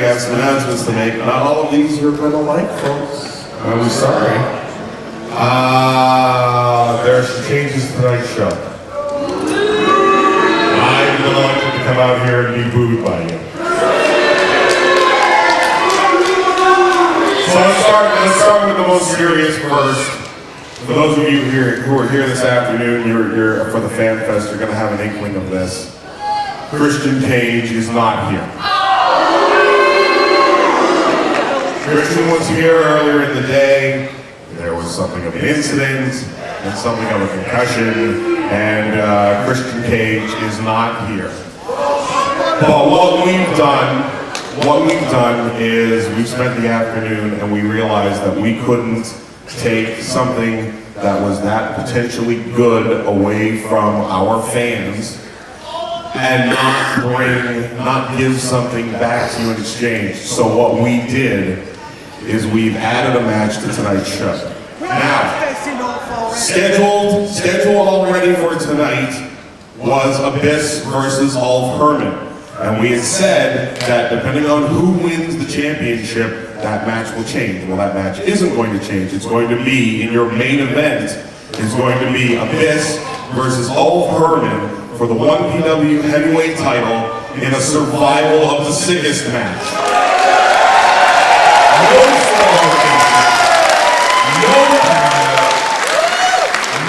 got some announcements to make. Not all of these you're going to like, folks. I'm sorry. There are some changes to tonight's show. I'm elected to come out here and be booed by you. So let's start with the most serious first. For those of you who are here this afternoon, you're for the Fan Fest, you're going to have an inkling of this. Christian Cage is not here. Christian was here earlier in the day. There was something of an incident and something of a concussion, and Christian Cage is not here. But what we've done is we've spent the afternoon and we realized that we couldn't take something that was that potentially good away from our fans and not give something back to you in exchange. So what we did is we've added a match to tonight's show. Now, scheduled already for tonight was Abyss versus Ulf Herman. And we had said that depending on who wins the championship, that match will change. Well, that match isn't going to change. It's going to be, in your main event, is going to be Abyss versus Ulf Herman for the 1PW heavyweight title in a survival of the sickest match.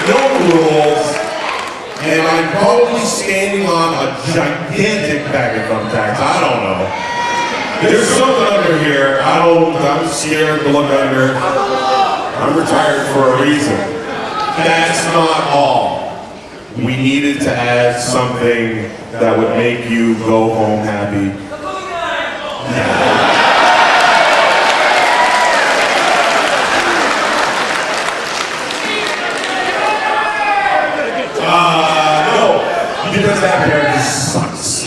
No rules, and I'm probably standing on a gigantic bag of thumbtacks. I don't know. There's something under here. I'm scared to look under. I'm retired for a reason. That's not all. We needed to add something that would make you go home happy. No, because that character sucks.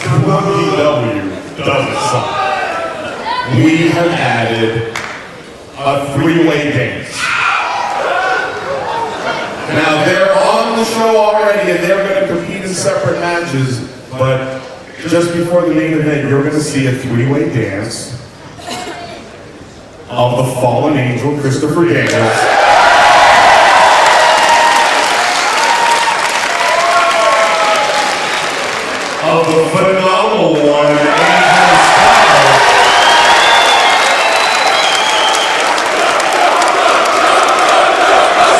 WW doesn't suck. We have added a three-way dance. Now they're on the show already and they're going to compete in separate matches, but just before the main event, you're going to see a three-way dance of the fallen angel, Christopher Daniels. Of the phenomenal one,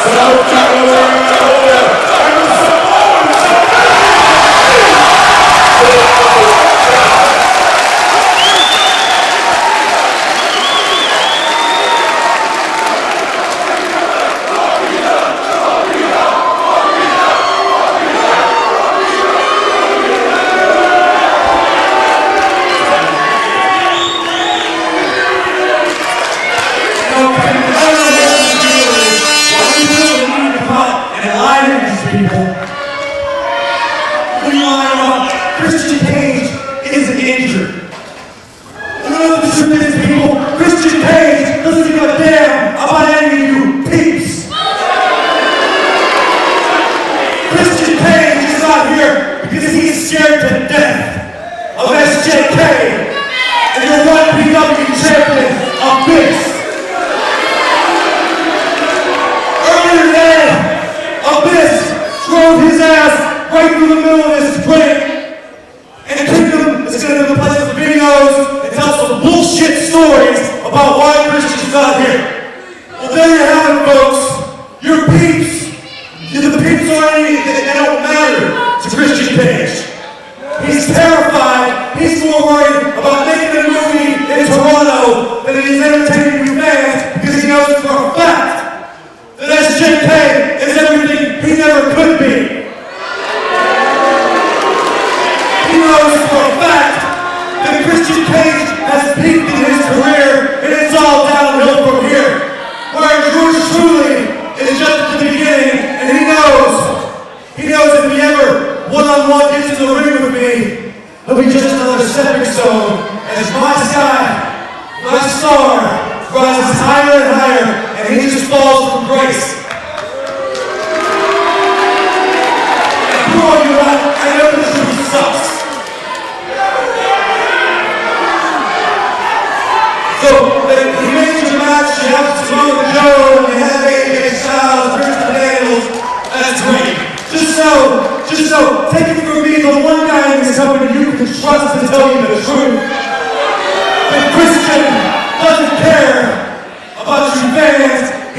South Carolina,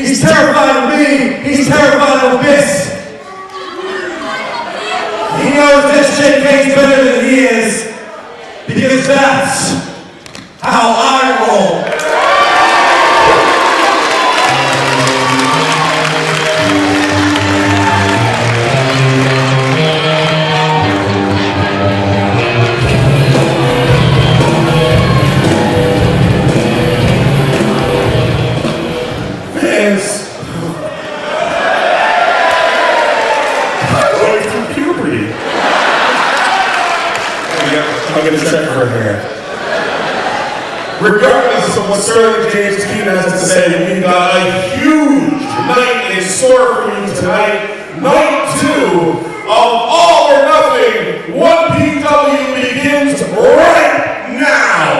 He's terrified of me. He's terrified of this. He knows this shit tastes better than he is. Because that's how I roll. I'm going to check for her. Regardless of what Sterling James Keenan has to say, we got a huge night in store for you tonight. Night 2 of All or Nothing. 1PW begins right now.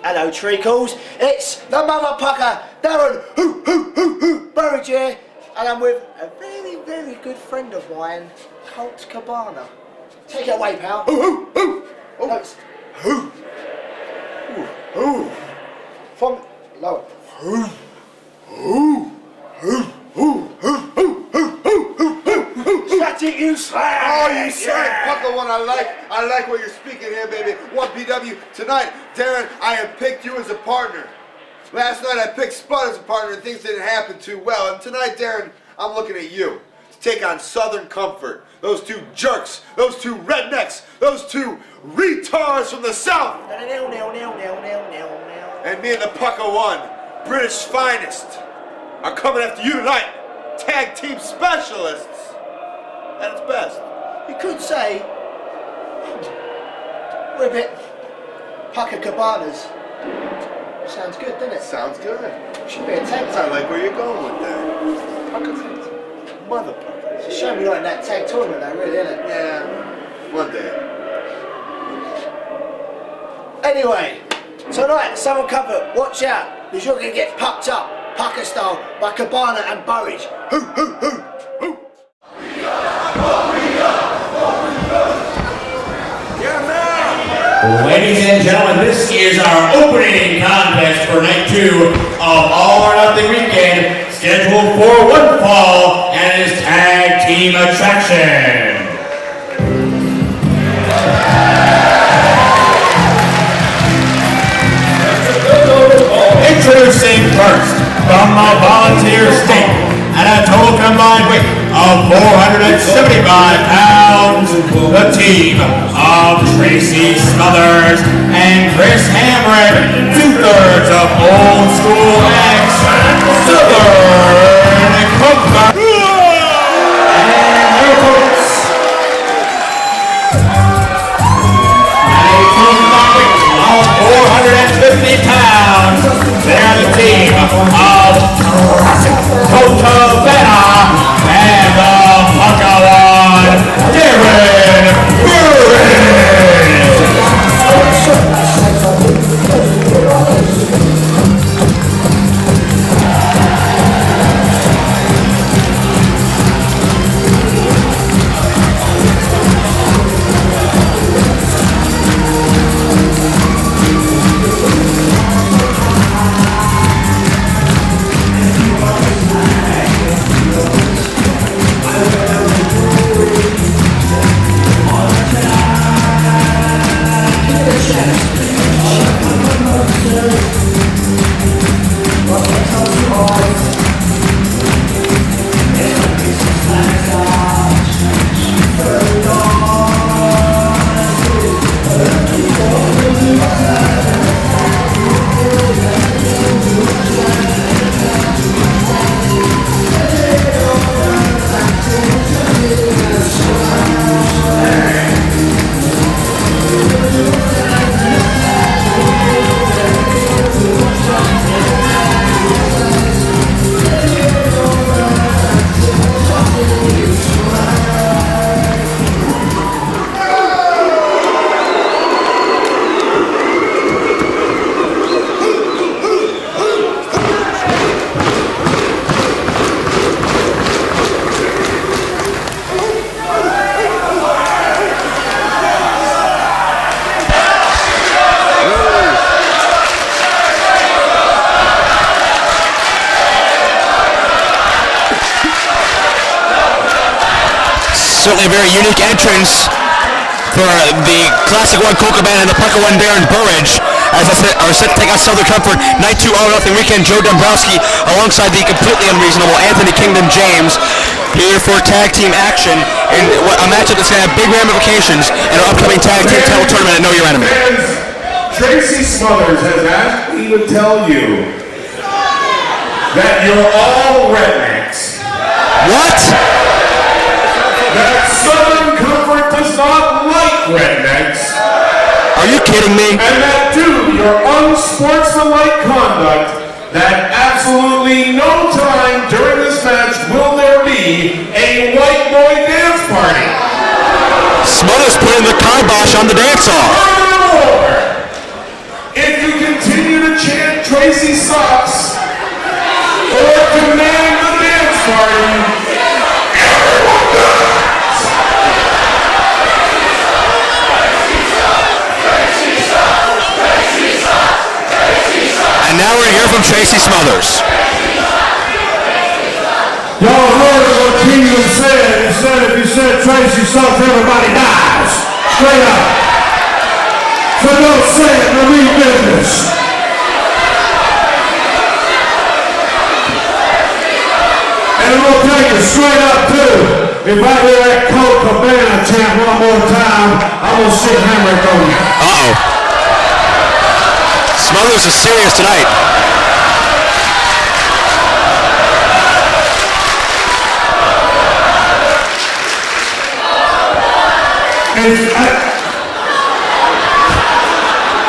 Hello, treacles. It's the motherfucker, Darren, Burridge here, and I'm with a very, very good friend of mine, Colt Cabana. Take it away, pal. No, it's from lower. Static, you slag. Oh, you slag. Pucker one. I like what you're speaking here, baby. 1PW tonight, Darren. I have picked you as a partner. Last night I picked Spud as a partner, and things didn't happen too well. And tonight, Darren, I'm looking at you to take on Southern Comfort. Those two jerks, those two rednecks, those two retards from the South. And me and the Pucker One, British finest, are coming after you tonight. Tag team specialists at its best. You could say we're a bit Pucker Cabanas. Sounds good, doesn't it? Sounds good. Should be a tag team. I like where you're going with that. Pucker motherfucker. It's a shame you're not in that tag tournament though, really, isn't it? Yeah, one day. Anyway, tonight, Southern Comfort, watch out, because you're going to get pucked up, Pucker style, by Cabana and Burridge. Ladies and gentlemen, this is our opening contest for night 2 of All or Nothing Weekend, scheduled for one fall, and is tag team attraction. Introducing first, from a volunteer state, at a total combined weight of 475 pounds, the team of Tracy, Smothers, and Hamrick, 2/3 of old school ex Southern Comfort, and their opponents. At a total combined weight of 450 pounds, they're the team of Cabana and the Pucker One, Darren Burridge. Certainly a very unique entrance for the Classic 1 Colt Cabana and the Pucker 1 Darren Burridge, as I said, are set to take out Southern Comfort. Night 2 All Nothing Weekend, Joe Dombrowski alongside the completely unreasonable Anthony Kingdom James here for tag team action in a matchup that's going to have big ramifications in our upcoming tag team title tournament at Know Your Enemy. Tracy Smothers has asked me to tell you that you're all rednecks. What? That Southern Comfort does not like rednecks. Are you kidding me? And that due to your unsportsmanlike conduct, that absolutely no time during this match will there be a white boy dance party. Smothers putting the kibosh on the dance off. If you continue to chant Tracy sucks or demand the dance party, everyone dies. And now we're here from Tracy Smothers. Y'all heard what Keenan said. He said if you said Tracy sucks, everybody dies. Straight up. So don't say it, no mean business. And I'm gonna tell you straight up too, if I hear that Colt Cabana chant one more time, I'm gonna shit Hamrick on you. Uh-oh. Smothers is serious tonight.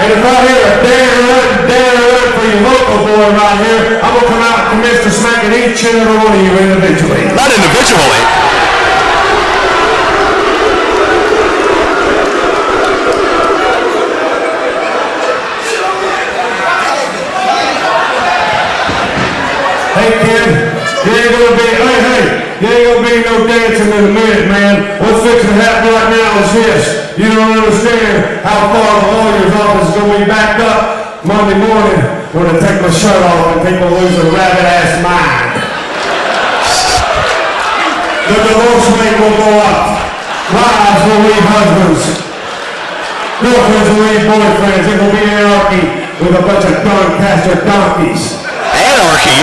And if I hear a Darren for your local boy right here, I'm going to come out and commence to smacking each and every one of you individually. Not individually. Hey kid, you ain't gonna be no dancing in a minute, man. What's fixing to happen right now is this. You don't understand how far the lawyer's office is gonna be backed up Monday morning when I take my shirt off and people lose their rabbit-ass mind. The divorce rate will go up. Wives will leave husbands. Girlfriends will leave boyfriends. It will be anarchy with a bunch of Doncaster donkeys. Anarchy?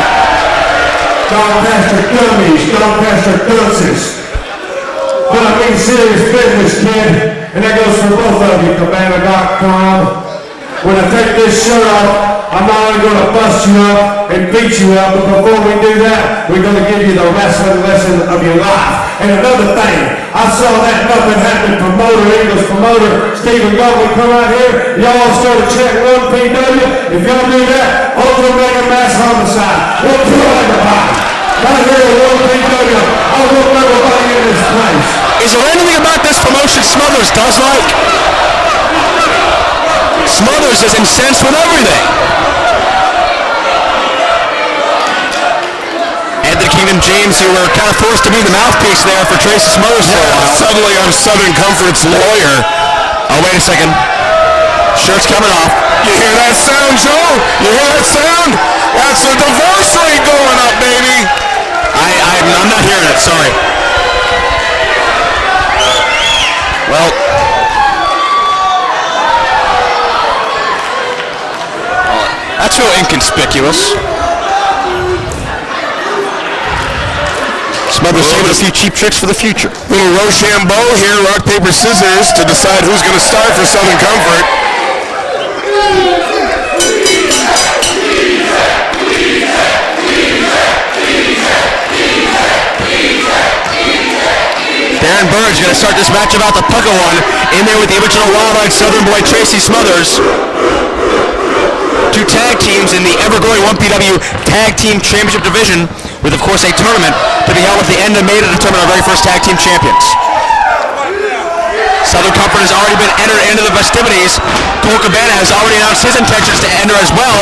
Doncaster dummies, Doncaster dunces. But I mean serious business, kid. And that goes for both of you, Cabana.com. When I take this shirt off, I'm not only going to bust you up and beat you up, but before we do that, we're going to give you the wrestling lesson of your life. And another thing, I saw that nothing happened promoter, English promoter, Stevie come out here. Y'all started chanting 1PW. If y'all do that, Ultra Mega Mass Homicide. We'll kill everybody. Right here at 1PW. I'll whoop everybody in this place. Is there anything about this promotion Smothers does like? Smothers is incensed with everything. Anthony Kingdom James, who were kind of forced to be the mouthpiece there for Tracy Smothers for a while. Suddenly I'm Southern Comfort's lawyer. Oh, wait a second. Shirt's coming off. You hear that sound, Joe? You hear that sound? That's the divorce rate going up, baby. I'm not hearing it, sorry. Well, that's real inconspicuous. Smothers saving a few cheap tricks for the future. Little Rochambeau here, rock, paper, scissors to decide who's going to start for Southern Comfort. Darren Burridge going to start this match about the Pucker one in there with the original Wild-Eyed Southern boy Tracy Smothers. Two tag teams in the ever-growing 1PW Tag Team Championship Division with, of course, a tournament to be held at the end of May to determine our very first tag team champions. Southern Comfort has already been entered into the festivities. Colt Cabana has already announced his intentions to enter as well.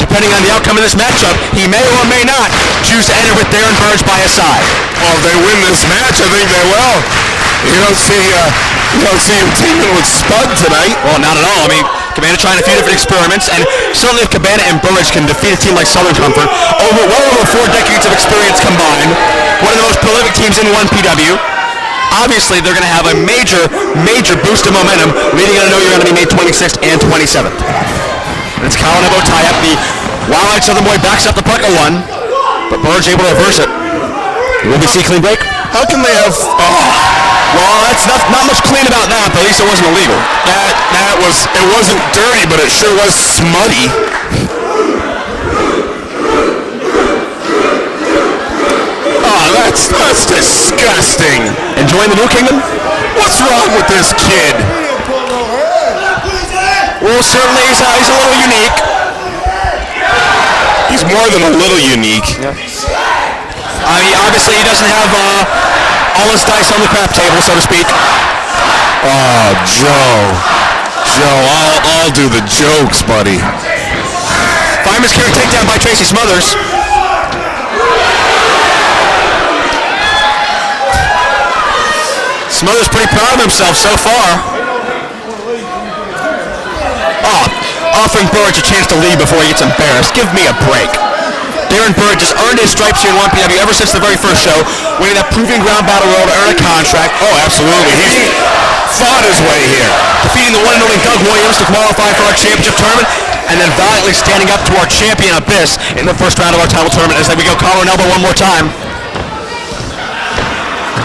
Depending on the outcome of this matchup, he may or may not choose to enter with Darren Burridge by his side. Well, if they win this match, I think they will. You don't see him teaming with Spud tonight. Well, not at all. I mean, Cabana trying a few different experiments, and certainly if Cabana and Burridge can defeat a team like Southern Comfort, well over 4 decades of experience combined, one of the most prolific teams in 1PW, obviously they're going to have a major boost of momentum leading into know you're going to be May 26th and 27th. And it's collar elbow tie up. The Wild-Eyed Southern Boy backs up the puck at 1, but Burridge able to reverse it. Will we see clean break? How can they have... Well, that's not much clean about that, but at least it wasn't illegal. It wasn't dirty, but it sure was smutty. Oh, that's disgusting. Enjoying the new kingdom? What's wrong with this kid? Well, certainly he's a little unique. He's more than a little unique. Yeah. I mean, obviously he doesn't have all his dice on the crap table, so to speak. Oh, Joe, I'll do the jokes, buddy. Fireman's carry takedown by Tracy Smothers. Smothers pretty proud of himself so far. Offering Burridge a chance to lead before he gets embarrassed. Give me a break. Darren Burridge has earned his stripes here in 1PW ever since the very first show, winning that proving ground battle royal to earn a contract. Oh, absolutely. He's fought his way here. Defeating the one and only Doug Williams to qualify for our championship tournament, and then valiantly standing up to our champion Abyss in the first round of our title tournament. As we go collar and elbow one more time.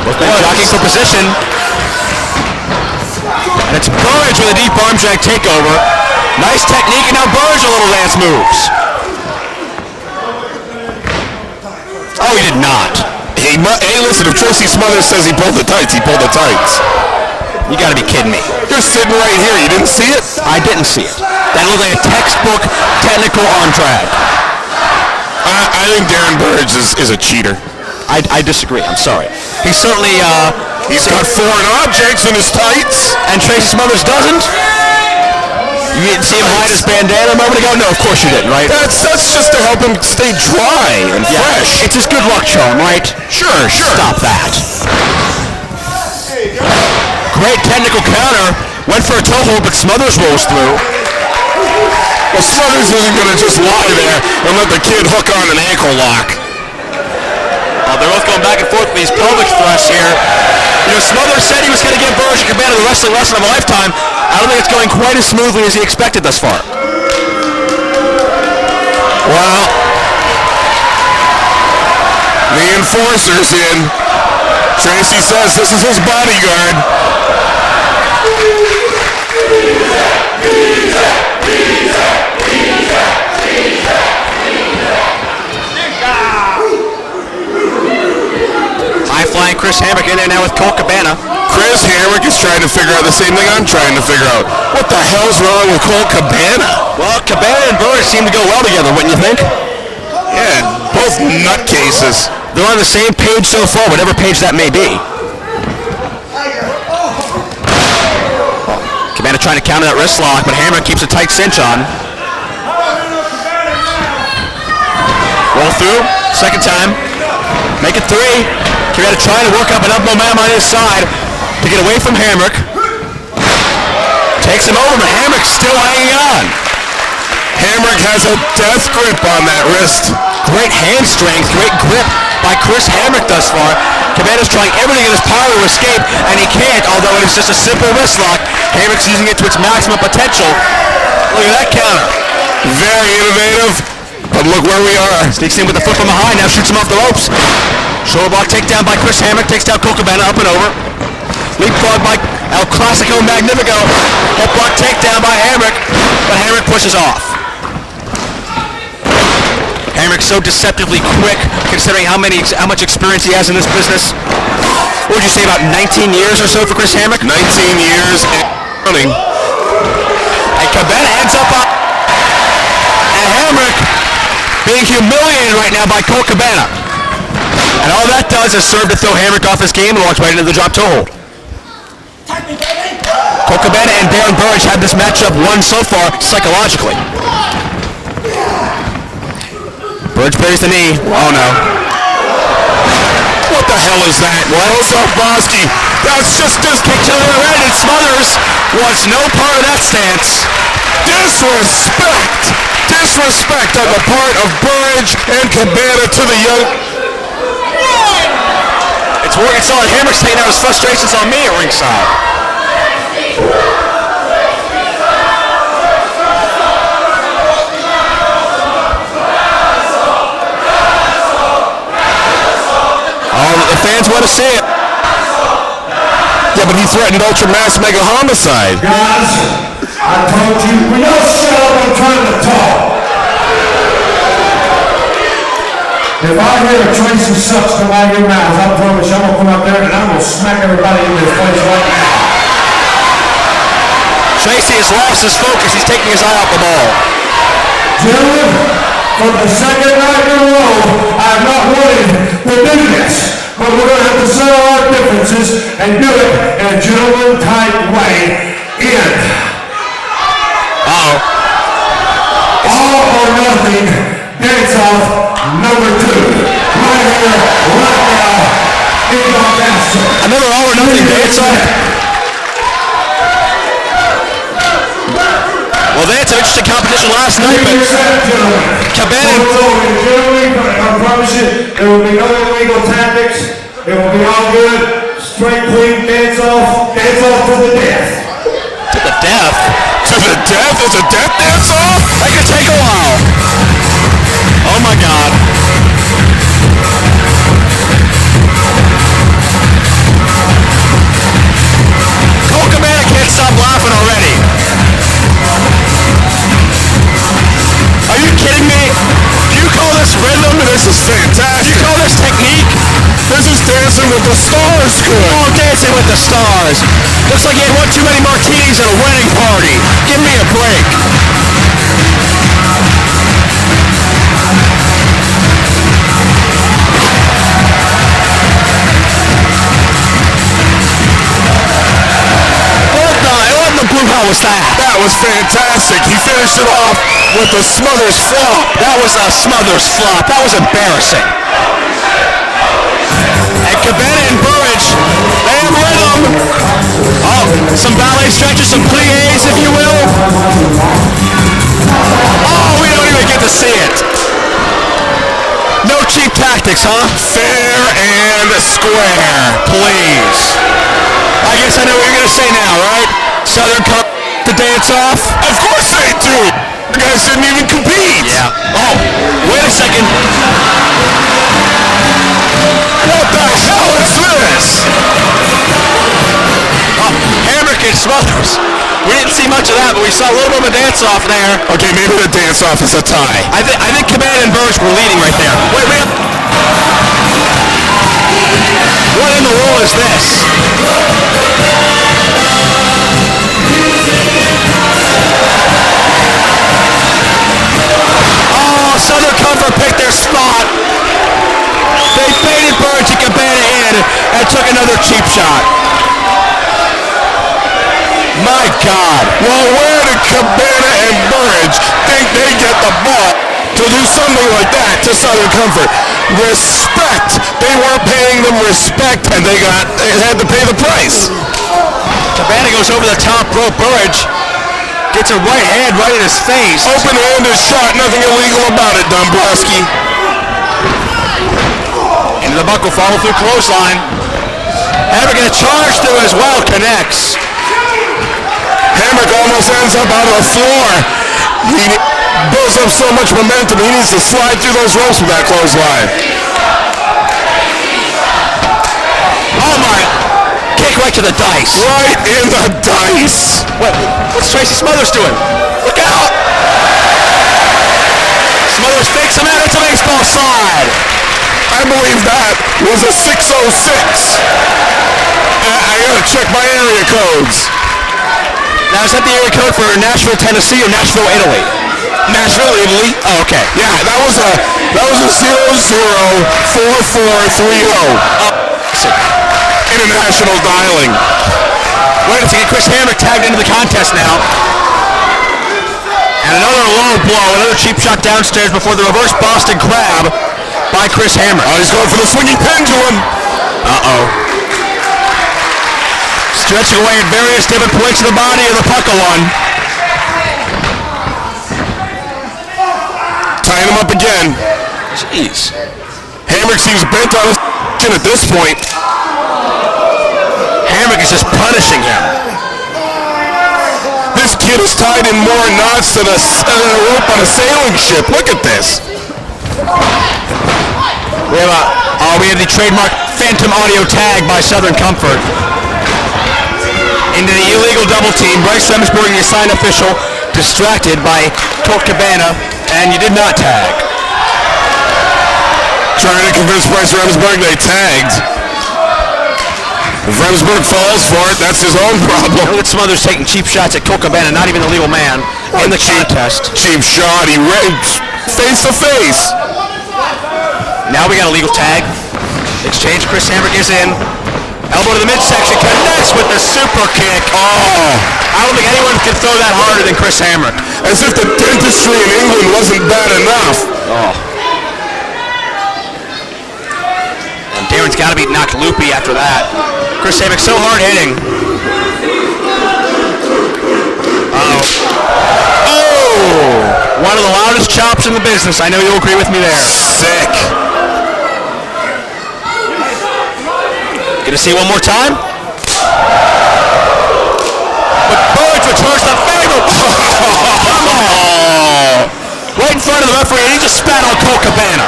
Both men jockeying for position. And it's Burridge with a deep arm drag takeover. Nice technique, and now Burridge a little dance moves. Oh, he did not. Hey, listen, if Tracy Smothers says he pulled the tights, he pulled the tights. You gotta be kidding me. You're sitting right here. You didn't see it? I didn't see it. That looked like a textbook technical arm drag. I think Darren Burridge is a cheater. I disagree. I'm sorry. He's certainly, he's got foreign objects in his tights. And Tracy Smothers doesn't? You didn't see him hide his bandana a moment ago? No, of course you didn't, right? That's just to help him stay dry and fresh. It's his good luck charm, right? Sure. Stop that. Great technical counter. Went for a toe hold, but Smothers rolls through. Well, Smothers isn't going to just lie there and let the kid hook on an ankle lock. They're both going back and forth with these pelvic thrusts here. You know, Smothers said he was going to give Burridge and Cabana the wrestling lesson of a lifetime. I don't think it's going quite as smoothly as he expected thus far. Well, the enforcer's in. Tracy says this is his bodyguard. High-flying Chris Hamrick in there now with Colt Cabana. Chris Hamrick is trying to figure out the same thing I'm trying to figure out. What the hell's wrong with Colt Cabana? Well, Cabana and Burridge seem to go well together, wouldn't you think? Yeah, both nutcases. They're on the same page so far, whatever page that may be. Cabana trying to counter that wrist lock, but Hamrick keeps a tight cinch on. Roll through, second time. Make it 3. Cabana trying to work up enough momentum on his side to get away from Hamrick. Takes him over, but Hamrick's still hanging on. Hamrick has a death grip on that wrist. Great hand strength, great grip by Chris Hamrick thus far. Cabana's trying everything in his power to escape, and he can't, although it is just a simple wrist lock. Hamrick's using it to its maximum potential. Look at that counter. Very innovative, but look where we are. Sneaks in with the foot from behind, now shoots him off the ropes. Shoulder block takedown by Chris Hamrick, takes down Colt Cabana up and over. Leapfrog by El Clasico Magnifico. Hip block takedown by Hamrick, but Hamrick pushes off. Hamrick's so deceptively quick, considering how much experience he has in this business. What would you say, about 19 years or so for Chris Hamrick? 19 years and running. And Cabana ends up on... And Hamrick being humiliated right now by Colt Cabana. And all that does is serve to throw Hamrick off his game and walks right into the drop toe hold. Colt Cabana and Darren Burridge had this matchup won so far psychologically. Burridge buries the knee. Oh no. What the hell is that? What's up, Bosky? That's just kick to the right, and Smothers wants no part of that stance. Disrespect! Disrespect on the part of Burridge and Cabana to the young... It's Working solid. Hamrick's taking out his frustrations on me at ringside. Oh, the fans want to see it. Yeah, but he threatened Ultra Mass Mega Homicide. Guys, I told you, we don't shut up, I'm trying to talk. If I hear a Tracy sucks come out of your mouth, I promise you I'm gonna come out there and I'm gonna smack everybody in this place right now. Tracy has lost his focus. He's taking his eye off the ball. Gentlemen, for the second night in a row, I'm not wanting to do this. But we're going to have to settle our differences and do it in a gentleman-type way. Uh-oh. All or nothing dance-off number 2. Right here, right now, in Doncaster. Another all or nothing dance-off? Well, that's an interesting competition last night, but Cabana... I promise you, there will be no illegal tactics. It will be all good. Straight, clean, dance-off to the death. To the death? To the death? Is a death dance-off? That could take a while. Oh, my God. Colt Cabana can't stop laughing already. Are you kidding me? Do you call this rhythm? This is fantastic. Do you call this technique? This is Dancing with the Stars good. Oh, Dancing with the Stars. Looks like you had one too many martinis at a wedding party. Give me a break. What in the blue hell was that? That was fantastic. He finished it off with the Smothers flop. That was a Smothers flop. That was embarrassing. And Cabana and Burridge, they have rhythm. Oh, some ballet stretches, some pliés, if you will. Oh, we don't even get to see it. No cheap tactics, huh? Fair and square, please. I guess I know what you're going to say now, right? Southern Cup to dance off? Of course they do. The guys didn't even compete. Yeah. Oh, wait a second. What the hell is this? Oh, Hamrick and Smothers. We didn't see much of that, but we saw a little bit of a dance-off there. Okay, maybe the dance-off is a tie. I think Cabana and Burridge were leading right there. Wait. What in the world is this? Oh, Southern Comfort picked their spot. They baited Burridge and Cabana in and took another cheap shot. My God. Well, where did Cabana and Burridge think they get the ball to do something like that to Southern Comfort? Respect. They weren't paying them respect, and they had to pay the price. Cabana goes over the top rope. Burridge gets a right hand right in his face. Open-handed shot. Nothing illegal about it, Dombrowski. Into the buckle, follow through clothesline. Hamrick gonna charge through as well, connects. Hamrick almost ends up out of the floor. He builds up so much momentum, he needs to slide through those ropes with that clothesline. Oh my, kick right to the dice. Right in the dice. What's Tracy Smothers doing? Look out! Smothers fakes him out into baseball slide. I believe that was a 606. I gotta check my area codes. Now, is that the area code for Nashville, Tennessee, or Nashville, Italy? Nashville, Italy? Oh, okay. Yeah, that was a 004430. International dialing. Wait a second, Chris Hamrick tagged into the contest now. And another low blow, another cheap shot downstairs before the reverse Boston Crab by Chris Hamrick. Oh, he's going for the swinging pendulum. Uh-oh. Stretching away at various different points of the body of the puckle one. Tying him up again. Jeez. Hamrick seems bent on his chin at this point. Hamrick is just punishing him. This kid is tied in more knots than a rope on a sailing ship. Look at this. We have the trademark Phantom Audio tag by Southern Comfort. Into the illegal double team, Bryce Remsburg, the assigned official, distracted by Colt Cabana, and you did not tag. Trying to convince Bryce Remsburg they tagged. If Remsburg falls for it, that's his own problem. Look at Smothers taking cheap shots at Colt Cabana, not even the legal man in the contest. Cheap shot, he raped face to face. Now we got a legal tag. Exchange, Chris Hamrick is in. Elbow to the midsection, connects with the super kick. Oh, I don't think anyone can throw that harder than Chris Hamrick. as if the dentistry in England wasn't bad enough. Oh. And Darren's got to be knocked loopy after that. Chris Hamrick so hard hitting. Uh-oh. Oh! One of the loudest chops in the business. I know you'll agree with me there. Sick. Gonna see one more time? But Burridge returns the favor. Come on. Right in front of the referee, and he just spat on Colt Cabana.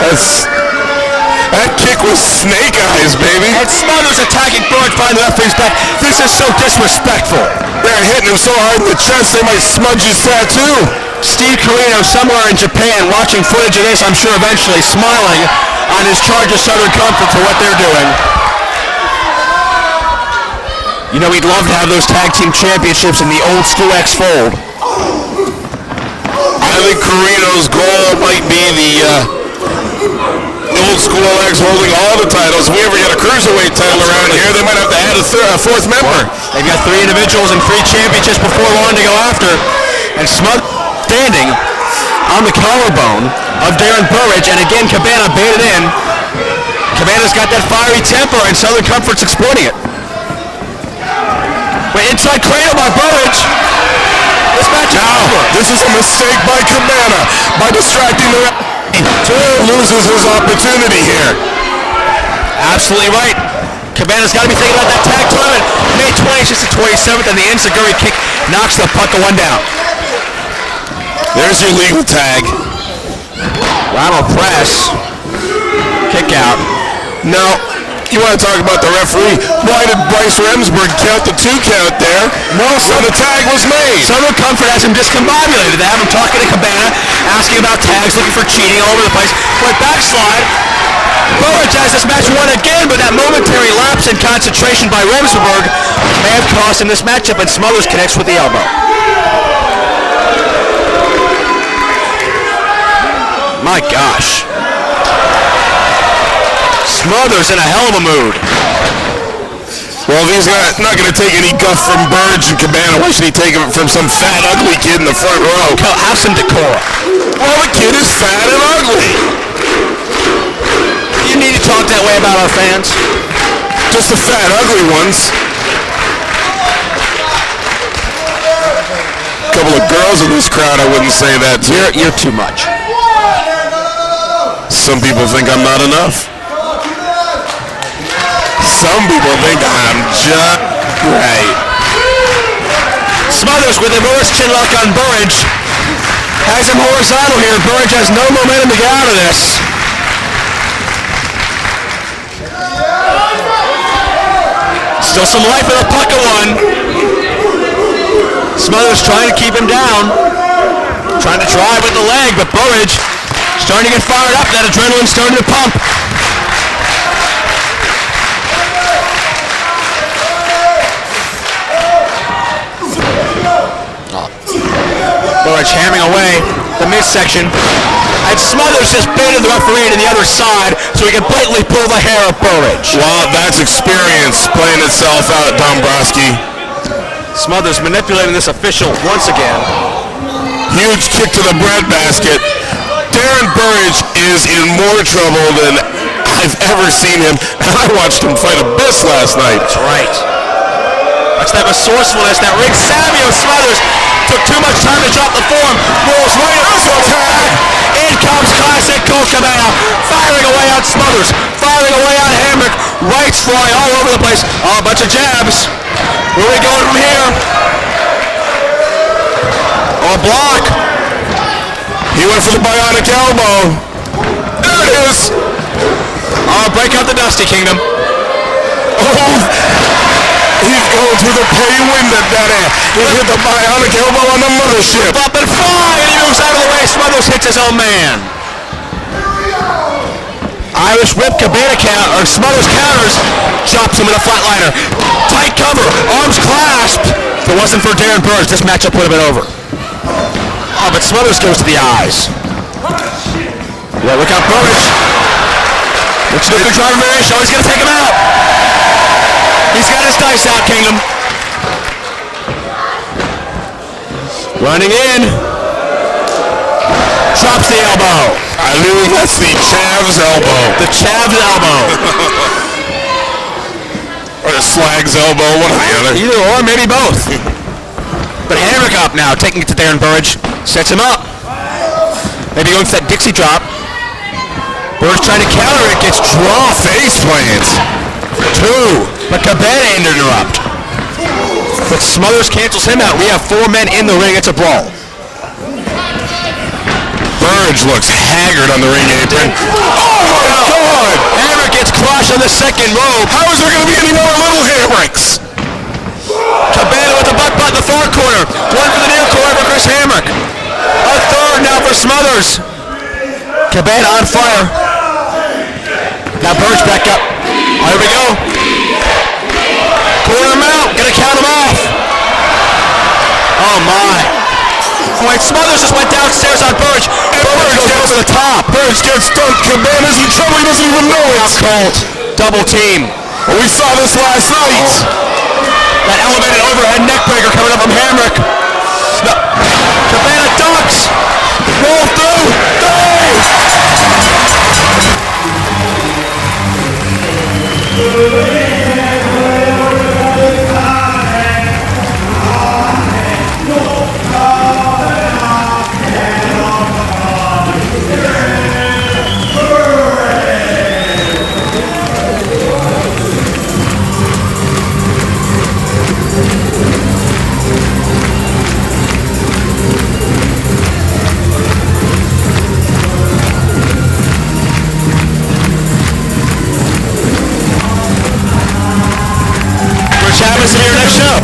That kick was snake eyes, baby. And Smothers attacking Burridge behind the referee's back. This is so disrespectful. They're hitting him so hard in the chest they might smudge his tattoo. Steve Carino somewhere in Japan watching footage of this, I'm sure eventually, smiling on his charge of Southern Comfort for what they're doing. You know, we'd love to have those tag team championships in the old school X fold. I think Carino's goal might be the old school X holding all the titles. If we ever get a cruiserweight title around here, they might have to add a fourth member. They've got 3 individuals and 3 championships before long to go after. And Smothers standing on the collarbone of Darren Burridge, and again Cabana baited in. Cabana's got that fiery temper, and Southern Comfort's exploiting it. Wait, inside cradle by Burridge. This match is over. This is a mistake by Cabana by distracting the referee. Loses his opportunity here. Absolutely right. Cabana's got to be thinking about that tag tournament. May 26th to 27th, and the Enziguri kick knocks the puck one down. There's your legal tag. Rhino press. Kick out. Now, you want to talk about the referee? Why did Bryce Remsburg count the 2 count there? No, so the tag was made. Southern Comfort has him discombobulated. They have him talking to Cabana, asking about tags, looking for cheating all over the place. Went backslide. Burridge has this match won again, but that momentary lapse in concentration by Remsburg may have cost him this matchup, and Smothers connects with the elbow. My gosh. Smothers in a hell of a mood. Well, if he's not going to take any guff from Burridge and Cabana, why should he take it from some fat, ugly kid in the front row? Have some decorum. Well, the kid is fat and ugly. You need to talk that way about our fans. Just the fat, ugly ones. A couple of girls in this crowd, I wouldn't say that to. You're too much. Some people think I'm not enough. Some people think I'm just right. Smothers with a reverse chin lock on Burridge. Has him horizontal here. Burridge has no momentum to get out of this. Still some life in the puck of one. Smothers trying to keep him down. Trying to drive with the leg, but Burridge starting to get fired up. That adrenaline starting to pump. Burridge hammering away the midsection. And Smothers just baited the referee to the other side so he can blatantly pull the hair of Burridge. Well, that's experience playing itself out, Dombrowski. Smothers manipulating this official once again. Huge kick to the breadbasket. Darren Burridge is in more trouble than I've ever seen him. And I watched him fight Abyss last night. That's right. That's that resourcefulness, that ring savvy of Smothers. Took too much time to drop the form. Rolls right up the tag. In comes classic Colt Cabana. Firing away on Smothers. Firing hammering away on Hamrick. Rights flying all over the place. Oh, a bunch of jabs. Where are we going from here? Oh, block. He went for the bionic elbow. There it is. Oh, break out the Dusty Kingdom. Oh, he's going through the pay window, Daddy. He hit the bionic elbow on the mothership. Up and fly, and he moves out of the way. Smothers hits his own man. Irish whip, Cabana count, or Smothers counters, chops him with a flatliner. Tight cover, arms clasped. If it wasn't for Darren Burridge, this matchup would have been over. Oh, but Smothers goes to the eyes. Yeah, look out, Burridge. Looks like the driver variation. Oh, he's going to take him out. He's got his dice out, Kingdom. Running in. Drops the elbow. I believe that's the Chav's elbow. The Chav's elbow. Or the Slag's elbow, one or the other. Either or, maybe both. But Hamrick up now, taking it to Darren Burridge. Sets him up. Maybe going for that Dixie drop. Burridge trying to counter it, gets draw face plants. Two, but Cabana interrupt. But Smothers cancels him out. We have 4 men in the ring. It's a brawl. Burridge looks haggard on the ring apron. Oh my God! Hamrick gets crushed on the second rope. How is there going to be any more little Hamricks? Cabana with the butt in the far corner. One for the near corner for Chris Hamrick. A third now for Smothers. Cabana on fire. Now Burridge back up. Oh, here we go. Corner him out. Gonna count him off. Oh my. Wait, Smothers just went downstairs on Burridge. Burridge goes over the top. Burridge gets stuck. Cabana's in trouble. He doesn't even know it. Colt. Double team. Well, we saw this last night. That elevated overhead neckbreaker coming up from Hamrick. No. Cabana ducks. Roll through. Happens in your next show.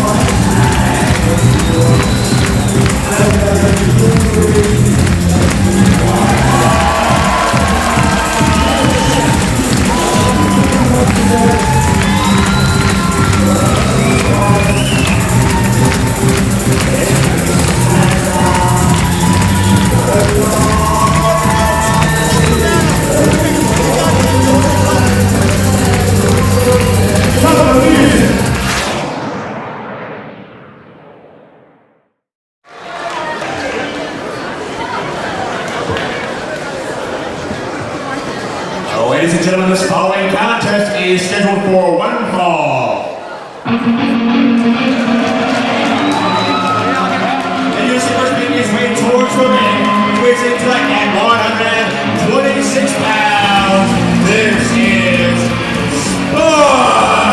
Ladies and gentlemen, this following contest is scheduled for one fall. And you see first making his way towards the ring, weighs in tonight at 126 pounds. This is Spud!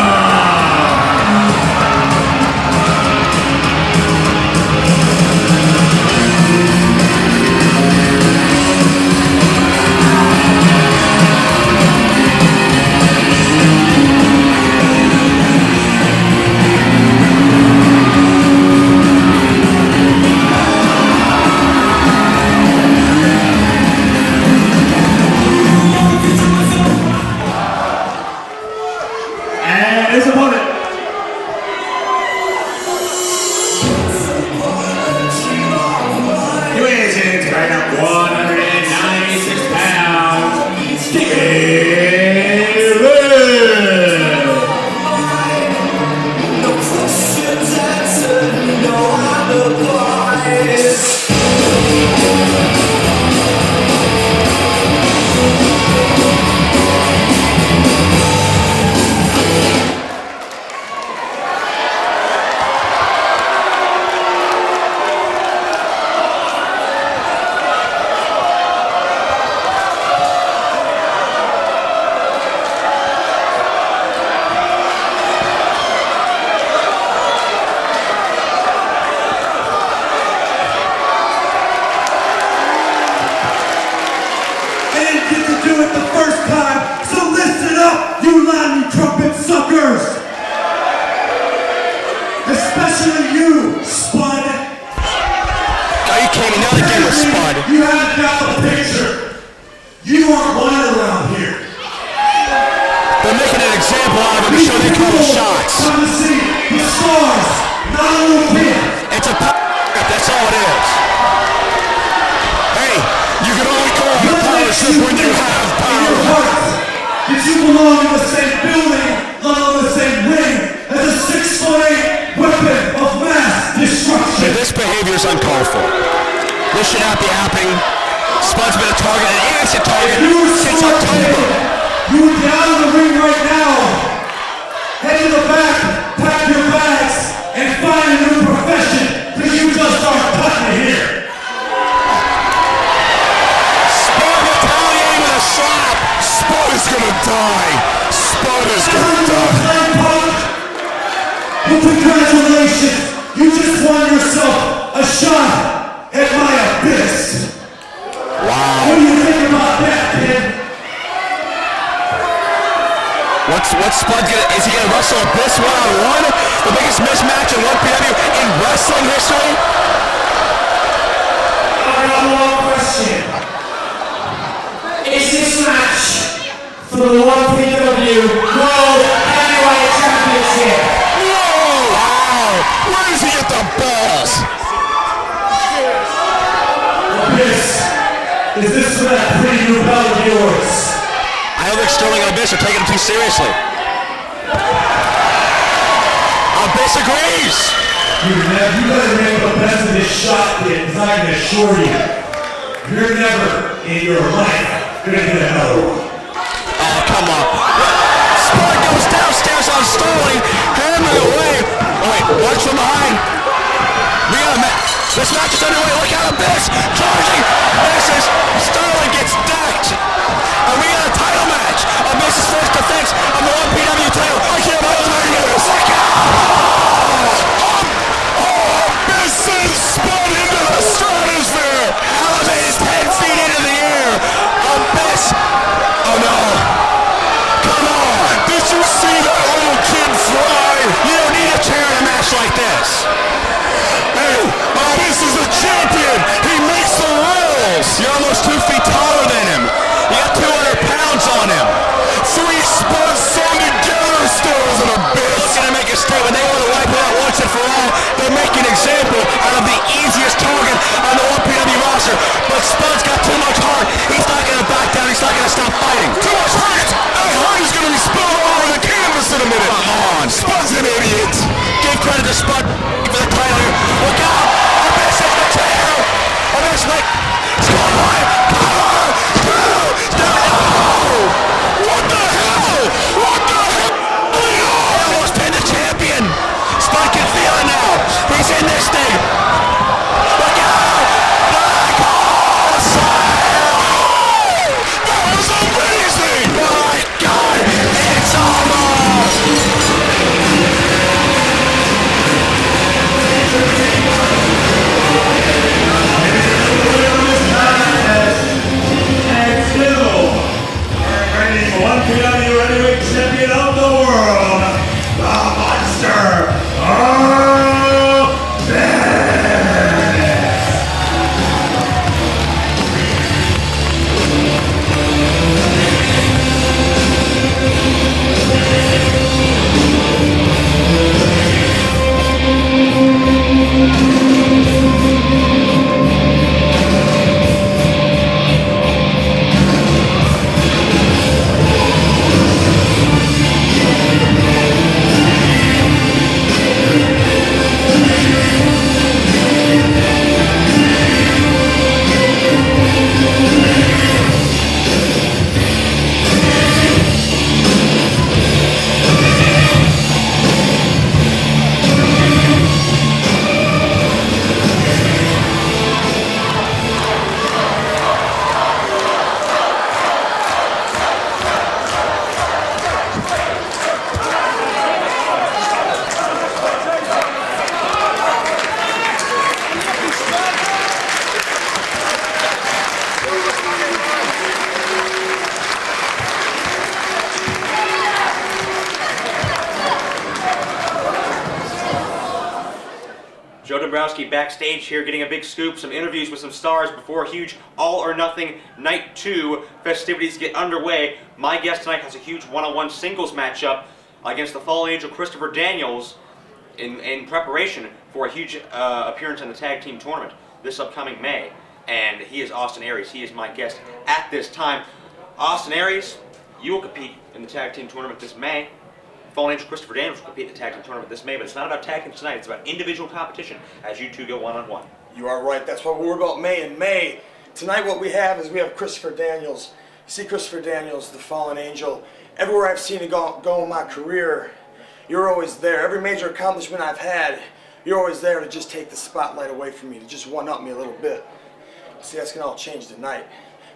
show they call the shots. Time to see the stars, not a little pin. It's a power trip, that's all it is. Hey, you can only call it a power trip when you have power. That you belong in the same building, not on the same ring, as a 6'8" weapon of mass destruction. This behavior is uncalled for. This should not be happening. Spud's been a target, an innocent target, since October. You would be out of the ring right now. Head to the back, pack your bags, and find a new profession, because you just aren't cutting it here. Spud retaliating with a slap. Spud is gonna die. Spud is gonna die. Well, congratulations. You just won yourself a shot at my abyss. Wow. What do you think about that, kid? What's Spud gonna, is he gonna wrestle Abyss one-on-one? The biggest mismatch in 1PW in wrestling history? I got one question. Is this match for the 1PW World Heavyweight Championship? Whoa! Wow! Where does he get the balls? Abyss, is this for that pretty new belt of yours? I don't think Sterling and Abyss are taking him too seriously. Abyss agrees! You better make the best of this shot, kid, because I can assure you, you're never in your life gonna get another one. Oh, come on. Spud goes downstairs on Sterling, hammering away. Oh, wait, watch from behind. We got a match. This match is underway. Look out, Abyss charging. Misses. Sterling gets decked. And we got a title match. Abyss's first defense of the 1PW title. I can't believe this. Look out! Abyss sends Spud into the stratosphere. Elevated 10 feet into the air. Abyss. Oh no. Come on. Did you see that little kid fly? You don't need a chair in a match like this. Hey, Abyss is a champion. He makes the rules. You're almost 2 feet taller than him. You got 200 pounds on him. 3 Spuds sewn together stars in Abyss. Looking to make a statement. They want to wipe it out once and for all. They're making an example out of the easiest target on the 1PW roster. But Spud's got too much heart. He's not going to back down. He's not going to stop fighting. Too much heart. That heart is going to be spilled all over the canvas in a minute. Come on. Spud's an idiot. Give credit to Spud for the title here. Look out. Abyss hits the chair. Abyss, wait. It's going on. Power. 2. No. What the hell? What the hell? He almost pinned the champion. Spud can feel it now. He's in this thing. Look out. Black Hole Slam. That was amazing. My God. It's almost. One PW Heavyweight Champion of the world, the Monster Backstage here getting a big scoop, some interviews with some stars before a huge All or Nothing Night 2 festivities get underway. My guest tonight has a huge one-on-one singles matchup against the Fallen Angel Christopher Daniels in preparation for a huge appearance in the tag team tournament this upcoming May. And he is Austin Aries. He is my guest at this time. Austin Aries, you will compete in the tag team tournament this May. Fallen Angel Christopher Daniels will compete in the tag team tournament this May, but it's not about tag teams tonight. It's about individual competition as you two go one-on-one. You are right. That's what we're about May and May. Tonight what we have is we have Christopher Daniels. You see Christopher Daniels, the Fallen Angel. Everywhere I've seen it go in my career, you're always there. Every major accomplishment I've had, you're always there to just take the spotlight away from me, to just one-up me a little bit. See, that's going to all change tonight.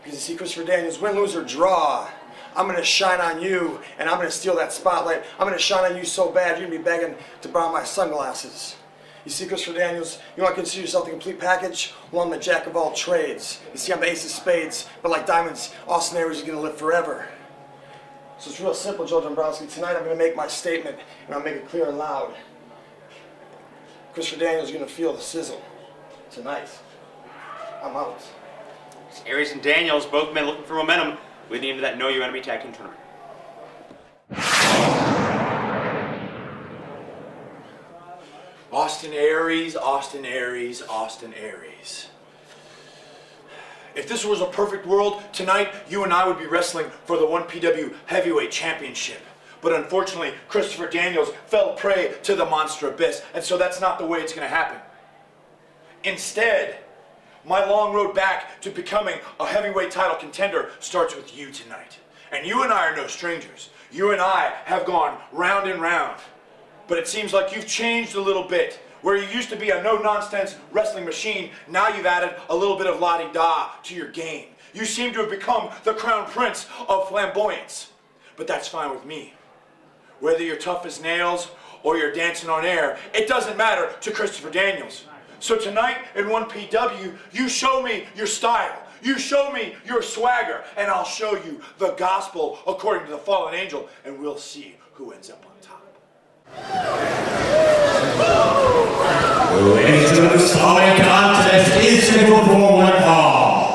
Because you see, Christopher Daniels, win, lose, or draw, I'm going to shine on you, and I'm going to steal that spotlight. I'm going to shine on you so bad, you're going to be begging to borrow my sunglasses. You see, Christopher Daniels, you want to consider yourself the complete package? Well, I'm the jack of all trades. You see, I'm the ace of spades, but like diamonds, Austin Aries is going to live forever. So it's real simple, Joe Dombrowski. Tonight I'm going to make my statement, and I'll make it clear and loud. Christopher Daniels is going to feel the sizzle tonight. I'm out. It's Aries and Daniels, both men looking for momentum, leading into that Know Your Enemy tag team tournament. Austin Aries, Austin Aries, Austin Aries. If this was a perfect world, tonight you and I would be wrestling for the 1PW Heavyweight Championship. But unfortunately, Christopher Daniels fell prey to the Monster Abyss, and so that's not the way it's going to happen. Instead, my long road back to becoming a heavyweight title contender starts with you tonight. And you and I are no strangers. You and I have gone round and round. But it seems like you've changed a little bit. Where you used to be a no-nonsense wrestling machine, now you've added a little bit of la-di-da to your game. You seem to have become the crown prince of flamboyance. But that's fine with me. Whether you're tough as nails or you're dancing on air, it doesn't matter to Christopher Daniels. So tonight in 1PW, you show me your style. You show me your swagger, and I'll show you the gospel according to the Fallen Angel, and we'll see who ends up on top. Ladies and gentlemen, this following contest is scheduled for one fall.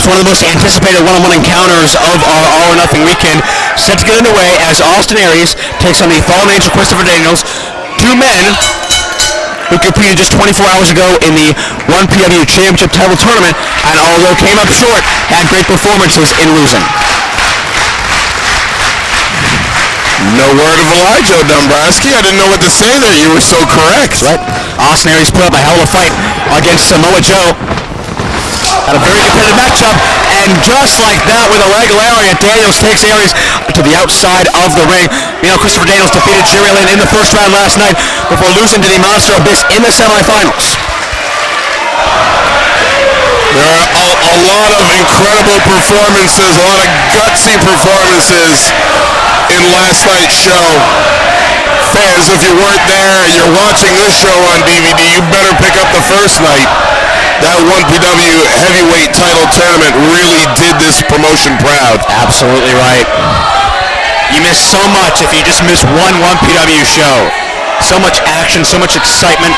one of the most anticipated one-on-one encounters of our All or Nothing weekend, set to get underway as Austin Aries takes on the Fallen Angel Christopher Daniels, two men who competed just 24 hours ago in the 1PW Championship title tournament, and although came up short, had great performances in losing. No word of a lie, Joe Dombrowski. I didn't know what to say there. You were so correct. That's right. Austin Aries put up a hell of a fight against Samoa Joe. Had a very competitive matchup, and just like that, with a leg lariat, Daniels takes Aries to the outside of the ring. You know, Christopher Daniels defeated Jerry Lynn in the first round last night before losing to the Monster Abyss in the semifinals. There are a lot of incredible performances, a lot of gutsy performances in last night's show. Fans, if you weren't there and you're watching this show on DVD, you better pick up the first night. That 1PW heavyweight title tournament really did this promotion proud. Absolutely right. You miss so much if you just miss one 1PW show. So much action, so much excitement.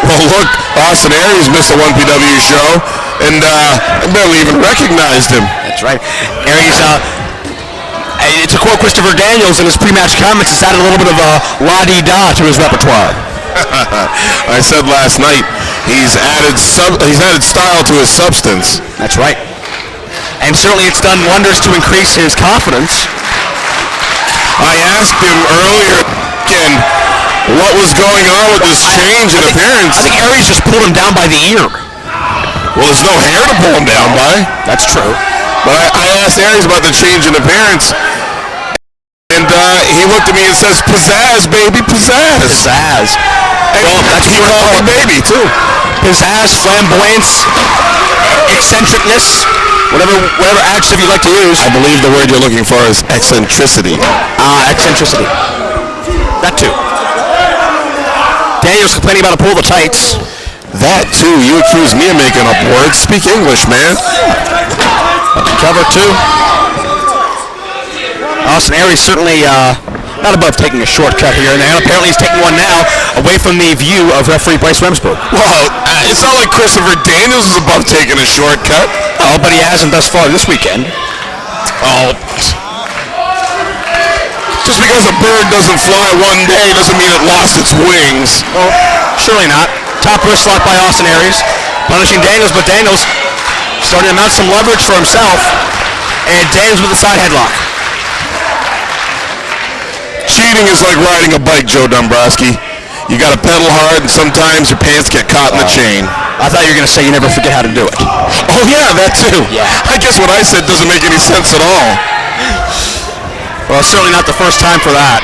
Well, look, Austin Aries missed the 1PW show, and I barely even recognized him. That's right. Aries, to quote Christopher Daniels in his pre-match comments, has added a little bit of a la-di-da to his repertoire. I said last night, he's added style to his substance. That's right. And certainly it's done wonders to increase his confidence. I asked him earlier again what was going on with this change in appearance. I think Aries just pulled him down by the ear. Well, there's no hair to pull him down by. That's true. But I asked Aries about the change in appearance, and he looked at me and says, "Pizzazz, baby, pizzazz." Pizzazz. And well, that's what he called me, baby, too. Pizzazz, flamboyance, eccentricness, whatever adjective you like to use. I believe the word you're looking for is eccentricity. Eccentricity. That too. Daniel's complaining about a pull the tights. That too. You accuse me of making up words. Speak English, man. Cover two. Austin Aries certainly not above taking a shortcut here, and apparently he's taking one now away from the view of referee Bryce Remsburg. Well, it's not like Christopher Daniels is above taking a shortcut. Oh, but he hasn't thus far this weekend. Oh. Just because a bird doesn't fly one day doesn't mean it lost its wings. Well, surely not. Top wrist lock by Austin Aries, punishing Daniels, but Daniels starting to mount some leverage for himself, and Daniels with a side headlock. Cheating is like riding a bike, Joe Dombrowski. You gotta pedal hard, and sometimes your pants get caught in the chain. I thought you were gonna say you never forget how to do it. Oh yeah, that too. Yeah. I guess what I said doesn't make any sense at all. Well, certainly not the first time for that.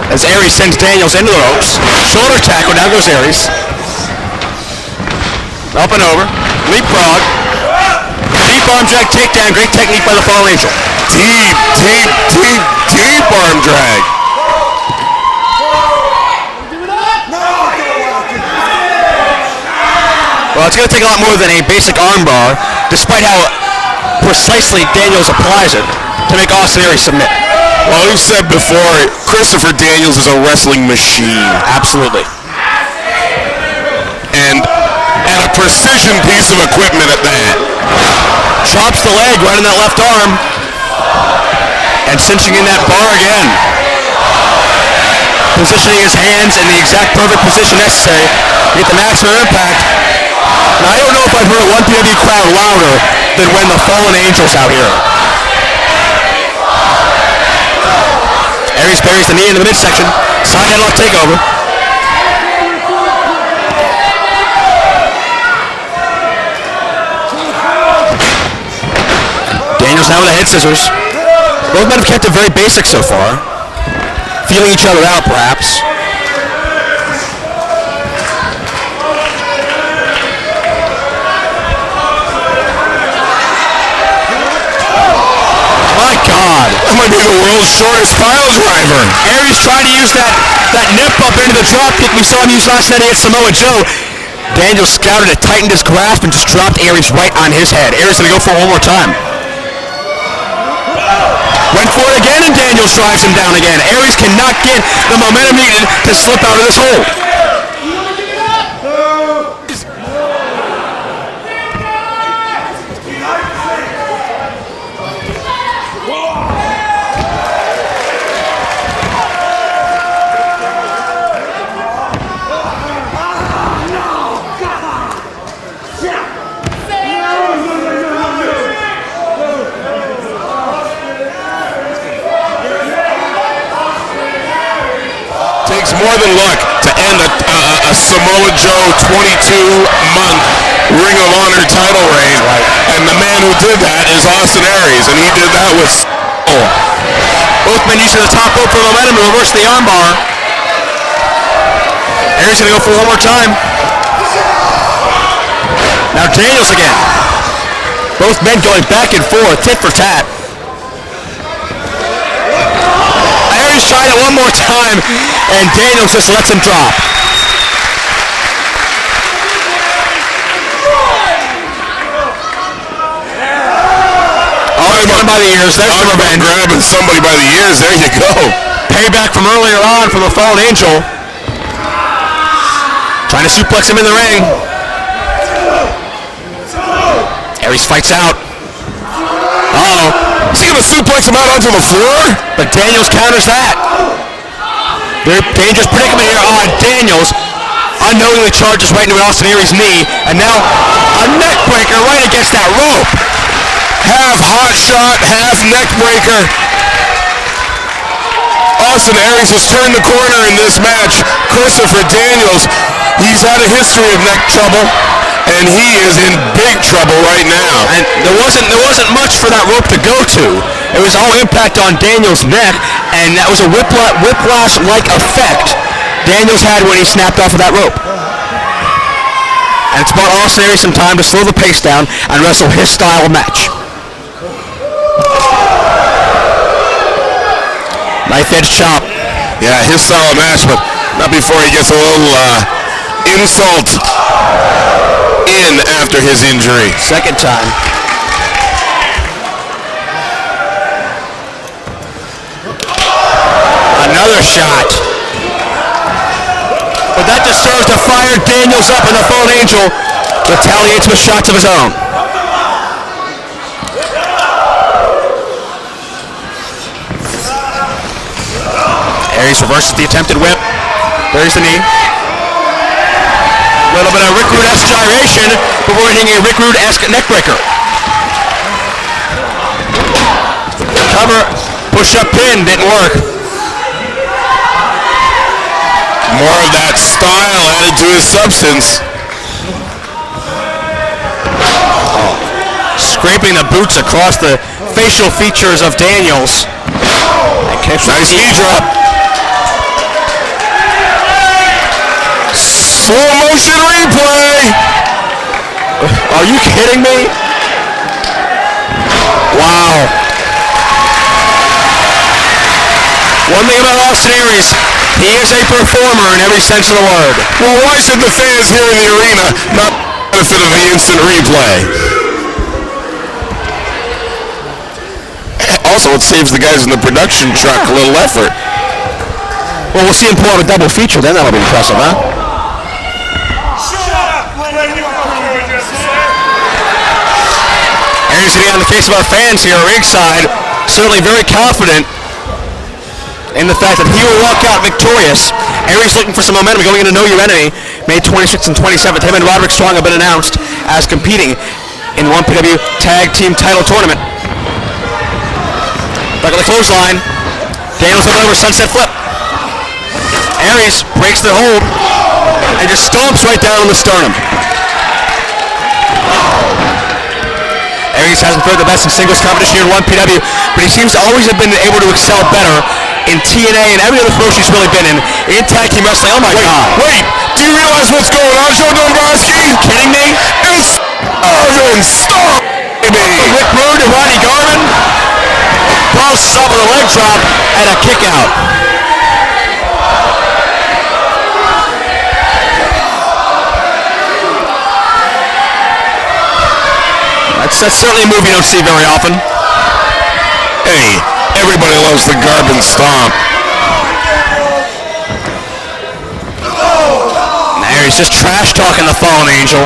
As Aries sends Daniels into the ropes. Shoulder tackle, down goes Aries. Up and over. Leapfrog. Deep arm drag takedown. Great technique by the Fallen Angel. Deep arm drag. Well, it's going to take a lot more than a basic arm bar, despite how precisely Daniels applies it, to make Austin Aries submit. Well, we've said before, Christopher Daniels is a wrestling machine. Absolutely. And a precision piece of equipment at that. Chops the leg right in that left arm. And cinching in that bar again. Positioning his hands in the exact perfect position necessary to get the maximum impact. Now, I don't know if I've heard a 1PW crowd louder than when the Fallen Angels out here. Aries buries the knee into the midsection. Side headlock takeover. Daniels now with the head scissors. Both men have kept it very basic so far. Feeling each other out, perhaps. My God. That might be the world's shortest pile driver. Aries tried to use that nip up into the drop kick we saw him use last night against Samoa Joe. Daniels scouted it, tightened his grasp, and just dropped Aries right on his head. Aries gonna go for it one more time. Went for it again, and Daniels drives him down again. Aries cannot get the momentum needed to slip out of this hold. takes more than luck to end a Samoa Joe 22-month Ring of Honor title reign. And the man who did that is Austin Aries, and he did that with Both men using the top rope for momentum to reverse the armbar. Aries gonna go for one more time. Now Daniels again. Both men going back and forth, tit for tat. Aries tried it one more time, and Daniels just lets him drop. By the ears, there's the revenge. Grabbing somebody by the ears, there you go. Payback from earlier on from the fallen angel. Trying to suplex him in the ring. Aries fights out. Uh-oh. Is he going to suplex him out onto the floor? But Daniels counters that. Very dangerous predicament here on Daniels. Unknowingly charges right into Austin Aries' knee. And now a neck breaker right against that rope. Half hot shot, half neck breaker. Austin Aries has turned the corner in this match. Christopher Daniels, he's had a history of neck trouble, and he is in big trouble right now. And there wasn't much for that rope to go to. It was all impact on Daniels' neck, and that was a whiplash-like effect Daniels had when he snapped off of that rope. And it's bought Austin Aries some time to slow the pace down and wrestle his style of match. Knife edge chop. Yeah, his style of match, but not before he gets a little insult in after his injury. Second time. Another shot. But that just serves to fire Daniels up, and the fallen angel retaliates with shots of his own. Aries reverses the attempted whip. There's the knee. A little bit of Rick Rude-esque gyration before hitting a Rick Rude-esque neckbreaker. Cover, push-up pin, didn't work. More of that style added to his substance. Scraping the boots across the facial features of Daniels. Nice knee drop. Slow motion replay. Are you kidding me? Wow. One thing about Austin Aries, he is a performer in every sense of the word. Well, why should the fans here in the arena not benefit of the instant replay? Also, it saves the guys in the production truck a little effort. Well, we'll see him pull out a double feature, then that'll be impressive, huh? Aries getting on the case of our fans here, ringside, certainly very confident in the fact that he will walk out victorious. Aries looking for some momentum going into Know Your Enemy, May 26th and 27th. Him and Roderick Strong have been announced as competing in the 1PW Tag Team Title Tournament. Back on the clothesline. Daniels looking over sunset flip. Aries breaks the hold and just stomps right down on the sternum. Aries hasn't fared the best in singles competition here in 1PW, but he seems to always have been able to excel better in TNA and every other promotion he's really been in tag team wrestling. Oh my God. Wait, do you realize what's going on, Joe Dombrowski? Are you kidding me? It's Irvin Starr, baby. Rick Rude and Ronnie Garvin. Bumps up with a leg drop and a kick out. That's certainly a move you don't see very often. Hey, everybody loves the Garvin stomp. Aries just trash talking the fallen angel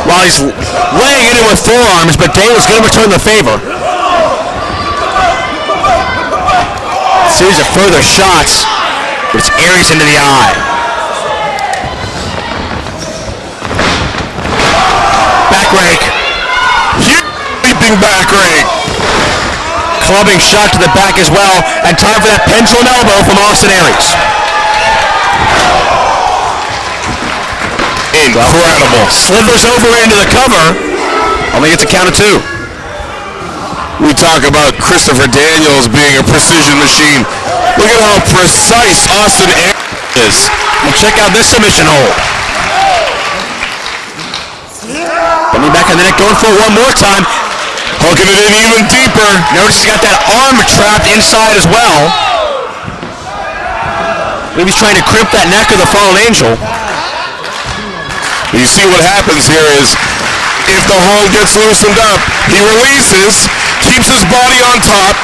while he's laying in with forearms, but Daniel's going to return the favor. A series of further shots, but it's Aries into the eye. Back rake. Leaping back rake. Clubbing shot to the back as well, and time for that pendulum elbow from Austin Aries. Incredible. Slithers over into the cover. Only gets a count of 2. We talk about Christopher Daniels being a precision machine. Look at how precise Austin Aries is. And check out this submission hold. Coming back on the neck, going for it one more time. Hooking it in even deeper. Notice he's got that arm trapped inside as well. Maybe he's trying to crimp that neck of the fallen angel. You see what happens here is, if the hold gets loosened up, he releases, keeps his body on top,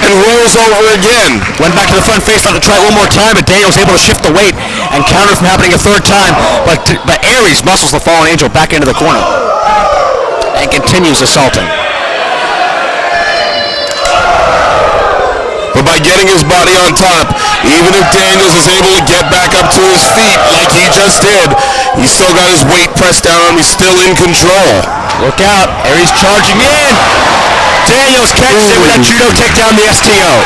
and rolls over again. Went back to the front face, thought to try it one more time, but Daniel's able to shift the weight and counter from happening a third time. But Aries muscles the fallen angel back into the corner and continues assaulting. But by getting his body on top, even if Daniels is able to get back up to his feet like he just did, he's still got his weight pressed down on him. He's still in control. Look out, Aries charging in. Daniels catches it with that judo takedown, the STO.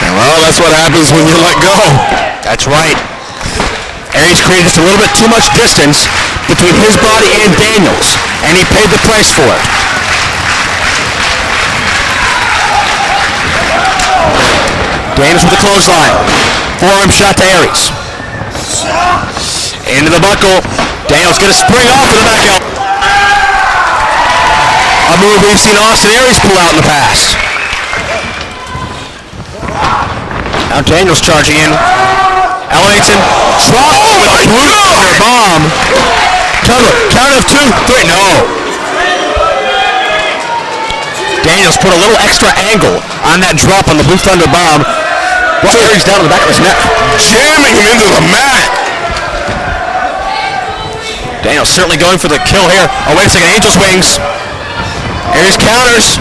Well, that's what happens when you let go. That's right. Aries created just a little bit too much distance between his body and Daniels, and he paid the price for it. Daniels with the clothesline. Forearm shot to Aries. Into the buckle. Daniels gonna spring off with the back elbow. A move we've seen Austin Aries pull out in the past. Now Daniels charging in. Elevates him. Drop with a brutal bomb. Cover. Count of 2, 3. No. Daniels put a little extra angle on that drop on the Blue Thunder bomb. Brought Aries down to the back of his neck. Jamming him into the mat. Daniels certainly going for the kill here. Oh, wait a second. Angel's wings. Aries counters.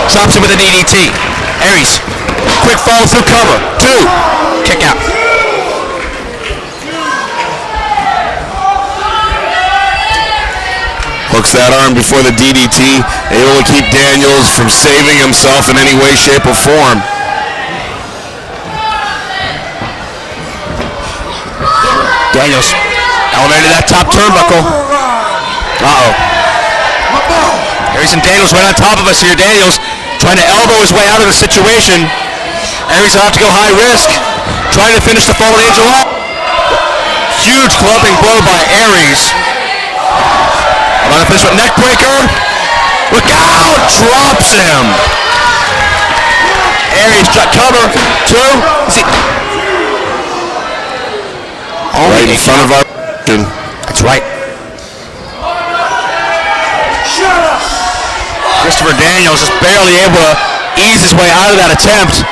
Drops him with a DDT. Aries. Quick follow through cover. 2. Kick out. Hooks that arm before the DDT, able to keep Daniels from saving himself in any way, shape, or form. Daniels elevated that top turnbuckle. Uh-oh. Aries and Daniels right on top of us here. Daniels trying to elbow his way out of the situation. Aries will have to go high risk, trying to finish the fallen angel off. Huge clubbing blow by Aries. About to finish with neck breaker. Look out! Drops him. Aries got cover. 2. Is he? Right in front of our. That's right. Christopher Daniels is barely able to ease his way out of that attempt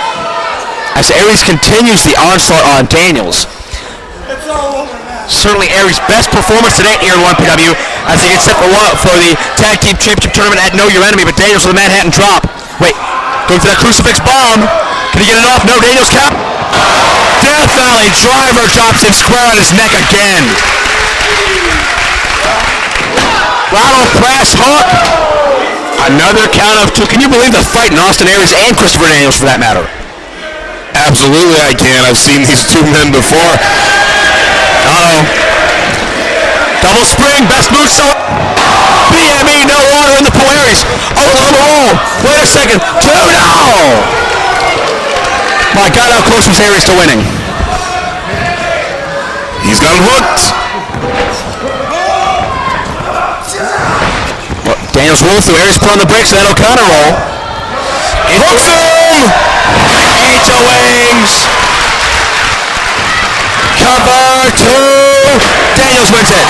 as Aries continues the onslaught on Daniels. Certainly Aries' best performance today here in 1PW as he gets set for the Tag Team Championship Tournament at Know Your Enemy, but Daniels with a Manhattan drop. Wait, going for that crucifix bomb. Can he get it off? No, Daniels cap. Death Valley driver drops him square on his neck again. Rattle press hook. Another count of 2. Can you believe the fight in Austin Aries and Christopher Daniels for that matter? Absolutely I can. I've seen these two men before. Uh-oh. Double spring, best move so. BME, no water in the pool. Aries. Oh, wait a second. 2, no! My God, how close was Aries to winning? He's got him hooked. Well, Daniels rolled through. Aries put on the brakes, then O'Connor roll. Hooks him! Angel wings. Cover 2. Daniels wins it.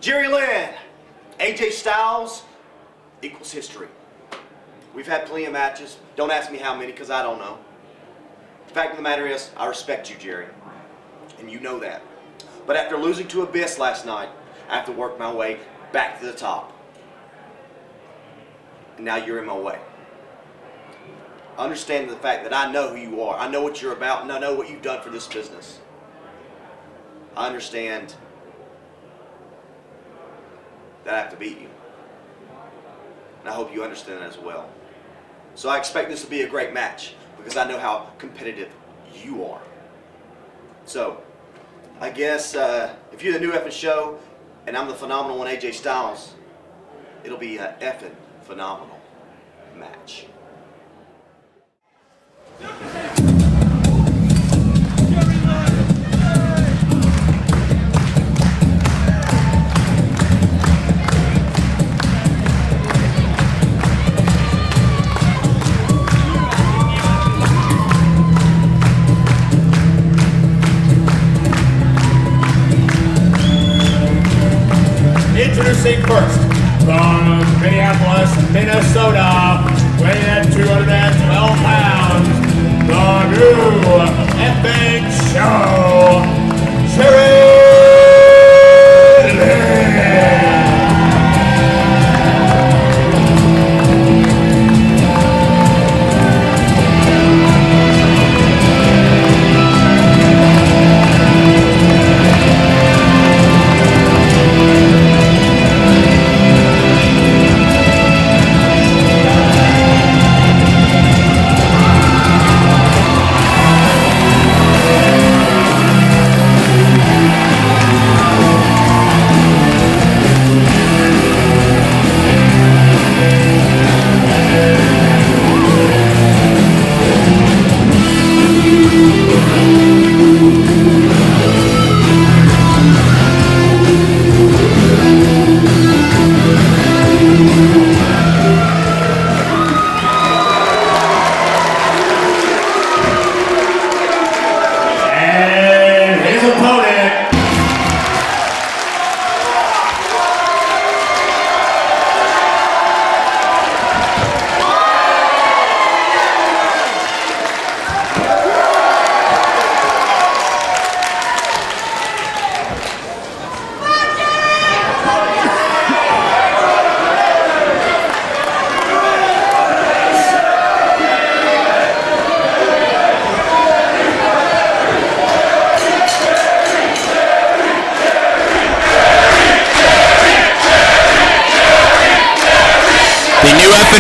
Jerry Lynn, AJ Styles equals history. We've had plenty of matches. Don't ask me how many, because I don't know. The fact of the matter is, I respect you, Jerry. And you know that. But after losing to Abyss last night, I have to work my way back to the top. And now you're in my way. Understand the fact that I know who you are. I know what you're about, and I know what you've done for this business. I understand that I have to beat you. And I hope you understand that as well. So I expect this to be a great match, because I know how competitive you are. So, I guess if you're the new effing show, and I'm the phenomenal one, AJ Styles, it'll be an effing phenomenal match. Introducing first, from Minneapolis, Minnesota, weighing at 212 pounds, the new epic show, Lynn.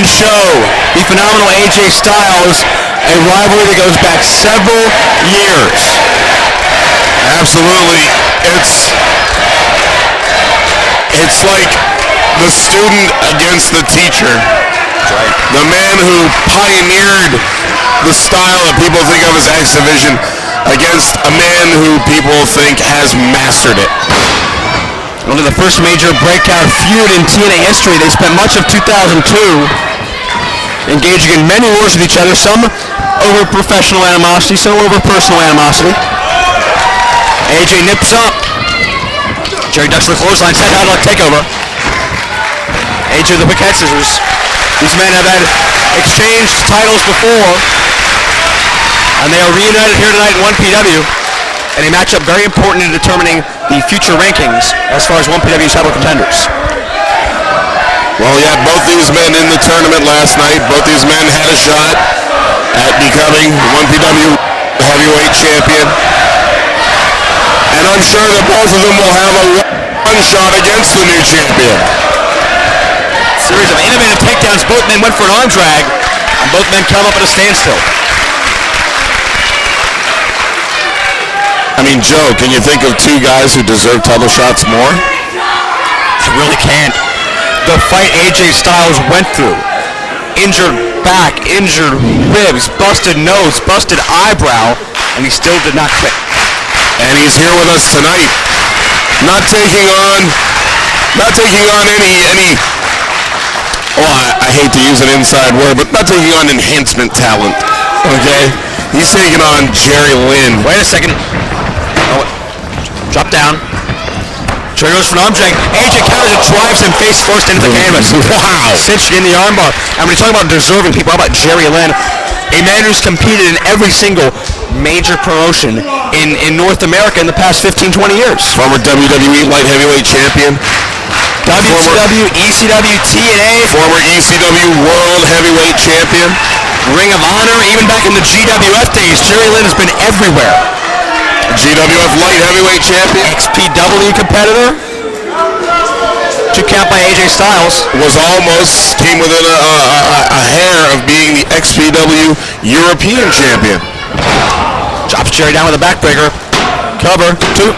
Show, the phenomenal AJ Styles, a rivalry that goes back several years. Absolutely. It's like the student against the teacher. Right. The man who pioneered the style that people think of as X Division against a man who people think has mastered it. Only the first major breakout feud in TNA history. They spent much of 2002 engaging in many wars with each other, some over professional animosity, some over personal animosity. AJ nips up. Jerry ducks the clothesline, set out on takeover. AJ the quick head scissors. These men have had exchanged titles before, and they are reunited here tonight in 1PW. And a matchup very important in determining the future rankings as far as 1PW title contenders. Well, you had both these men in the tournament last night. Both these men had a shot at becoming 1PW heavyweight champion. And I'm sure that both of them will have a one shot against the new champion. Series of innovative takedowns. Both men went for an arm drag, and both men come up at a standstill. I mean, Joe, can you think of two guys who deserve title shots more? I really can't. The fight AJ Styles went through. Injured back, injured ribs, busted nose, busted eyebrow, and he still did not quit. And he's here with us tonight. Not taking on any I hate to use an inside word, but not taking on enhancement talent. Okay? He's taking on Jerry Lynn. Wait a second. Oh, drop down. Jerry goes for an arm drag. AJ counters and drives him face first into the canvas. Wow. Cinched in the armbar. And when you talk about deserving people, how about Jerry Lynn? A man who's competed in every single major promotion in North America in the past 15-20 years. Former WWE Light Heavyweight Champion. WCW, ECW, TNA. Former ECW World Heavyweight Champion. Ring of Honor, even back in the GWF days. Jerry Lynn has been everywhere. GWF Light Heavyweight Champion. XPW competitor. 2 count by AJ Styles. Came within a hair of being the XPW European Champion. Drops Jerry down with a backbreaker. Cover, 2.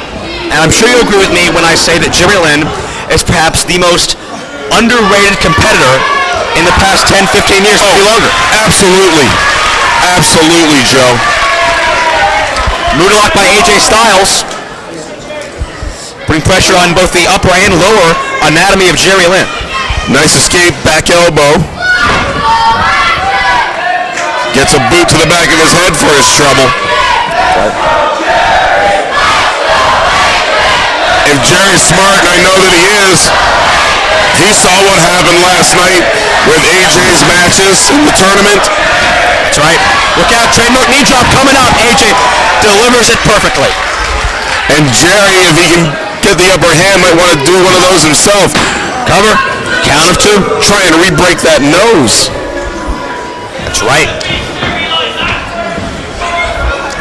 And I'm sure you'll agree with me when I say that Jerry Lynn is perhaps the most underrated competitor in the past 10, 15 years, maybe longer. Absolutely. Absolutely, Joe. Moonlock by AJ Styles. Putting pressure on both the upper and lower anatomy of Jerry Lynn. Nice escape, back elbow. Gets a boot to the back of his head for his trouble. If Jerry's smart, and I know that he is, he saw what happened last night with AJ's matches in the tournament. That's right. Look out, trademark knee drop coming up. AJ delivers it perfectly. And Jerry, if he can get the upper hand, might want to do one of those himself. Cover. Count of 2. Trying to re-break that nose. That's right.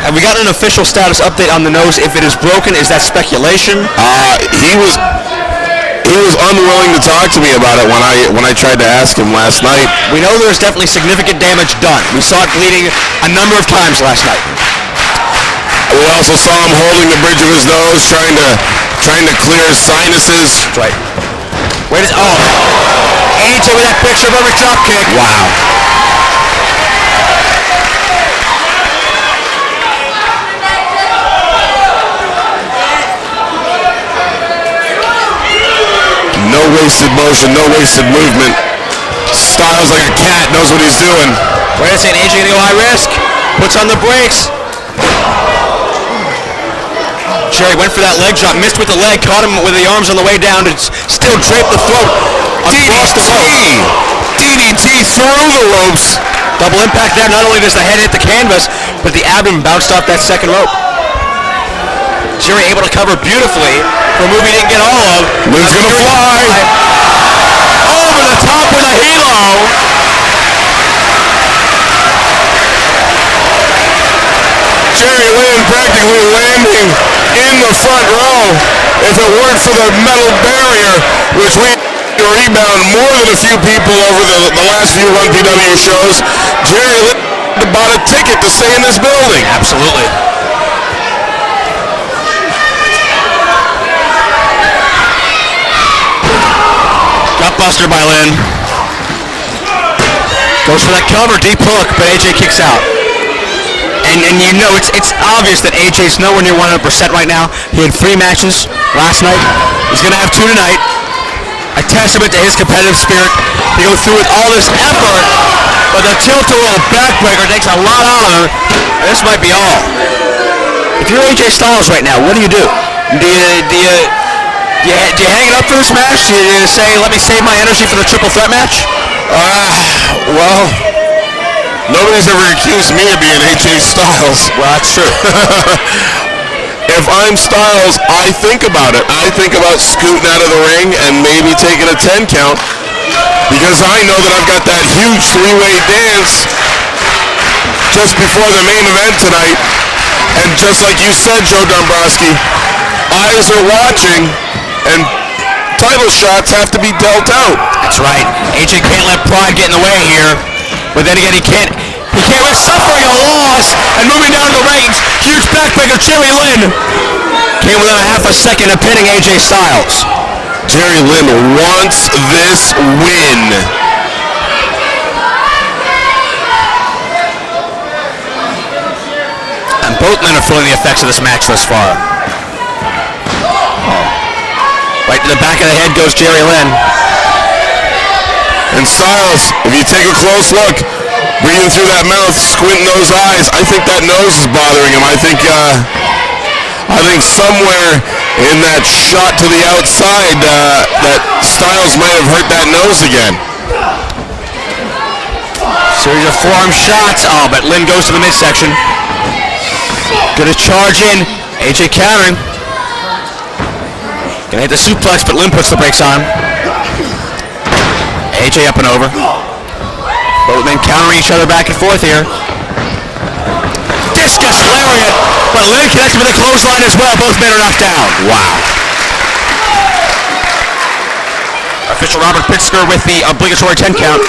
Have we got an official status update on the nose? If it is broken, is that speculation? He was unwilling to talk to me about it when I tried to ask him last night. We know there's definitely significant damage done. We saw it bleeding a number of times last night. We also saw him holding the bridge of his nose, trying to clear his sinuses. That's right. AJ with that picture of every drop kick. Wow. No wasted motion, no wasted movement. Styles like a cat, knows what he's doing. Wait a second, AJ gonna go high risk. Puts on the brakes. Jerry went for that leg drop, missed with the leg, caught him with the arms on the way down to still drape the throat across the rope. DDT through the ropes. Double impact there. Not only does the head hit the canvas, but the abdomen bounced off that second rope. Jerry able to cover beautifully for a move he didn't get all of. Lynn's gonna fly. Over the top with a halo. Jerry Lynn practically landing in the front row. If it weren't for the metal barrier, which we rebound more than a few people over the last few Run PW shows, Jerry Lynn bought a ticket to stay in this building. Absolutely. Gutbuster by Lynn. Goes for that cover, deep hook, but AJ kicks out. And you know, it's obvious that AJ's nowhere near 100% right now. He had 3 matches last night. He's going to have 2 tonight. A testament to his competitive spirit to go through with all this effort, but the tilt-a-whirl backbreaker takes a lot out of him. This might be all. If you're AJ Styles right now, what do? Do you hang it up for this match? Do you say, let me save my energy for the triple threat match? Well, nobody's ever accused me of being AJ Styles. Well, that's true. If I'm Styles, I think about it. I think about scooting out of the ring and maybe taking a 10 count because I know that I've got that huge 3-way dance just before the main event tonight. And just like you said, Joe Dombrowski, eyes are watching and title shots have to be dealt out. That's right. AJ can't let pride get in the way here. But then again, he can't risk suffering a loss and moving down the ranks. Huge backbreaker, Jerry Lynn came within a half a second of pinning AJ Styles. Jerry Lynn wants this win. And both men are feeling the effects of this match thus far. Right to the back of the head goes Jerry Lynn. And Styles, if you take a close look, breathing through that mouth, squinting those eyes, I think that nose is bothering him. I think somewhere in that shot to the outside, that Styles might have hurt that nose again. Series of forearm shots. Oh, but Lynn goes to the midsection. Gonna charge in. AJ countering. Gonna hit the suplex, but Lynn puts the brakes on. AJ up and over. Both men countering each other back and forth here. Discus lariat, but Lynn connects with a clothesline as well. Both men are knocked down. Wow. Official Robert Pitsker with the obligatory 10 count.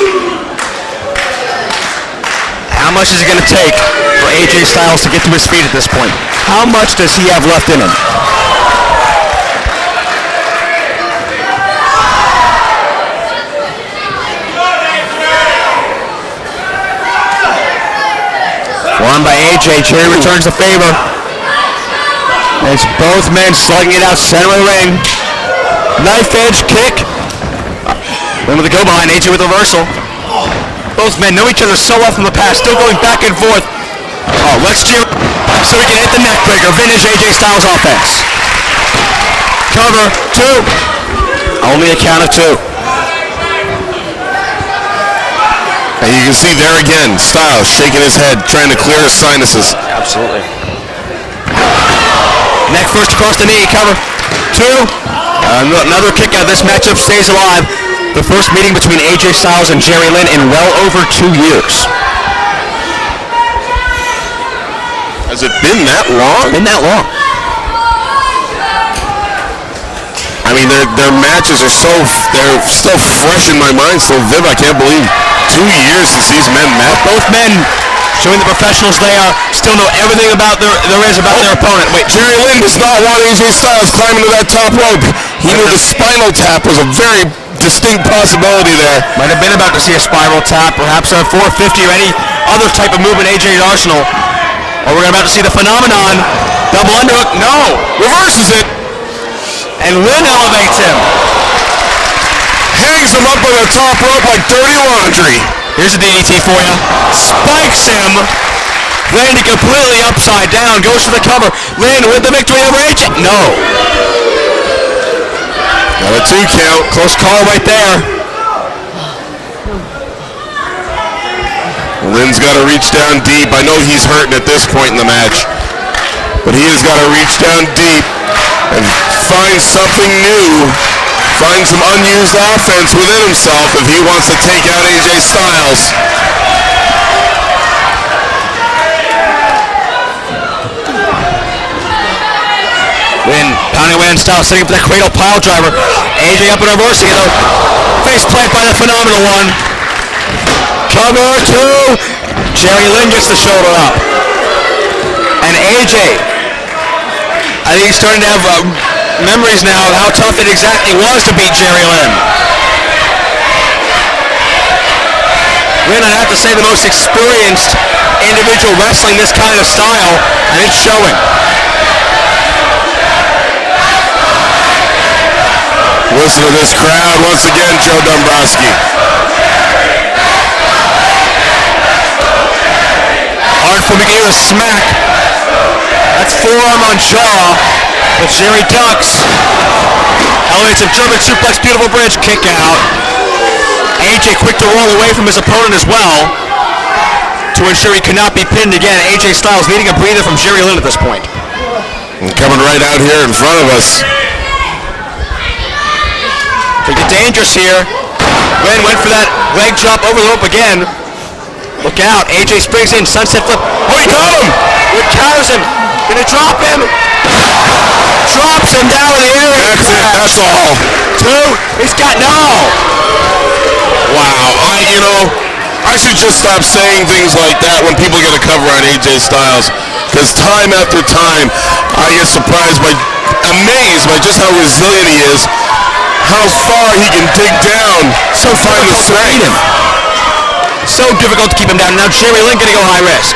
How much is it going to take for AJ Styles to get to his feet at this point? How much does he have left in him? Won by AJ. Jerry returns the favor. It's both men slugging it out center of the ring. Knife edge kick. Then with the go behind, AJ with the reversal. Both men know each other so well from the past, still going back and forth. Oh, let's Jerry so he can hit the neck breaker. Vintage AJ Styles offense. Cover, 2. Only a count of 2. And you can see there again, Styles shaking his head, trying to clear his sinuses. Absolutely. Neck first across the knee, cover. 2. Another kick out. This matchup stays alive. The first meeting between AJ Styles and Jerry Lynn in well over 2 years. Has it been that long? Been that long. I mean, their matches are they're still fresh in my mind, still vivid. I can't believe 2 years since these men met. Both men showing the professionals they are, still know everything about there is about their opponent. Wait, Jerry Lynn does not want AJ Styles climbing to that top rope. He knew the spinal tap was a very distinct possibility there. Might have been about to see a spiral tap, perhaps a 450 or any other type of move in AJ's arsenal. Or we're about to see the phenomenon. Double underhook, no! Reverses it. And Lynn elevates him. Hangs him up on the top rope like dirty laundry. Here's a DDT for you. Spikes him. Landing completely upside down. Goes for the cover. Lynn with the victory over AJ. No. Got a 2 count. Close call right there. Lynn's got to reach down deep. I know he's hurting at this point in the match, but he has got to reach down deep and find something new, find some unused offense within himself if he wants to take out AJ Styles. Lynn pounding away on Styles, setting up that cradle pile driver. AJ up and reversing it. Face plant by the phenomenal one. Cover 2. Jerry Lynn gets the shoulder up. And AJ, I think he's starting to have memories now of how tough it exactly was to beat Jerry Lynn. Lynn, I'd have to say, the most experienced individual wrestling this kind of style, and it's showing. Listen to this crowd once again, Joe Dombrowski. Hard for Micky to smack. That's forearm on jaw, but Jerry ducks. Elevates a German suplex, beautiful bridge, kick out. AJ quick to roll away from his opponent as well to ensure he cannot be pinned again. AJ Styles needing a breather from Jerry Lynn at this point. And coming right out here in front of us. They get dangerous here. Lynn went for that leg drop over the rope again. Look out, AJ springs in, sunset flip. Oh, he got him! Lynn counters him. Gonna drop him. Drops him down in the area. That's it, that's all. 2, he's got no. Wow, I should just stop saying things like that when people get a cover on AJ Styles, because time after time, I get amazed by just how resilient he is, how far he can dig down, so find the strength. So difficult to keep him down. Now Jerry Lynn gonna go high risk.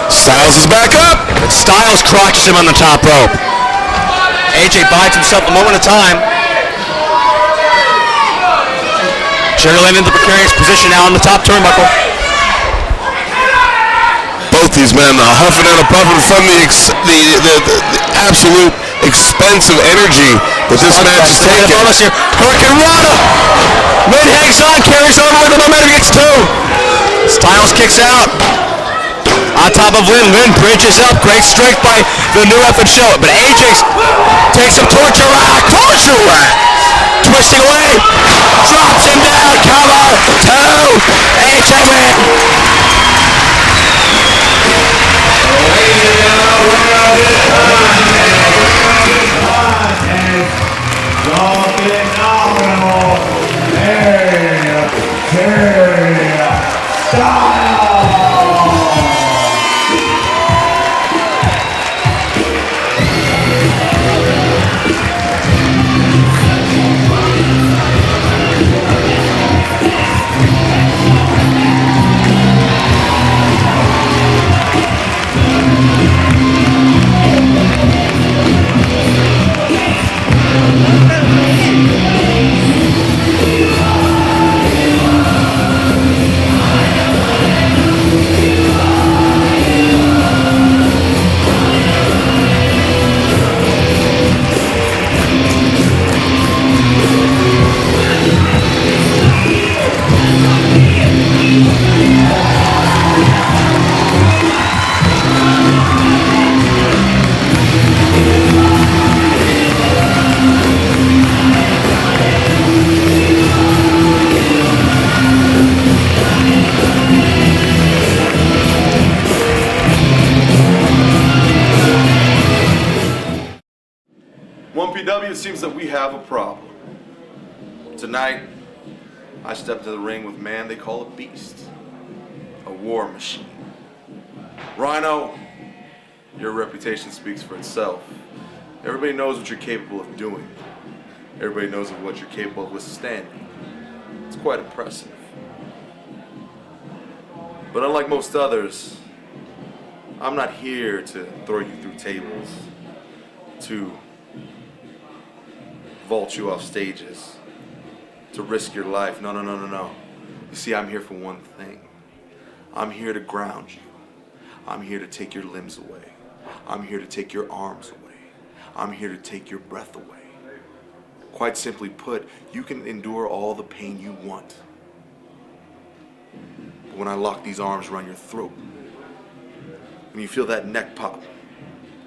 Styles is back up. But Styles crotches him on the top rope. AJ bides himself a moment of time. Jerry Lynn in the precarious position now on the top turnbuckle. Both these men huffing and puffing from the absolute expensive energy that this match is taking. Hurricane Rana! Lynn hangs on, carries over with the momentum, gets two. Styles kicks out. On top of Lynn, Lynn bridges up. Great strength by the new effort show. But AJ takes some torture rack. Torture rack! Twisting away. Drops him down. Cover. Two. AJ win. It seems that we have a problem. Tonight, I stepped into the ring with a man they call a beast, a war machine. Rhino, your reputation speaks for itself. Everybody knows what you're capable of doing. Everybody knows of what you're capable of withstanding. It's quite impressive. But unlike most others, I'm not here to throw you through tables, to vault you off stages, to risk your life. No. You see, I'm here for one thing. I'm here to ground you. I'm here to take your limbs away. I'm here to take your arms away. I'm here to take your breath away. Quite simply put, you can endure all the pain you want. But when I lock these arms around your throat, when you feel that neck pop,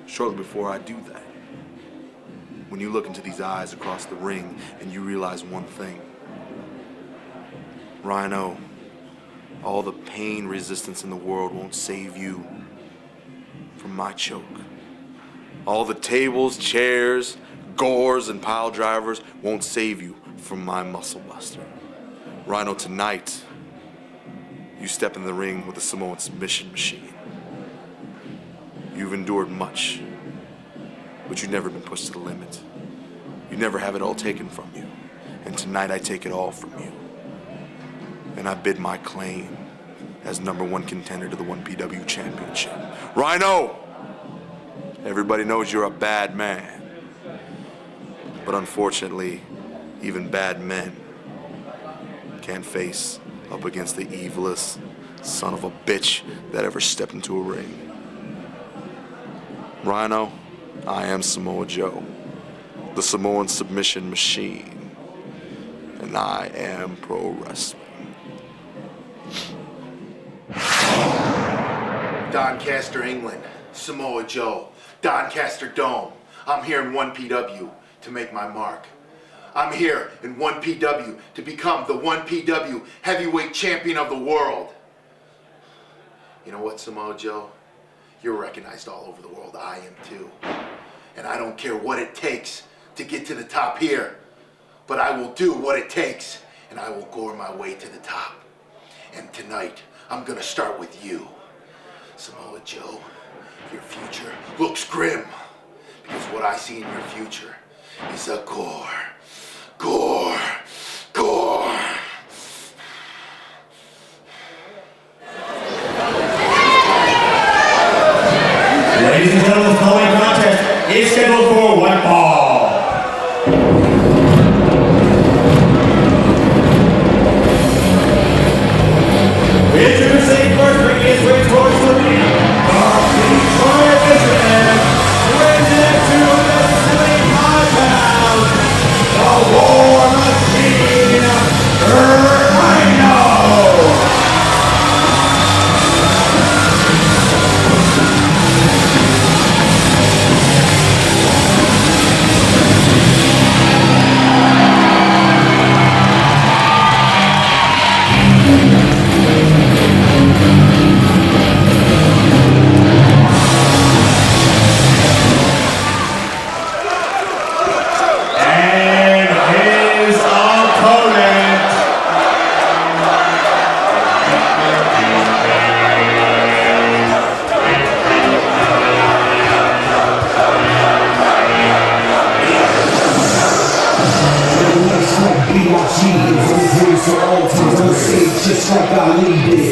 shortly before I do that, when you look into these eyes across the ring and you realize one thing. Rhino, all the pain resistance in the world won't save you from my choke. All the tables, chairs, gores, and pile drivers won't save you from my muscle buster. Rhino, tonight, you step in the ring with the Samoan submission machine. You've endured much, but you've never been pushed to the limit. You never have it all taken from you. And tonight I take it all from you. And I bid my claim as #1 contender to the 1PW Championship. Rhino! Everybody knows you're a bad man. But unfortunately, even bad men can't face up against the evilest son of a bitch that ever stepped into a ring. Rhino, I am Samoa Joe, the Samoan submission machine, and I am pro wrestling. Doncaster, England, Samoa Joe, Doncaster Dome. I'm here in 1PW to make my mark. I'm here in 1PW to become the 1PW heavyweight champion of the world. You know what, Samoa Joe? You're recognized all over the world. I am too. And I don't care what it takes to get to the top here, but I will do what it takes, and I will gore my way to the top. And tonight, I'm gonna start with you. Samoa Joe, your future looks grim, because what I see in your future is a gore. Ladies and gentlemen, the following contest is scheduled for one fall. Introducing first, bringing his way towards the ring, from the Detroit, Michigan, weighing in to the Just like Ali did.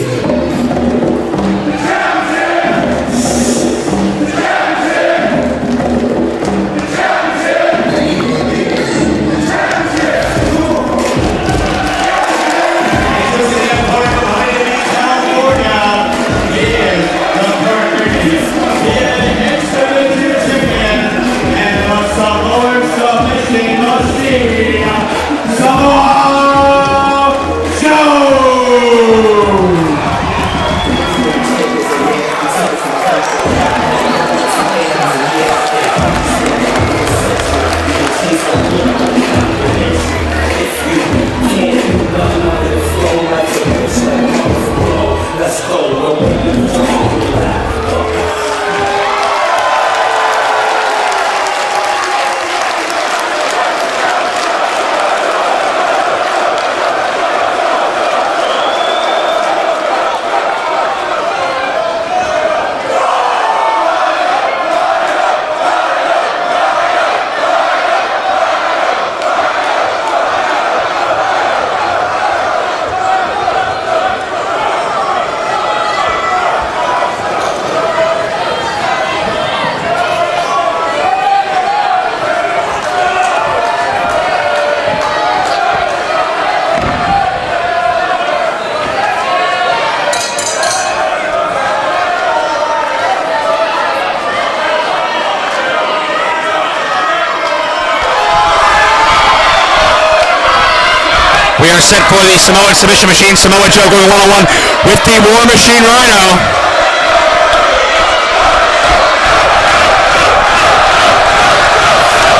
We are set for the Samoan submission machine. Samoa Joe going one-on-one with the War Machine Rhino.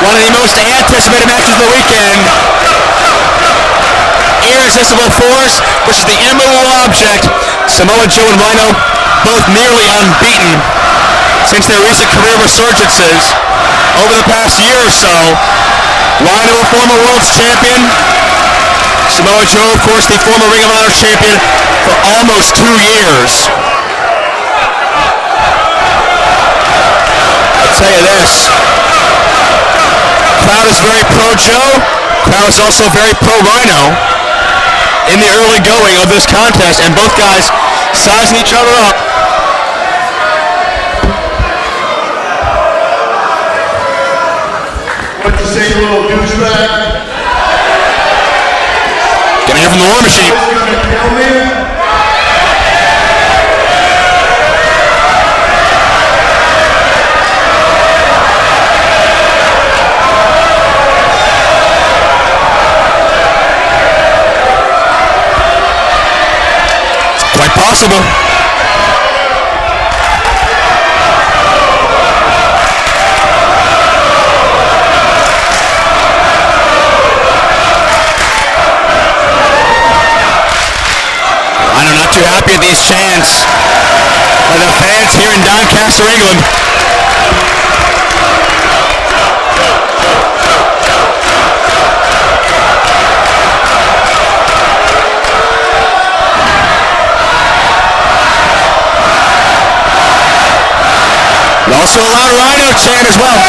One of the most anticipated matches of the weekend. Irresistible Force versus the immovable Object. Samoa Joe and Rhino both nearly unbeaten since their recent career resurgences over the past year or so. Rhino, a former World's Champion. Samoa Joe, of course, the former Ring of Honor Champion for almost 2 years. I'll tell you this. Crowd is very pro-Joe. Crowd is also very pro-Rhino in the early going of this contest, and both guys sizing each other up. What you say, you little douchebag? Gonna hear from the War Machine. It's quite possible. Not too happy at these chants by the fans here in Doncaster, England. We also allowed Rhino chant as well.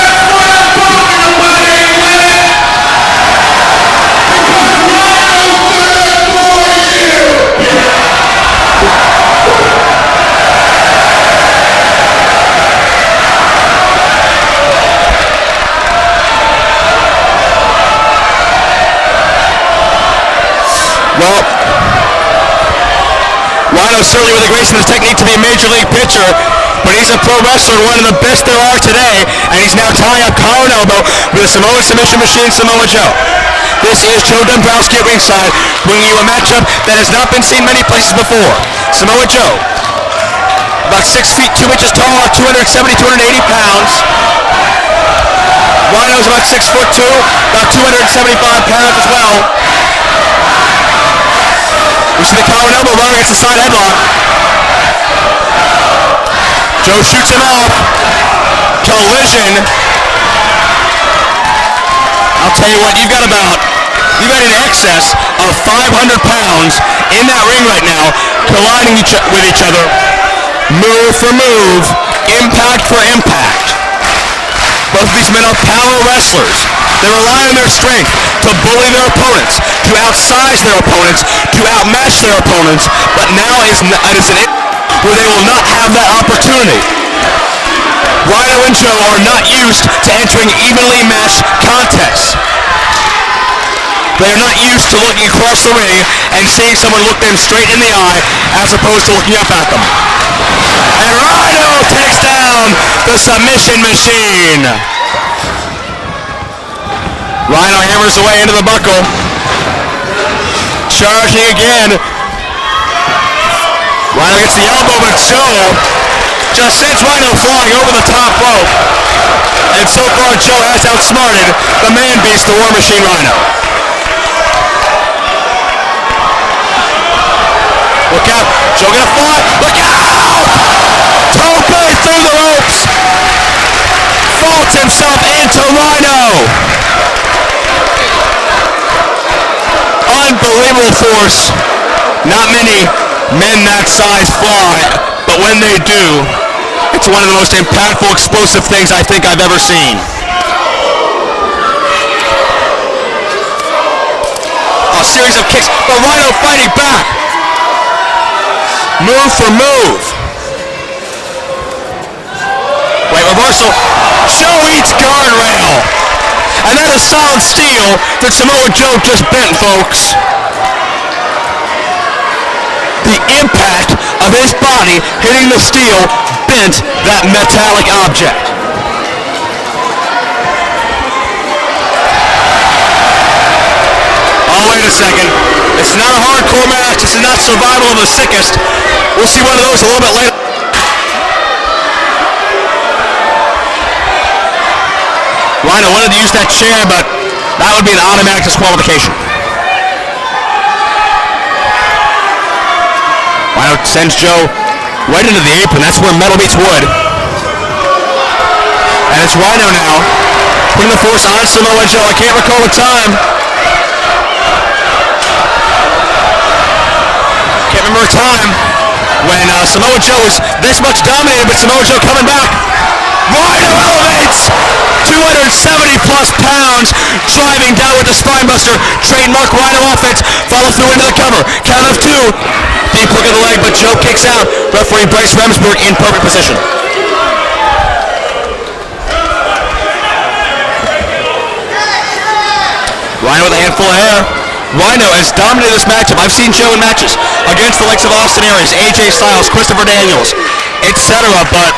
Well, Rhino certainly with the grace and the technique to be a major league pitcher, but he's a pro wrestler, one of the best there are today, and he's now tying up collar and elbow with the Samoan submission machine, Samoa Joe. This is Joe Dombrowski at ringside, bringing you a matchup that has not been seen many places before. Samoa Joe, about 6 feet 2 inches tall, 270, 280 pounds. Rhino's about 6'2", about 275 pounds as well. We see the collar and elbow running against the side headlock. Joe shoots him off. Collision. I'll tell you what, you've got in excess of 500 pounds in that ring right now, colliding with each other, move for move, impact for impact. Both of these men are power wrestlers. They rely on their strength to bully their opponents, to outsize their opponents, to outmatch their opponents, but now is an where they will not have that opportunity. Rhino and Joe are not used to entering evenly matched contests. They are not used to looking across the ring and seeing someone look them straight in the eye as opposed to looking up at them. And Rhino takes down the submission machine. Rhino hammers away into the buckle. Charging again. Rhino gets the elbow, but Joe just sends Rhino flying over the top rope. And so far, Joe has outsmarted the man beast, the War Machine Rhino. Look out. Joe gonna fly. Look out! Tope through the ropes. Faults himself into Rhino. Unbelievable force. Not many men that size fly, but when they do, it's one of the most impactful, explosive things I think I've ever seen. A series of kicks, but Rhino fighting back. Move for move. Wait, reversal. Joe eats guardrail. And that is solid steel that Samoa Joe just bent, folks. The impact of his body hitting the steel bent that metallic object. Oh, wait a second. It's not a hardcore match. This is not survival of the sickest. We'll see one of those a little bit later. Rhino wanted to use that chair, but that would be an automatic disqualification. Rhino sends Joe right into the apron. That's where metal meets wood. And it's Rhino now, putting the force on Samoa Joe. I can't recall the time. Can't remember a time when Samoa Joe was this much dominated, but Samoa Joe coming back. Rhino elevates! 270 plus pounds, driving down with the spinebuster. Trademark Rhino offense, follow through into the cover. Count of two. Deep hook of the leg, but Joe kicks out. Referee Bryce Remsburg in perfect position. Rhino with a handful of hair. Rhino has dominated this matchup. I've seen Joe in matches against the likes of Austin Aries, AJ Styles, Christopher Daniels, etc., but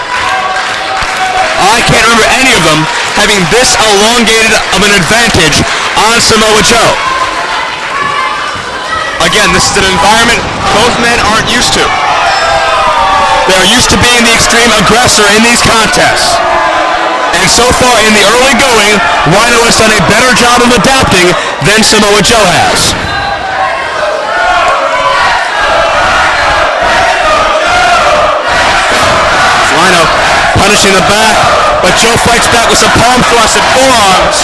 I can't remember any of them having this elongated of an advantage on Samoa Joe. Again, this is an environment both men aren't used to. They're used to being the extreme aggressor in these contests. And so far in the early going, Rhino has done a better job of adapting than Samoa Joe has. Rhino punishing the back, but Joe fights back with some palm thrusts and forearms.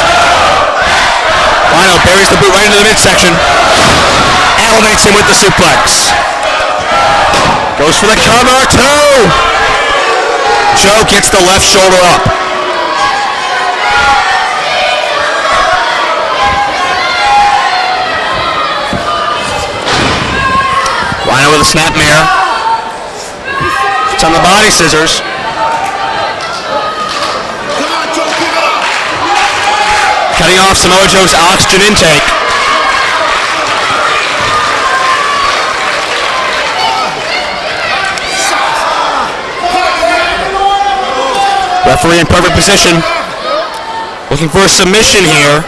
Rhino buries the boot right into the midsection. Elevates him with the suplex. Goes for the cover, too. Joe gets the left shoulder up. Rhino with a snapmare. It's on the body scissors. Cutting off Samoa Joe's oxygen intake. Referee in perfect position. Looking for a submission here.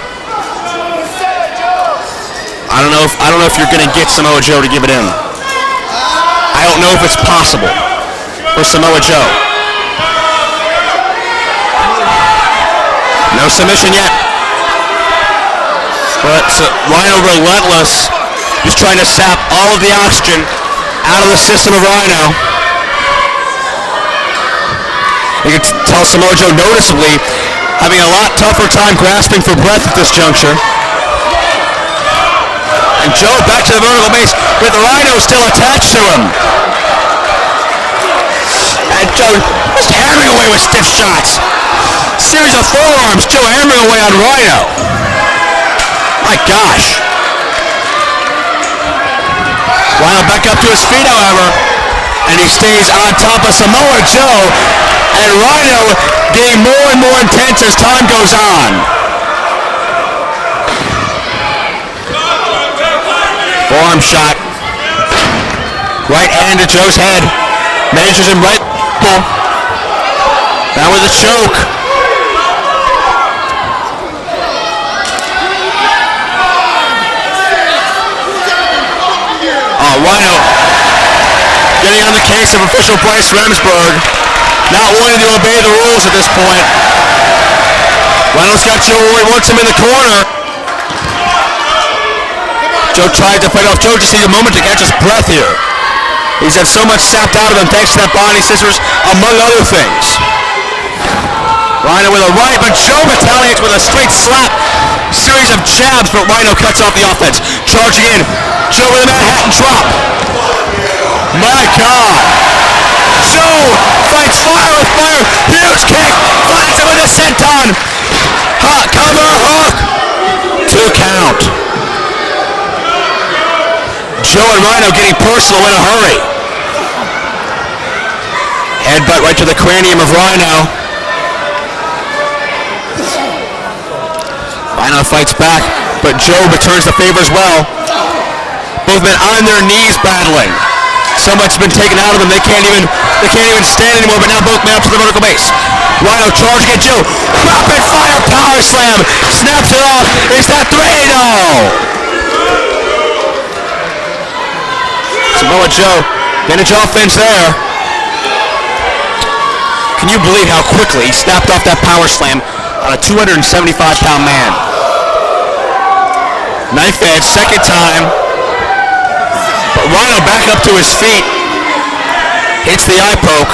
I don't know if you're gonna get Samoa Joe to give it in. I don't know if it's possible for Samoa Joe. No submission yet. But Rhino relentless, just trying to sap all of the oxygen out of the system of Rhino. You can tell Samoa Joe noticeably having a lot tougher time grasping for breath at this juncture. And Joe back to the vertical base with Rhino still attached to him. And Joe just hammering away with stiff shots. Series of forearms, Joe hammering away on Rhino. My gosh. Rhino back up to his feet, however, and he stays on top of Samoa Joe, and Rhino getting more and more intense as time goes on. Forearm shot. Right hand to Joe's head. Measures him right. Down with a choke. Rhino getting on the case of official Bryce Remsburg, not wanting to obey the rules at this point. Rhino's got Joe where he wants him in the corner. Joe tried to fight off. Joe just needs a moment to catch his breath here. He's had so much sapped out of him thanks to that body scissors, among other things. Rhino with a right, but Joe retaliates with a straight slap. Series of jabs, but Rhino cuts off the offense. Charging in. Joe with a Manhattan drop. My God. Joe fights fire with fire. Huge kick. Finds him with a senton. Cover hook. 2 count. Joe and Rhino getting personal in a hurry. Headbutt right to the cranium of Rhino. Rhino fights back, but Joe returns the favor as well. Both men on their knees battling. So much has been taken out of them, they can't even stand anymore, but now both men up to the vertical base. Rhino charging at Joe. Rapid fire power slam. Snaps it off. Is that 3? No! Samoa Joe, vintage offense there. Can you believe how quickly he snapped off that power slam on a 275-pound man? Knife edge, second time. But Rhino back up to his feet. Hits the eye poke.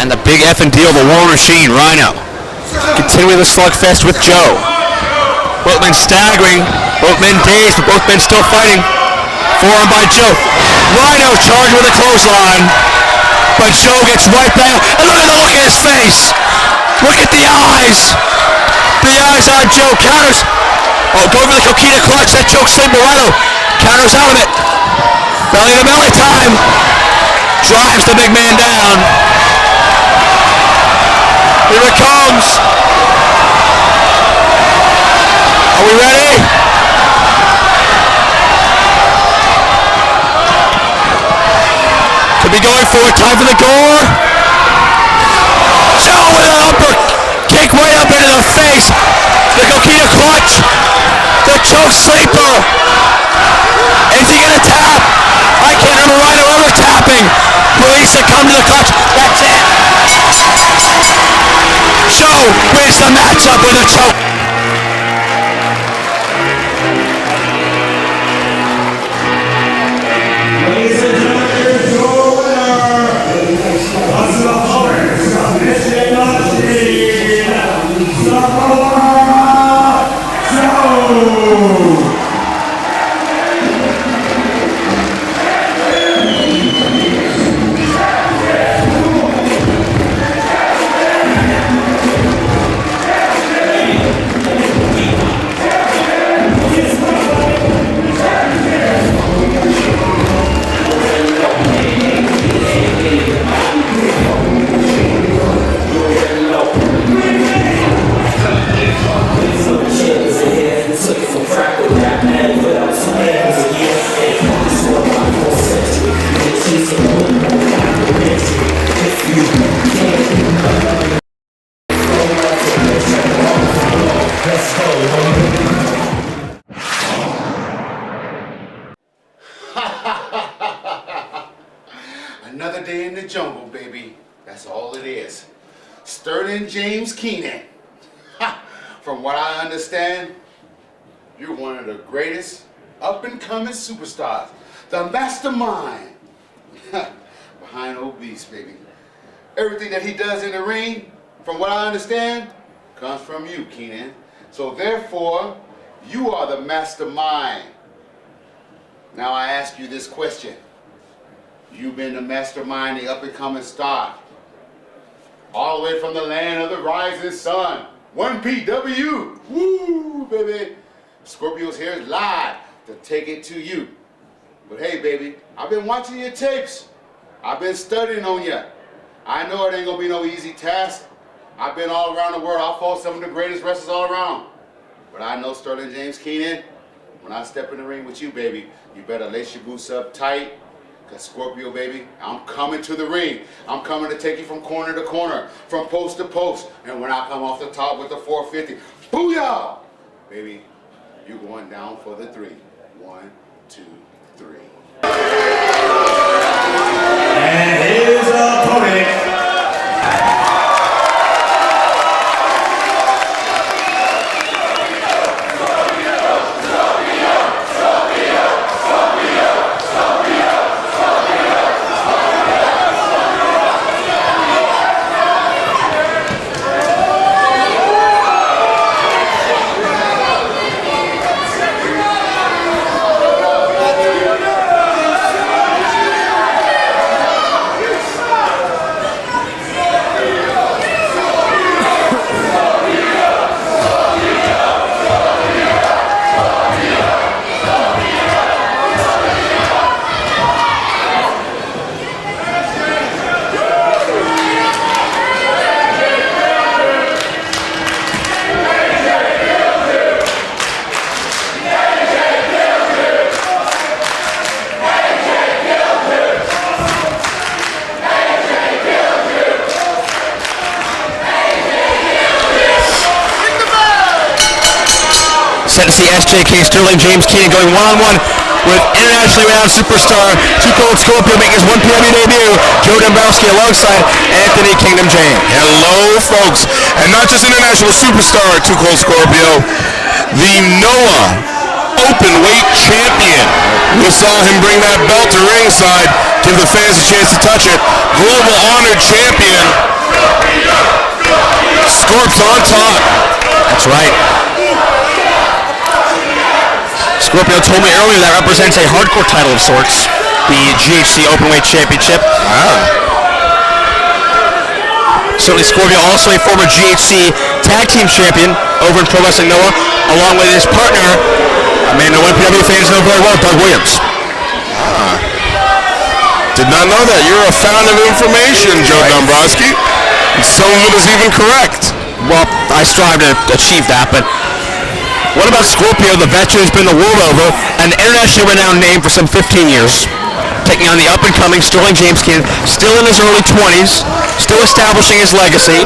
And the big effing deal, the War Machine, Rhino. Continuing the slugfest with Joe. Both men staggering, both men dazed, but both men still fighting. Forearm by Joe. Rhino charged with a clothesline. But Joe gets right back. And look at the look in his face. Look at the eyes. The eyes on Joe. Counters. Oh, go for the coquina clutch. That choke sleeper. Rhino counters out of it. Belly to belly time. Drives the big man down. Here it comes. Are we ready? To be going for it. Time for the gore. Joe with an upper kick right up into the face. The coquina clutch. The choke sleeper. Is he gonna tap? I can't remember Rhino ever tapping. Release it, come to the clutch. That's it. Joe wins the matchup with a choke. Ladies and gentlemen, here's your winner. That's the Homicide submission machine. Samoa Joe. Another day in the jungle, baby. That's all it is. Sterling James Keenan. From what I understand, you're one of the greatest up-and-coming superstars. The mastermind behind Old Beast, baby. Everything that he does in the ring, from what I understand, comes from you, Keenan. So therefore, you are the mastermind. Now I ask you this question. You've been the mastermind, the up-and-coming star. All the way from the land of the rising sun. 1PW. Woo, baby. Scorpio's here live to take it to you. But hey, baby, I've been watching your tapes. I've been studying on you. I know it ain't gonna be no easy task. I've been all around the world. I've fought some of the greatest wrestlers all around. But I know Sterling James Keenan, when I step in the ring with you, baby, you better lace your boots up tight. Cause Scorpio, baby, I'm coming to the ring. I'm coming to take you from corner to corner, from post to post. And when I come off the top with the 450, booyah! Baby, you're going down for the 3. 1, 2, 3. And his opponent. Set to see SJK Sterling James Keenan going one-on-one with internationally renowned superstar Colt Scorpio making his 1PW debut. Joe Dombrowski alongside Anthony Kingdom James. Hello, folks. And not just international superstar Colt Scorpio, the NOAH open-weight champion. We saw him bring that belt to ringside, give the fans a chance to touch it. Global honored champion. Scorp's on top. That's right. Scorpio told me earlier that represents a hardcore title of sorts, the GHC Openweight Championship. Certainly Scorpio, also a former GHC Tag Team Champion over in Pro Wrestling Noah, along with his partner, a man the 1PW fans know very well, Doug Williams. Did not know that. You're a fan of information, Joe Dombrowski. Some of it is even correct. Well, I strive to achieve that, but what about Scorpio, the veteran who's been the world over, an internationally renowned name for some 15 years, taking on the up-and-coming Sterling James Keenan, still in his early 20s, still establishing his legacy,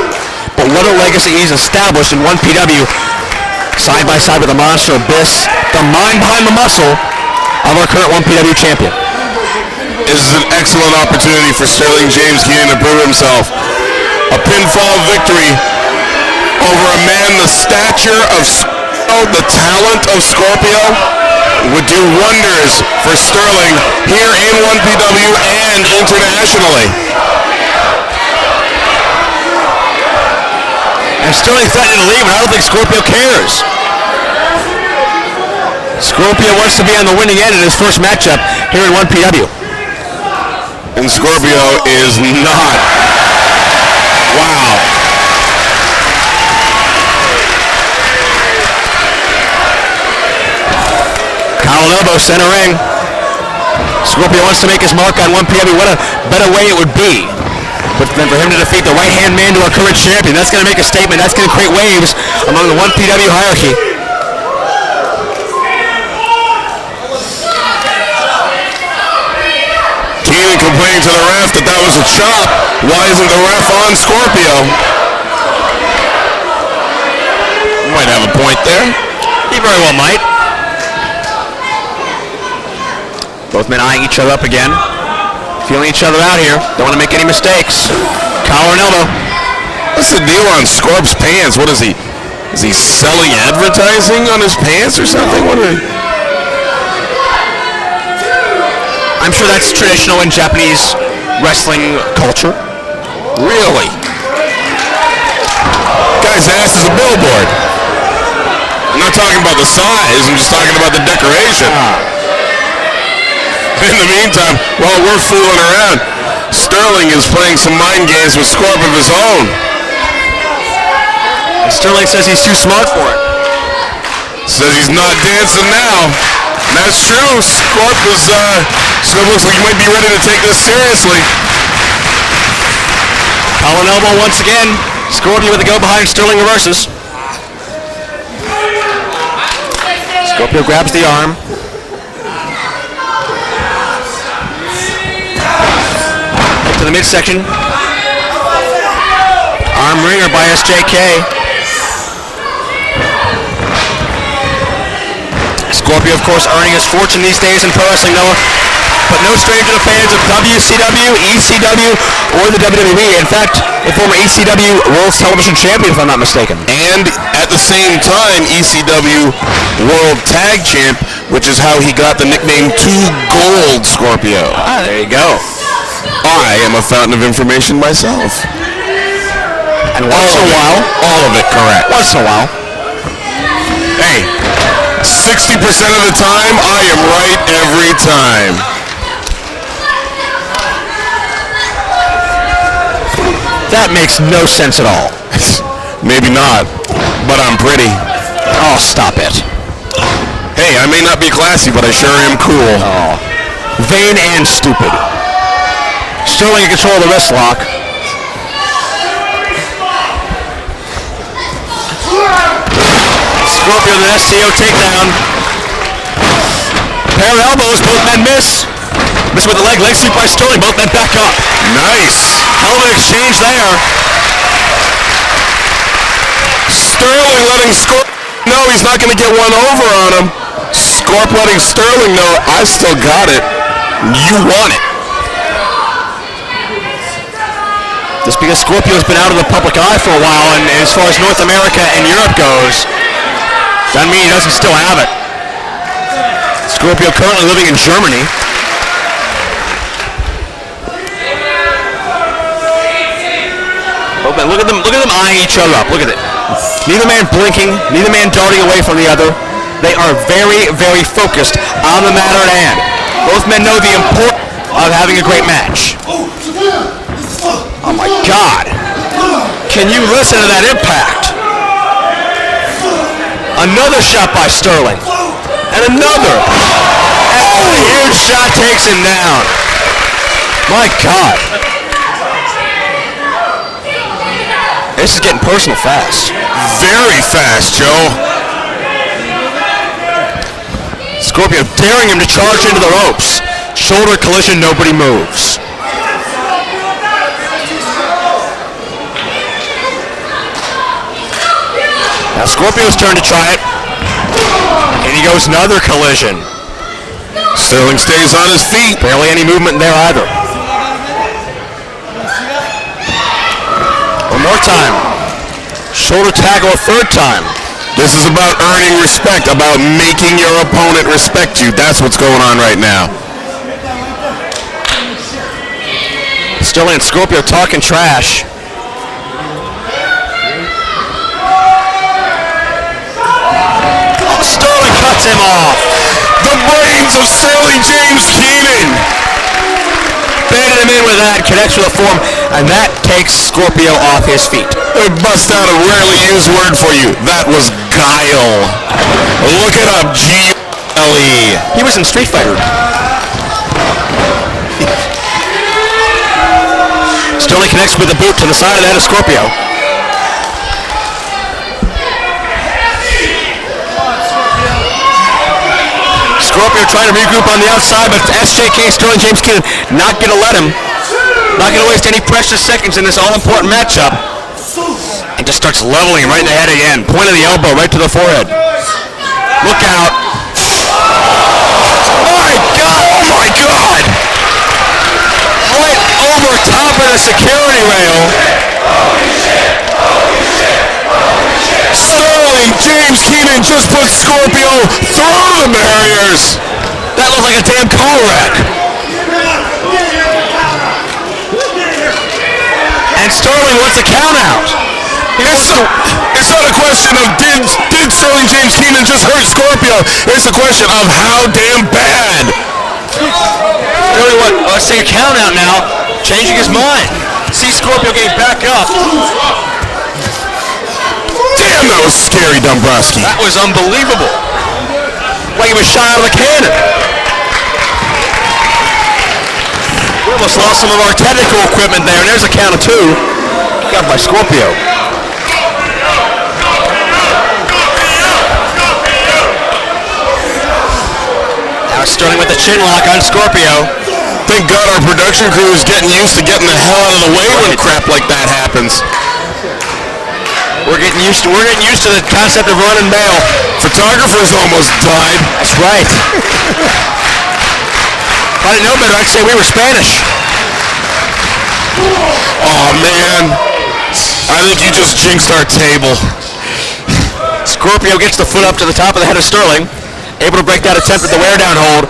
but what a legacy he's established in 1PW, side by side with the monster Abyss, the mind behind the muscle of our current 1PW champion. This is an excellent opportunity for Sterling James Keenan to prove himself. A pinfall victory over a man the stature of the talent of Scorpio would do wonders for Sterling here in 1PW and internationally. And Sterling's threatening to leave, and I don't think Scorpio cares. Scorpio wants to be on the winning end in his first matchup here in 1PW. And Scorpio is not. Wow. Collar elbow, center ring. Scorpio wants to make his mark on 1PW. What a better way it would be but then for him to defeat the right-hand man to our current champion. That's going to make a statement. That's going to create waves among the 1PW hierarchy. Keenan complaining to the ref that that was a chop. Why isn't the ref on Scorpio? Might have a point there. He very well might. Both men eyeing each other up again. Feeling each other out here. Don't want to make any mistakes. Collar and elbow. What's the deal on Scorp's pants? What is he? Is he selling advertising on his pants or something? What are they? I'm sure that's traditional in Japanese wrestling culture. Really? Guy's ass is a billboard. I'm not talking about the size. I'm just talking about the decoration. In the meantime, while we're fooling around, Sterling is playing some mind games with Scorp of his own. And Sterling says he's too smart for it. Says he's not dancing now. And that's true. Scorp looks like he might be ready to take this seriously. Collar elbow once again. Scorpio with the go behind. Sterling reverses. Scorpio grabs the arm. To the midsection. Arm ringer by SJK. Scorpio, of course, earning his fortune these days in pro wrestling, Noah, but no stranger to fans of WCW, ECW, or the WWE. In fact, a former ECW World Television Champion, if I'm not mistaken. And at the same time, ECW World Tag Champ, which is how he got the nickname Two Gold Scorpio. Ah, there you go. I am a fountain of information myself. And once in a while, all of it correct. Once in a while. Hey, 60% of the time, I am right every time. That makes no sense at all. Maybe not, but I'm pretty. Oh, stop it. Hey, I may not be classy, but I sure am cool. Oh. Vain and stupid. Sterling in control of the wrist lock. Scorpio with an STO takedown. Pair of elbows, both men miss. Miss with the leg sweep by Sterling, both men back up. Nice. Hell of an exchange there. Sterling letting Scorp know he's not going to get one over on him. Scorp letting Sterling know, I still got it. You want it. Just because Scorpio's been out of the public eye for a while, and as far as North America and Europe goes, doesn't mean he doesn't still have it. Scorpio currently living in Germany. Oh, man, look at them eyeing each other up. Look at it. Neither man blinking, neither man darting away from the other. They are very, very focused on the matter at hand. Both men know the importance of having a great match. Oh my God. Can you listen to that impact? Another shot by Sterling. And another. And a huge shot takes him down. My God. This is getting personal fast. Very fast, Joe. Scorpio daring him to charge into the ropes. Shoulder collision, nobody moves. Now Scorpio's turn to try it. And he goes another collision. Sterling stays on his feet. Barely any movement there either. One more time. Shoulder tackle a third time. This is about earning respect, about making your opponent respect you. That's what's going on right now. Sterling and Scorpio talking trash. Sterling cuts him off. The brains of Sterling James Keenan. Banded him in with that, connects with a form, and that takes Scorpio off his feet. I bust out a rarely used word for you. That was guile. Look it up, G-L-E. He was in Street Fighter. Sterling connects with a boot to the side of the head of Scorpio. Scorpio trying to regroup on the outside, but SJK, Sterling James Keenan, not going to let him. Not going to waste any precious seconds in this all-important matchup. And just starts leveling him right in the head again. Point of the elbow right to the forehead. Look out. My God! Oh my God! Right over top of the security rail. Sterling James Keenan just put Scorpio through the barriers. That looked like a damn car wreck. And Sterling wants a count out. It's not a question of did Sterling James Keenan just hurt Scorpio. It's a question of how damn bad Really what? Let's take a count out now. Changing his mind. See Scorpio getting back up. Damn, that was scary, Dombrowski. That was unbelievable. Like he was shot out of a cannon. We almost lost some of our technical equipment there, and there's a count of 2. Got by Scorpio. Now Sterling with the chin lock on Scorpio. Thank God our production crew is getting used to getting the hell out of the way when crap like that happens. We're getting used to the concept of running bail. Photographers almost died. That's right. If I didn't know better, I'd say we were Spanish. Oh man, I think you just jinxed our table. Scorpio gets the foot up to the top of the head of Sterling, able to break that attempt at the wear down hold.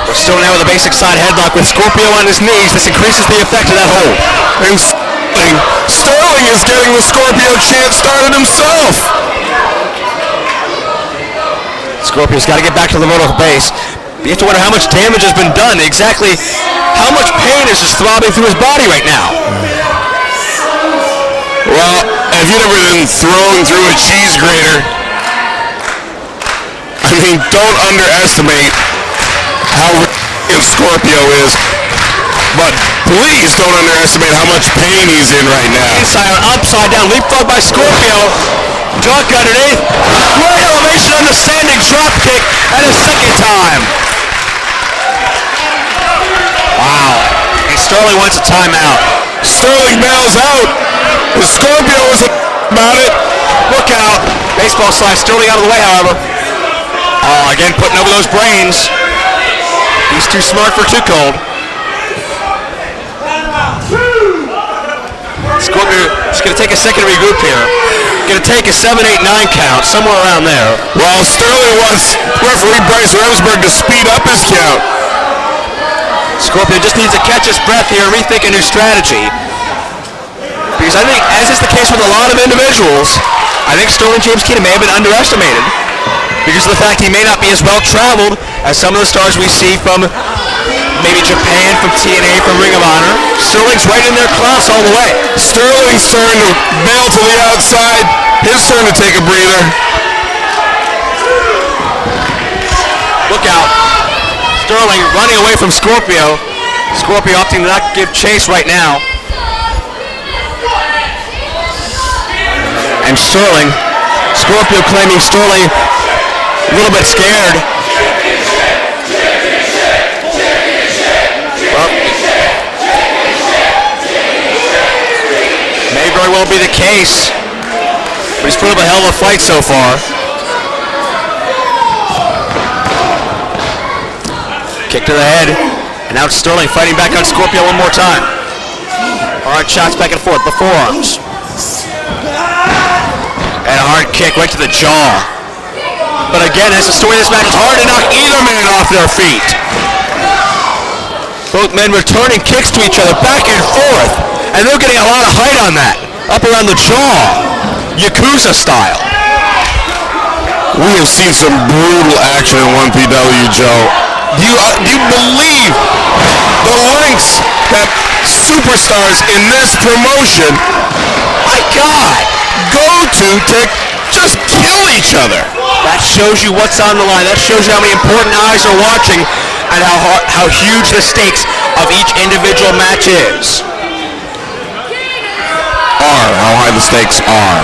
We're still now with a basic side headlock with Scorpio on his knees. This increases the effect of that hold. And Sterling is getting the Scorpio chant started himself. Scorpio's got to get back to the vertical base. You have to wonder how much damage has been done. Exactly how much pain is just throbbing through his body right now. Well, have you ever been thrown through a cheese grater? I mean, don't underestimate how Scorpio is, but please don't underestimate how much pain he's in right now. Inside or upside down, leapfrog by Scorpio. Duck underneath. Great elevation on the standing drop kick at a second time. Wow. And Sterling wants a timeout. Sterling bails out. The Scorpio is about it. Look out. Baseball slide. Sterling out of the way, however. Oh, again, putting over those brains. He's too smart for too cold. Scorpio is going to take a second to regroup here. Going to take a 7, 8, 9 count, somewhere around there. Well, Sterling wants referee Bryce Remsburg to speed up his count. Scorpio just needs to catch his breath here and rethink a new strategy. Because I think, as is the case with a lot of individuals, I think Sterling James Keenan may have been underestimated because of the fact he may not be as well traveled as some of the stars we see from maybe Japan, from TNA, from Ring of Honor. Sterling's right in their class all the way. Sterling's turn to bail to the outside. His turn to take a breather. Look out. Sterling running away from Scorpio. Scorpio opting to not give chase right now. And Scorpio claiming Sterling a little bit scared. Well, may very well be the case, but he's put up a hell of a fight so far. Kick to the head, and now it's Sterling fighting back on Scorpio one more time. All right, shots back and forth, the forearms. And a hard kick right to the jaw. But again, as the story of this match, it's hard to knock either man off their feet. Both men returning kicks to each other back and forth. And they're getting a lot of height on that. Up around the jaw. Yakuza style. We have seen some brutal action in 1PW, Joe. Do you believe the lengths that superstars in this promotion, my God, go to just kill each other? That shows you what's on the line. That shows you how many important eyes are watching and how huge the stakes of each individual match is. How high the stakes are.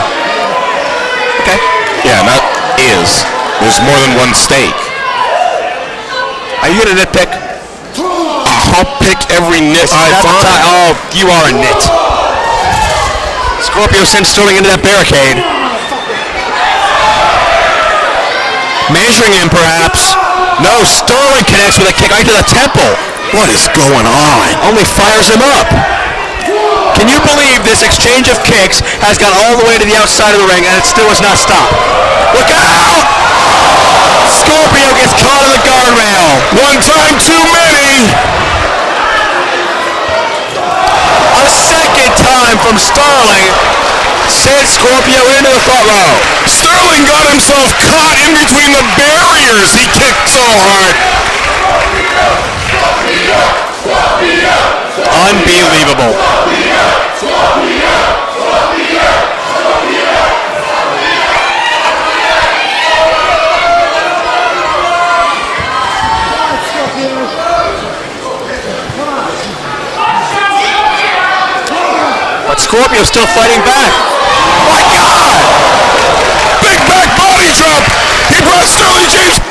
Okay. Yeah, not is. There's more than one stake. Are you gonna nitpick? I'll pick every nit I find. Oh, you are a nit. Scorpio sends Sterling into that barricade. Measuring him, perhaps. No, Sterling connects with a kick right to the temple. What is going on? Only fires him up. Can you believe this exchange of kicks has gone all the way to the outside of the ring and it still has not stopped? Look out! Scorpio gets caught in the guardrail. One time too many. A second time from Sterling sent Scorpio into the front row. Sterling got himself caught in between the barriers. He kicked so hard. Scorpio still fighting back. My God! Big back body drop. He brought Sterling James.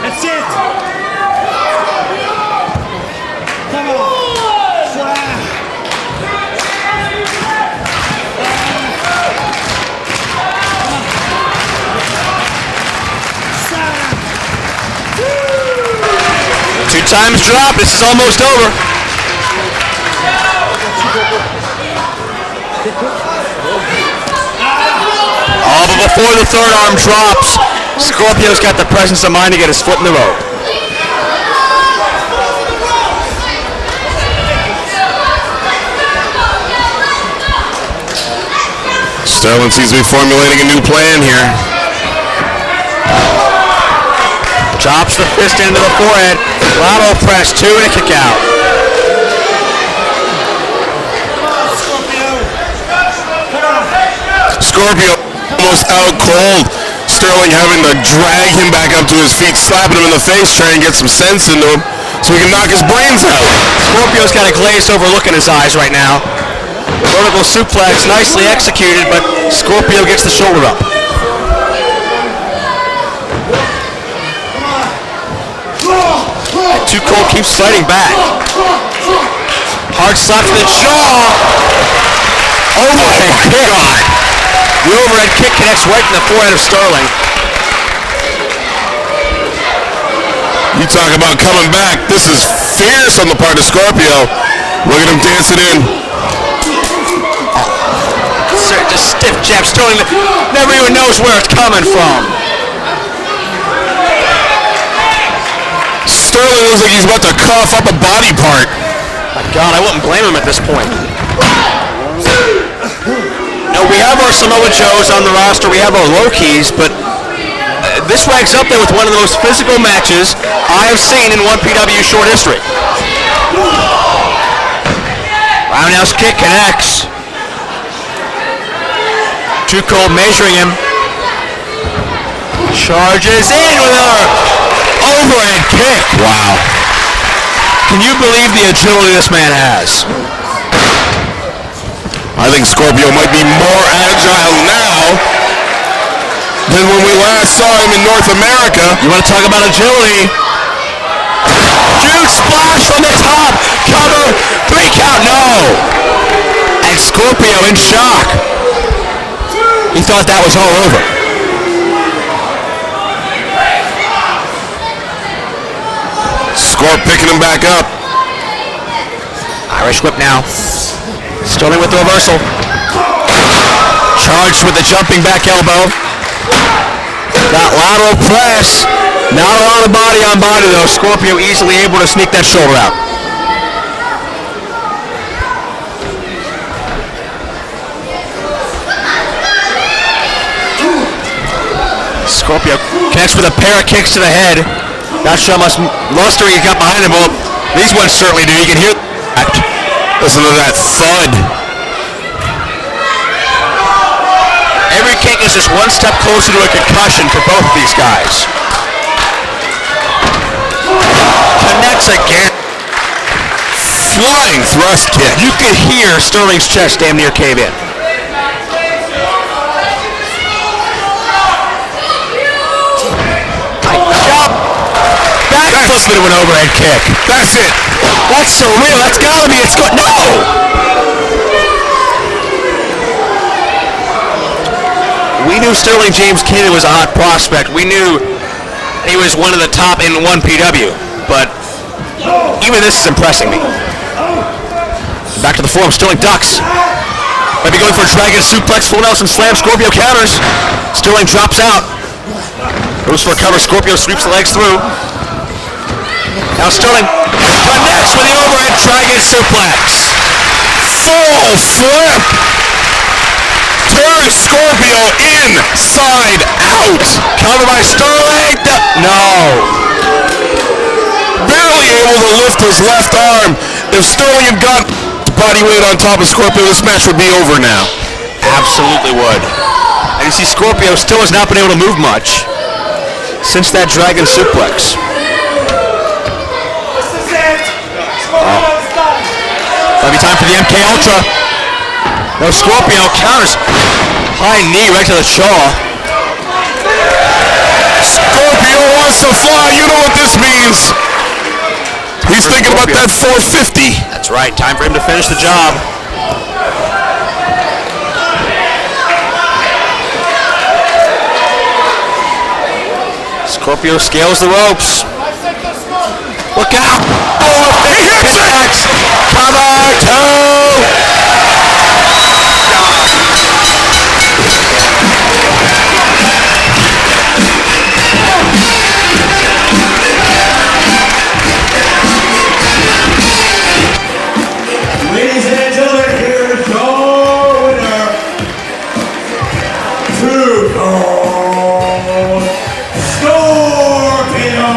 That's it! Come on! 2 times drop. This is almost over. Oh, but before the third arm drops, Scorpio's got the presence of mind to get his foot in the rope. Sterling seems to be formulating a new plan here. Drops the fist into the forehead. Lateral press, 2 and a kick out. Scorpio almost out cold. Sterling having to drag him back up to his feet, slapping him in the face, trying to get some sense into him so he can knock his brains out. Scorpio's got a glazed over look in his eyes right now. Vertical suplex, nicely executed, but Scorpio gets the shoulder up. And Too Cold keeps fighting back. Hard slap to the jaw. Overhead kick. The overhead kick connects right in the forehead of Sterling. You talk about coming back. This is fierce on the part of Scorpio. Look at him dancing in. Just stiff jab. Sterling never even knows where it's coming from. Sterling looks like he's about to cough up a body part. My God, I wouldn't blame him at this point. Now, we have our Samoa Joes on the roster. We have our Loki's, but this ranks up there with one of the most physical matches I have seen in 1PW short history. Roundhouse kick connects. Too Cold measuring him. Charges in with another overhead kick. Wow. Can you believe the agility this man has? I think Scorpio might be more agile now than when we last saw him in North America. You want to talk about agility? Huge splash from the top. Cover. 3 count. No. And Scorpio in shock. He thought that was all over. Scorp picking him back up. Irish whip now. Sterling with the reversal. Charged with the jumping back elbow. Got lateral press. Not a lot of body on body though. Scorpio easily able to sneak that shoulder out. Scorpio connects with a pair of kicks to the head. Not sure how much luster he got behind him. Well, these ones certainly do. You can hear that. Listen to that thud. Every kick is just one step closer to a concussion for both of these guys. Connects again. Flying thrust kick. You could hear Sterling's chest damn near cave in. into an overhead kick. That's it. That's surreal. That's gotta be. It's good. No! We knew Sterling James Keenan was a hot prospect. We knew he was one of the top in 1PW. But even this is impressing me. Back to the form. Sterling ducks. Might be going for a dragon suplex. Full Nelson slam. Scorpio counters. Sterling drops out. Goes for a cover. Scorpio sweeps the legs through. Now Sterling connects with the overhead dragon suplex. Full flip. Turns Scorpio inside out. Cover by Sterling. No. Barely able to lift his left arm. If Sterling had got body weight on top of Scorpio, this match would be over now. Absolutely would. And you see Scorpio still has not been able to move much since that dragon suplex. This is it. Scorpio's done. Might be time for the MK Ultra. No, Scorpio counters. High knee right to the jaw. Scorpio wants to fly. You know what this means. He's thinking about that 450. That's right. Time for him to finish the job. Scorpio scales the ropes. Look out! Oh, he hits it! Cover two! Ladies and gentlemen, here's your winner. Two Colt Scorpio.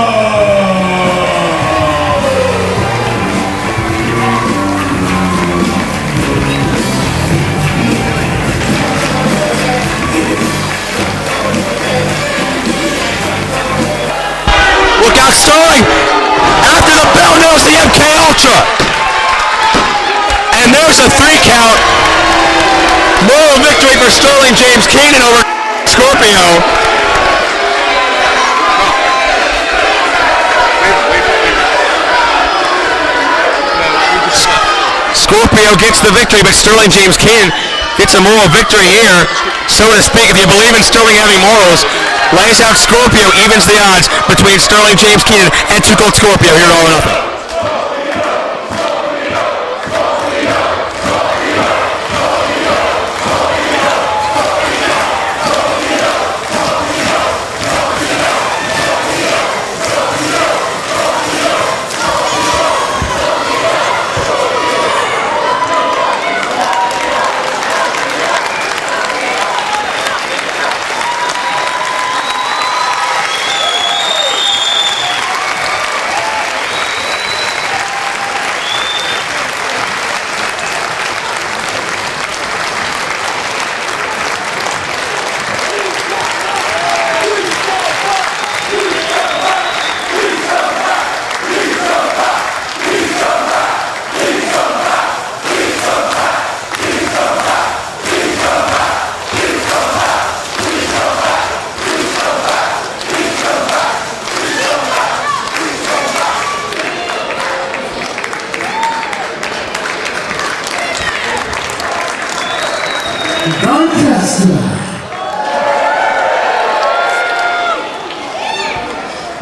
Look out, Sterling! After the bell knows the MK Ultra! And there's a 3 count. Moral victory for Sterling James Keenan over Scorpio. Scorpio gets the victory, but Sterling James Keenan gets a moral victory here, so to speak. If you believe in Sterling having morals, lays out Scorpio, evens the odds between Sterling James Keenan and 2 Colt Scorpio here at All or Nothing. Doncaster.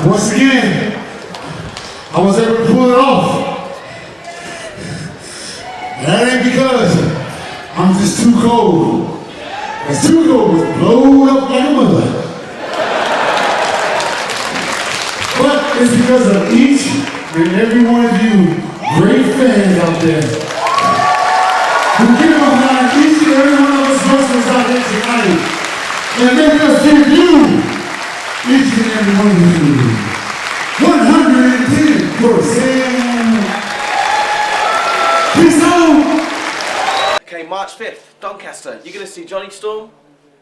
Once again, I was able to pull it off. That ain't because I'm just too cold. Cause Too Cold was blowed up like a mother. But it's because of each and every one of you great fans out there who get behind each and every one of us wrestlers out there tonight and make us give you, each and every one of you, 110%. Peace out. Okay, March 5th, Doncaster, you're going to see Jonny Storm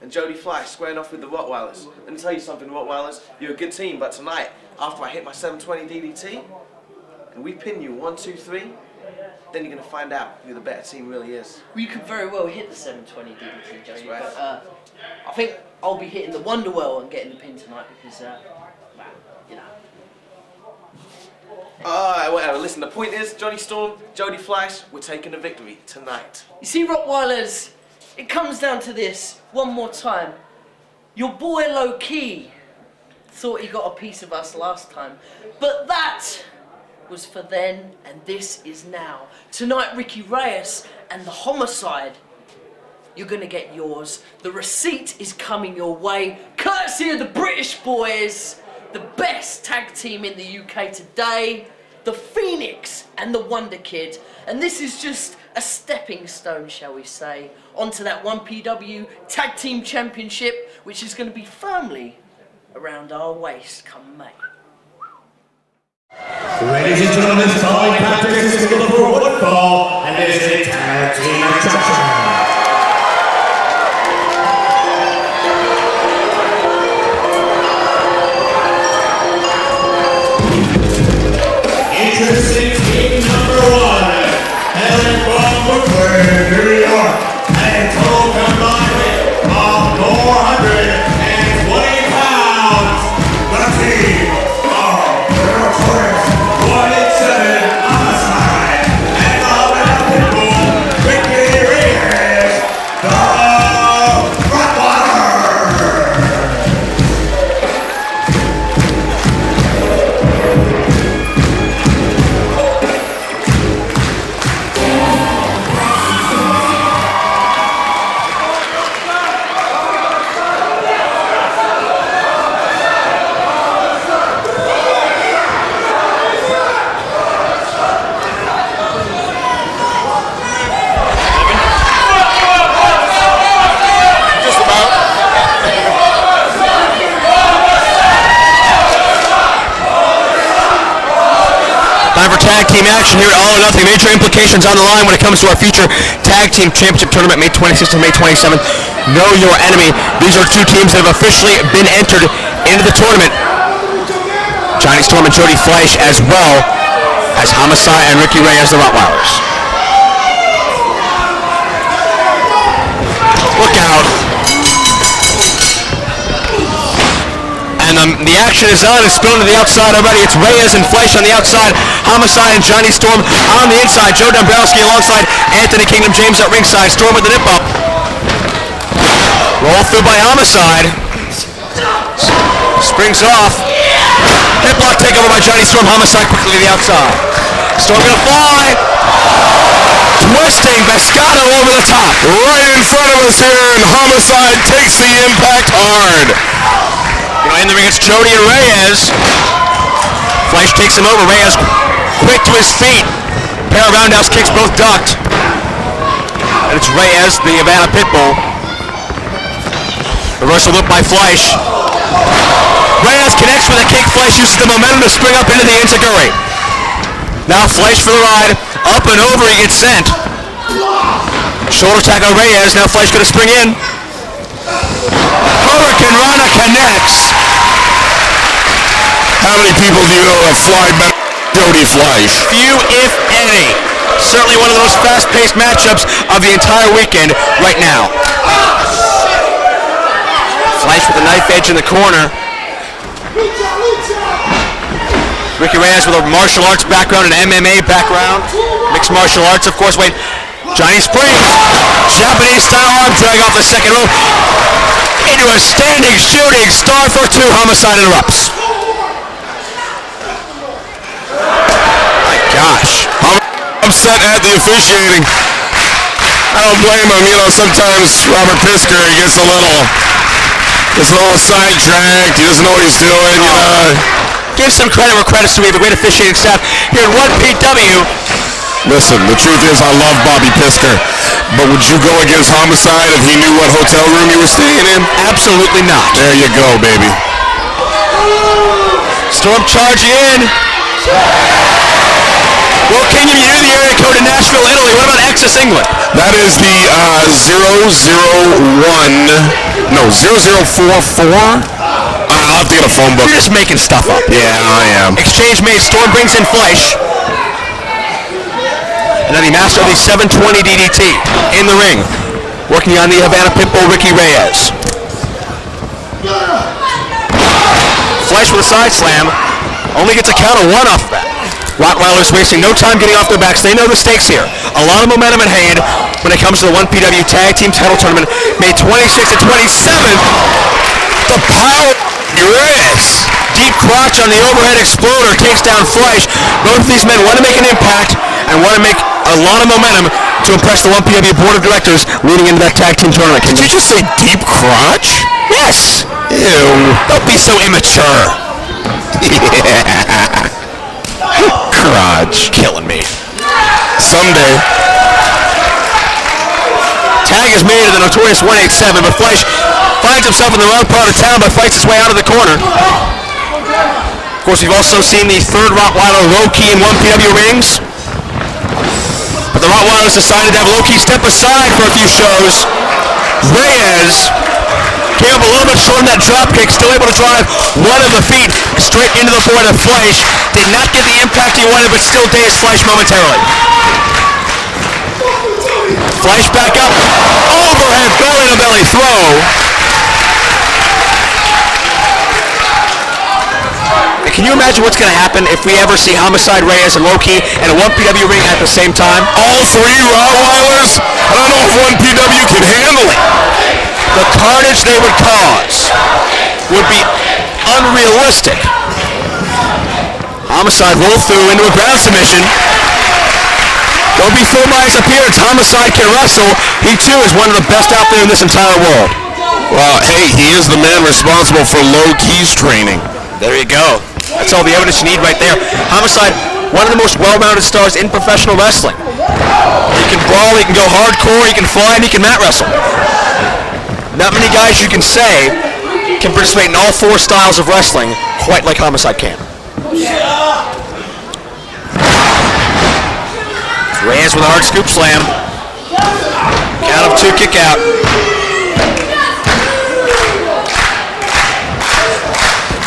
and Jody Fleisch squaring off with the Rottweilers. Let me tell you something, Rottweilers, you're a good team, but tonight, after I hit my 720 DDT, and we pin you 1, 2, 3, then you're going to find out who the better team really is. Well, you could very well hit the 720 DDT, Jody, Right. but I think I'll be hitting the Wonderwell and getting the pin tonight because, well, you know. Whatever. Listen, the point is, Johnny Storm, Jody Fleisch, we're taking the victory tonight. You see, Rottweilers, it comes down to this one more time. Your boy Low Key thought he got a piece of us last time, but that was for then, and this is now. Tonight, Ricky Reyes and the Homicide, you're gonna get yours. The receipt is coming your way, courtesy of the British boys, the best tag team in the UK today, the Phoenix and the Wonder Kid. And this is just a stepping stone, shall we say, onto that 1PW Tag Team Championship, which is going to be firmly around our waist come May. Ladies and gentlemen, this following contest is scheduled for one fall, and it is a tag team attraction. Introducing team number 1, hailing from Brooklyn, New York, at a total combined weight of 420 pounds. The team of the Notorious 187 Homicide and the Pitbull, Micky Reyes, the Rottweilers. Time for tag team action here at All or Nothing. Major implications on the line when it comes to our future tag team championship tournament, May 26th and May 27th. Know your enemy. These are two teams that have officially been entered into the tournament. Johnny Storm and Jody Fleisch, as well as Homicide and Ricky Reyes, the Rottweilers. Look out. And the action is on. It's going to the outside already. It's Reyes and Fleisch on the outside. Homicide and Johnny Storm on the inside. Joe Dombrowski alongside Anthony Kingdom James at ringside. Storm with the nip up. Roll through by Homicide. Springs off. Hip lock takeover by Johnny Storm. Homicide quickly to the outside. Storm gonna fly. Twisting Pescado over the top. Right in front of us here, and Homicide takes the impact hard. In the ring, it's Jody and Reyes. Fleisch takes him over. Reyes quick to his feet. Pair of roundhouse kicks, both ducked. And it's Reyes, the Cabana Pitbull. Reversal whip by Fleisch. Reyes connects with a kick. Fleisch uses the momentum to spring up into the enziguri. Now Fleisch for the ride. Up and over, he gets sent. Shoulder tack on Reyes. Now Fleisch going to spring in. Hurricane Rana connects. How many people do you know have fly better than Jody Fleisch? Few, if any. Certainly one of the most fast-paced matchups of the entire weekend right now. Fleisch with a knife edge in the corner. Ricky Reyes with a martial arts background and MMA background. Mixed martial arts, of course. Wait, Johnny springs. Japanese-style arm drag off the second rope. Into a standing shooting star for two. Homicide interrupts. My gosh. I'm upset at the officiating. I don't blame him. You know, sometimes Robert Pisker, he gets a little sidetracked. He doesn't know what he's doing. You know. Give some credit where credit's due. We have a great officiating staff here at 1PW. Listen, the truth is I love Bobby Pisker, but would you go against Homicide if he knew what hotel room you were staying in? Absolutely not. There you go, baby. Storm charging in. Well, Keenan, you knew the area code in Nashville, Italy. What about Access England? That is the 0044. I'll have to get a phone book. You're just making stuff up. Yeah, I am. Exchange made. Storm brings in Fleisch. And then the master of the 720 DDT in the ring. Working on the Cabana Pitbull, Ricky Reyes. Fleisch with a side slam. Only gets a count of one off of that. Rottweilers wasting no time getting off their backs. They know the stakes here. A lot of momentum at hand when it comes to the 1PW Tag Team Title Tournament. May 26th and 27th. The power Reyes. Deep crotch on the overhead exploder takes down Fleisch. Both of these men want to make an impact and want to make a lot of momentum to impress the 1PW Board of Directors leading into that Tag Team Tournament. Did you just say deep crotch? Yes. Ew. Don't be so immature. Yeah. Crotch. Killing me. Someday. Tag is made to the notorious 187, but Fleisch finds himself in the wrong part of town but fights his way out of the corner. Of course, we've also seen the third Rottweiler low-key in 1PW rings. But the Rottweilers decided to have low-key step aside for a few shows. Reyes came up a little bit short on that drop kick, still able to drive one of the feet straight into the forehead of Fleisch. Did not get the impact he wanted, but still dazed Fleisch momentarily. Fleisch back up, overhead belly-to-belly throw. And can you imagine what's going to happen if we ever see Homicide, Reyes, and Low-Key in a 1PW ring at the same time? All three Rottweilers? I don't know if 1PW can handle it. The carnage they would cause would be unrealistic. Homicide rolled through into a ground submission. Don't be fooled by his appearance. Homicide can wrestle. He too is one of the best out there in this entire world. Well, hey, he is the man responsible for Low-Key's training. There you go. That's all the evidence you need right there. Homicide, one of the most well-rounded stars in professional wrestling. He can brawl, he can go hardcore, he can fly, and he can mat wrestle. Not many guys you can say can participate in all four styles of wrestling quite like Homicide can. Reyes with a hard scoop slam. Count of two, kick out.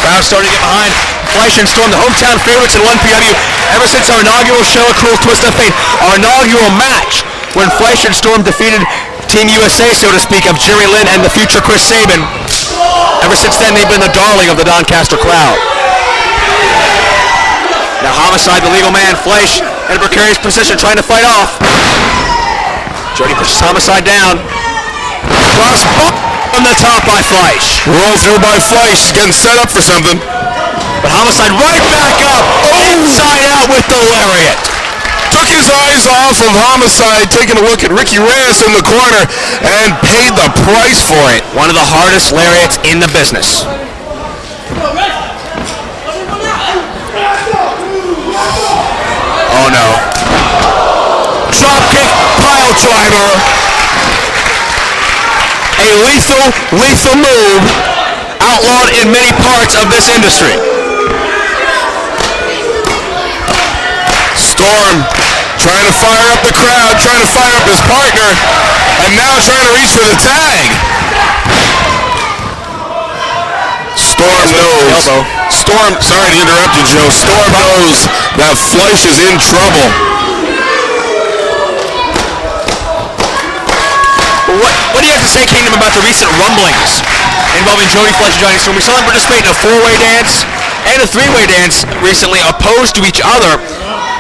Crowd starting to get behind Fleisch and Storm, the hometown favorites in 1PW ever since our inaugural show, A Cruel Twist of Fate. Our inaugural match when Fleisch and Storm defeated Team USA, so to speak, of Jerry Lynn and the future Chris Sabin. Ever since then, they've been the darling of the Doncaster crowd. Now Homicide, the legal man, Fleisch in a precarious position trying to fight off. Jody pushes Homicide down. Cross on the top by Fleisch. Roll through by Fleisch, getting set up for something. But Homicide right back up, inside out with the lariat. Took his eyes off of Homicide, taking a look at Ricky Reyes in the corner, and paid the price for it. One of the hardest lariats in the business. Oh no. Drop kick, pile driver. A lethal move, outlawed in many parts of this industry. Storm trying to fire up the crowd, trying to fire up his partner, and now trying to reach for the tag. Storm knows. Storm, sorry to interrupt you, Joe. Storm knows that Fleisch is in trouble. What do you have to say, Kingdom, about the recent rumblings involving Jody, Fleisch, and Johnny Storm? We saw them participate in a four-way dance and a three-way dance recently, opposed to each other.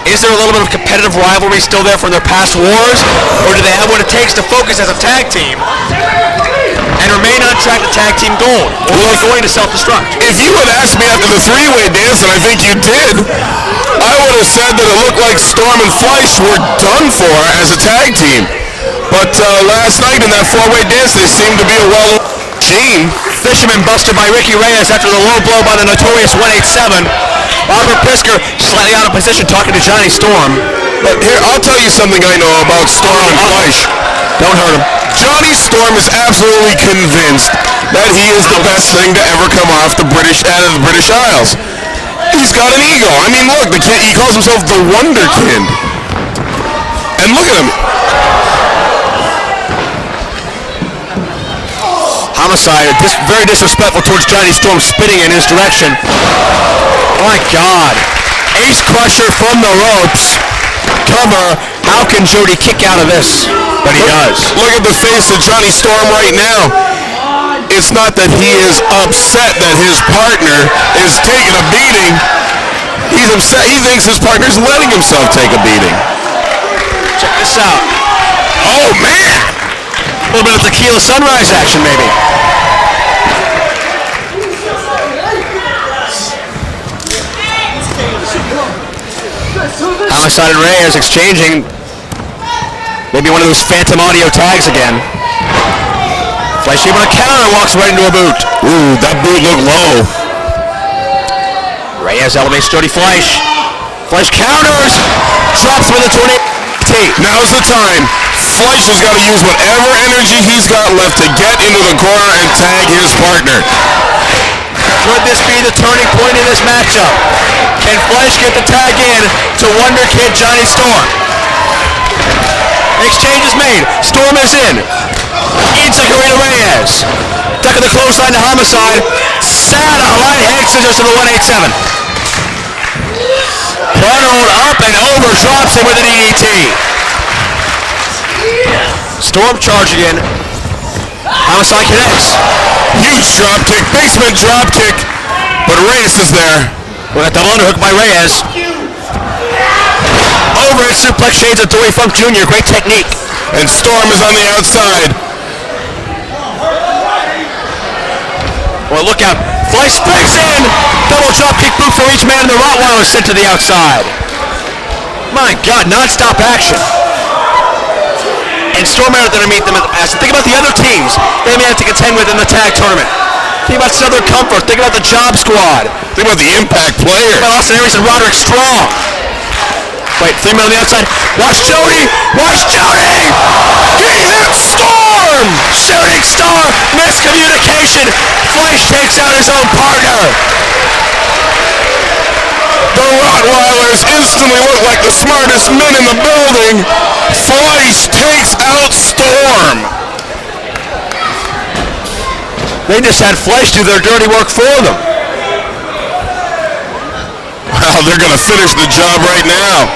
Is there a little bit of competitive rivalry still there from their past wars, or do they have what it takes to focus as a tag team and remain on track to tag team gold, or are they going to self-destruct? If you had asked me after the three-way dance, and I think you did, I would have said that it looked like Storm and Fleisch were done for as a tag team. But last night in that four-way dance, they seemed to be a well-team. Fisherman busted by Ricky Reyes after the low blow by the notorious 187. Robert Pisker slightly out of position talking to Johnny Storm. But here, I'll tell you something I know about Storm and Fleisch. Don't hurt him. Johnny Storm is absolutely convinced that he is the best thing to ever come off the British out of the British Isles. He's got an ego. I mean, look, the kid, he calls himself the Wonder Kid. And look at him. Homicide, very disrespectful towards Johnny Storm, spitting in his direction. My God. Ace Crusher from the ropes. Cover. How can Jody kick out of this? But he does. Look at the face of Johnny Storm right now. It's not that he is upset that his partner is taking a beating. He's upset. He thinks his partner's letting himself take a beating. Check this out. Oh, man! A little bit of tequila sunrise action, maybe. Homicide and Reyes exchanging maybe one of those phantom audio tags again. Fleisch able to counter, walks right into a boot. Ooh, that boot looked low. Reyes elevates Jody Fleisch. Fleisch counters, drops with a tornado. Now's the time. Fleisch has got to use whatever energy he's got left to get into the corner and tag his partner. Could this be the turning point in this matchup? Can Fleisch get the tag in to Wonder Kid Johnny Storm? Exchange is made. Storm is in. Insecurity to Reyes. Duck of the clothesline to Homicide. Sada right hand scissors to the 187. Burned up and over, drops him with an EDT. Storm charge again. Homicide connects. Huge drop kick, basement drop kick, but Reyes is there. We got double underhook by Reyes. Overhead suplex shades of Dory Funk Jr. Great technique. And Storm is on the outside. Well, look out. Fleisch spins in. Double drop kick boot for each man, and the Rottweilers sent to the outside. My God, non-stop action. And Storm out there to meet them. Think about the other teams they may have to contend with in the tag tournament. Think about Southern Comfort. Think about the Job Squad. Think about the Impact players. Think about Austin Aries and Roderick Strong. Wait, 3 men on the outside. Watch Jody! Watch Jody! He hits Storm! Shooting star! Miscommunication! Fleisch takes out his own partner! The Rottweilers instantly look like the smartest men in the building. Fleisch takes out Storm. They just had Fleisch do their dirty work for them. Wow, they're going to finish the job right now.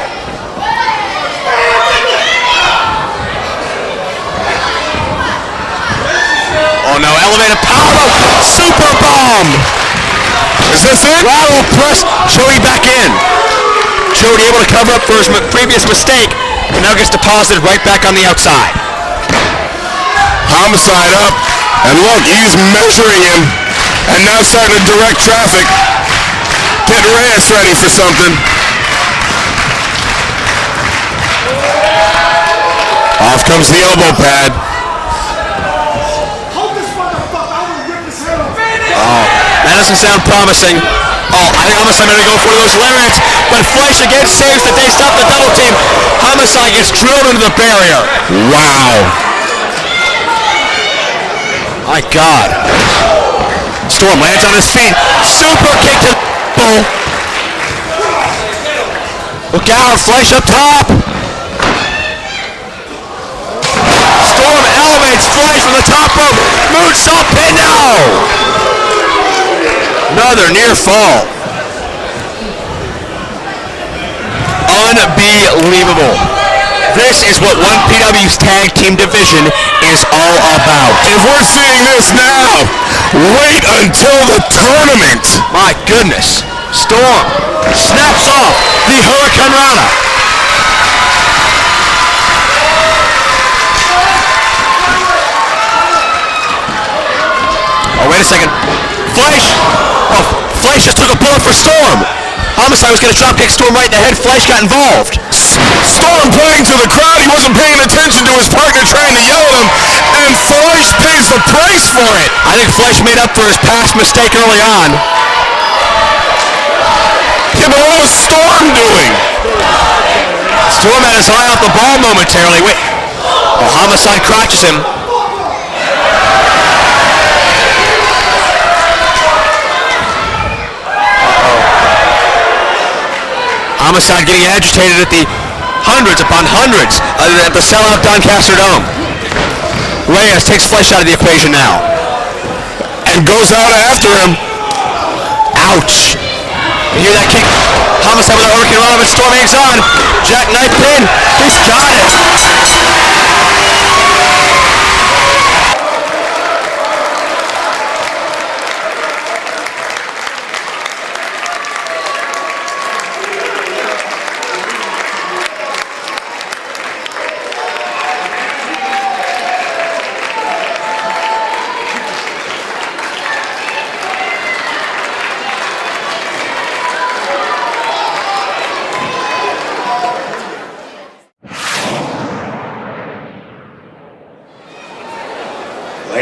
Oh no, elevated powerbomb! Super bomb! Is this it? Rattle press Jody back in. Jody able to cover up for his previous mistake, and now gets deposited right back on the outside. Homicide up, and look, he's measuring him, and now starting to direct traffic. Getting Reyes ready for something. Off comes the elbow pad. Oh, that doesn't sound promising. Oh, I think Homicide going to go for one of those lariats, but Fleisch again saves the day, stop the double team. Homicide gets drilled into the barrier. Wow. My God. Storm lands on his feet. Super kick to the bull. Look out, Fleisch up top. Storm elevates Fleisch from the top rope. Moonsault pin now. Another near fall. Unbelievable. This is what 1PW's tag team division is all about. If we're seeing this now, wait until the tournament. My goodness. Storm snaps off the Hurricane Rana. Oh, wait a second. Fleisch! Oh, Fleisch just took a bullet for Storm. Homicide was going to dropkick Storm right in the head. Fleisch got involved. Storm playing to the crowd. He wasn't paying attention to his partner trying to yell at him, and Fleisch pays the price for it. I think Fleisch made up for his past mistake early on. Yeah, but what was Storm doing? Storm had his eye off the ball momentarily. Wait. Oh, Homicide crotches him. Homicide getting agitated at the hundreds upon hundreds at the sellout Doncaster Dome. Reyes takes Fleisch out of the equation now. And goes out after him. Ouch. You hear that kick? Homicide with a Hurricane Rana, but Storm hangs on. Jackknife pin. He's got it.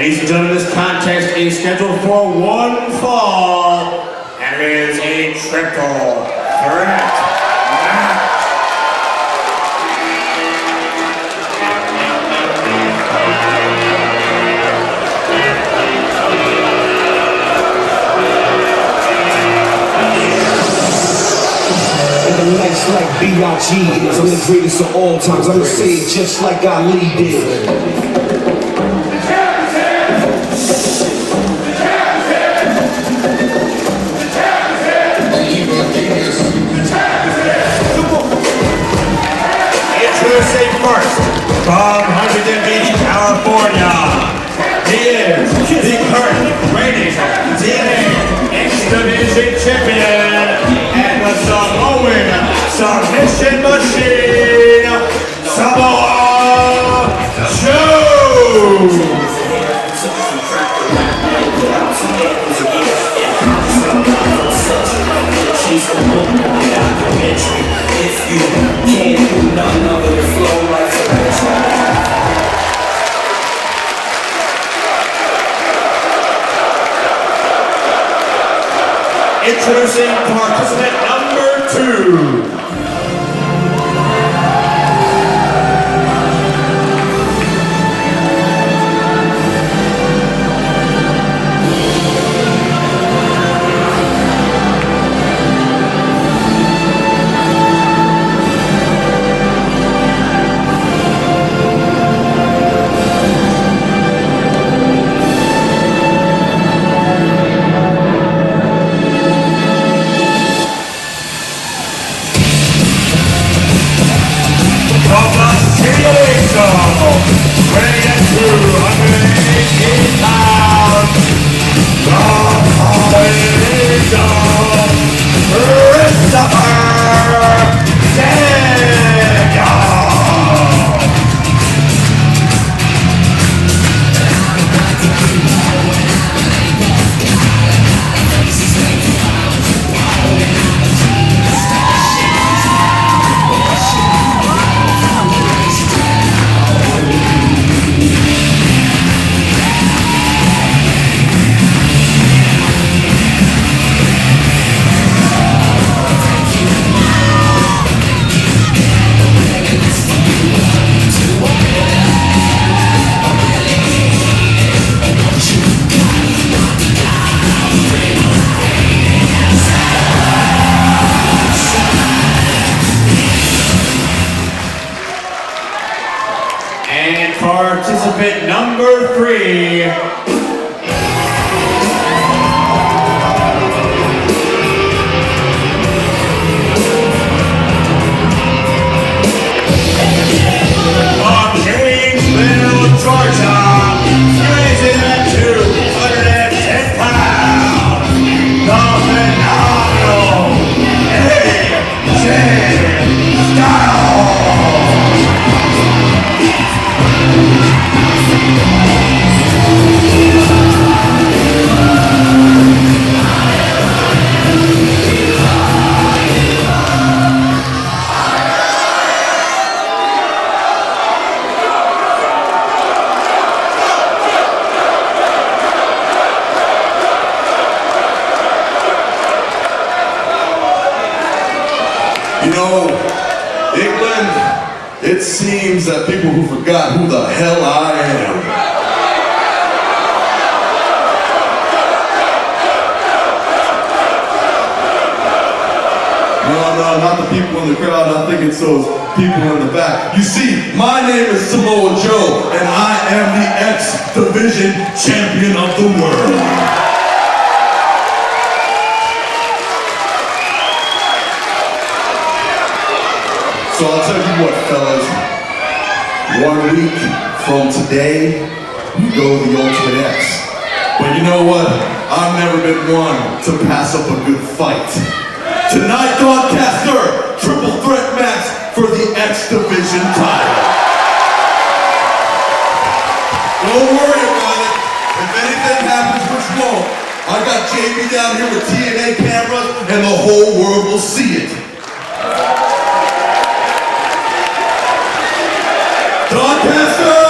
Ladies and gentlemen, this contest is scheduled for one fall, and it is a triple threat match. Lights like B.I.G. is. I'm the greatest of all times. I'ma say it just like Ali did. Introducing first, from Huntington Beach, California, he is the current reigning TNA X Division champion and the Samoan submission machine, Samoa Joe. She's the book of the documentary. If you can't do nothing other than flow like Introducing participant number 2. Participant number 3. From Janesville, Georgia, weighs in at 210 pounds, the phenomenal AJ Styles. You know, England, it seems that people who forgot who the hell I am. No, not the people in the crowd. I think it's those people in the back. You see, my name is Samoa Joe, and I am the X Division champion of the world. So I'll tell you what, fellas, 1 week from today, we go to the Ultimate X. But you know what? I've never been one to pass up a good fight. Tonight, Doncaster, triple threat match for the X Division title. Don't worry about it. If anything happens, which won't, I got JB down here with TNA cameras, and the whole world will see it. Doncaster!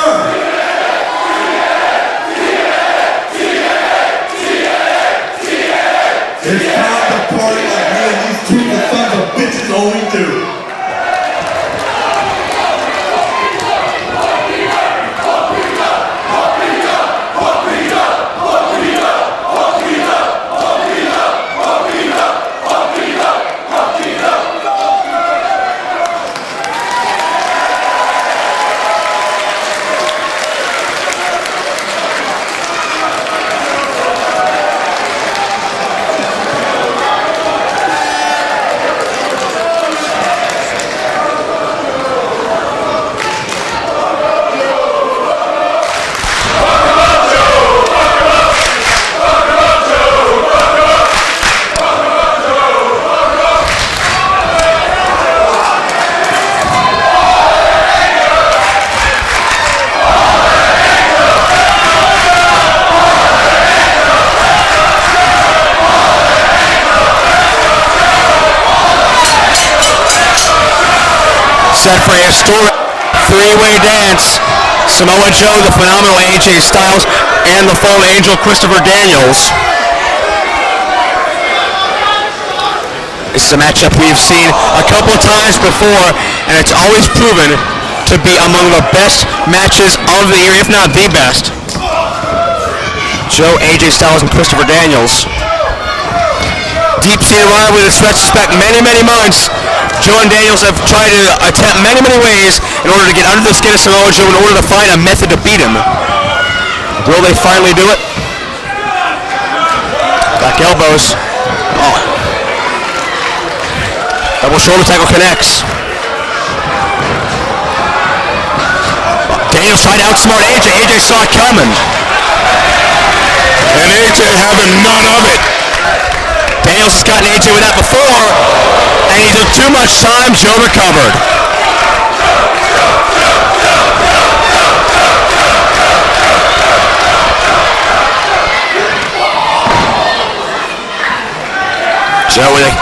set for a historic three-way dance. Samoa Joe, the phenomenal AJ Styles, and the fallen angel Christopher Daniels. This is a matchup we've seen a couple of times before, and it's always proven to be among the best matches of the year, if not the best. Joe, AJ Styles, and Christopher Daniels. Deep-seated rivalry that stretches back many, many months. Joe and Daniels have tried to attempt many, many ways in order to get under the skin of Samoa Joe in order to find a method to beat him. Will they finally do it? Back elbows. Oh. Double shoulder tackle connects. Daniels tried to outsmart AJ. AJ saw it coming. And AJ having none of it. Daniels has gotten AJ with that before, and he took too much time. Joe recovered. Joe with a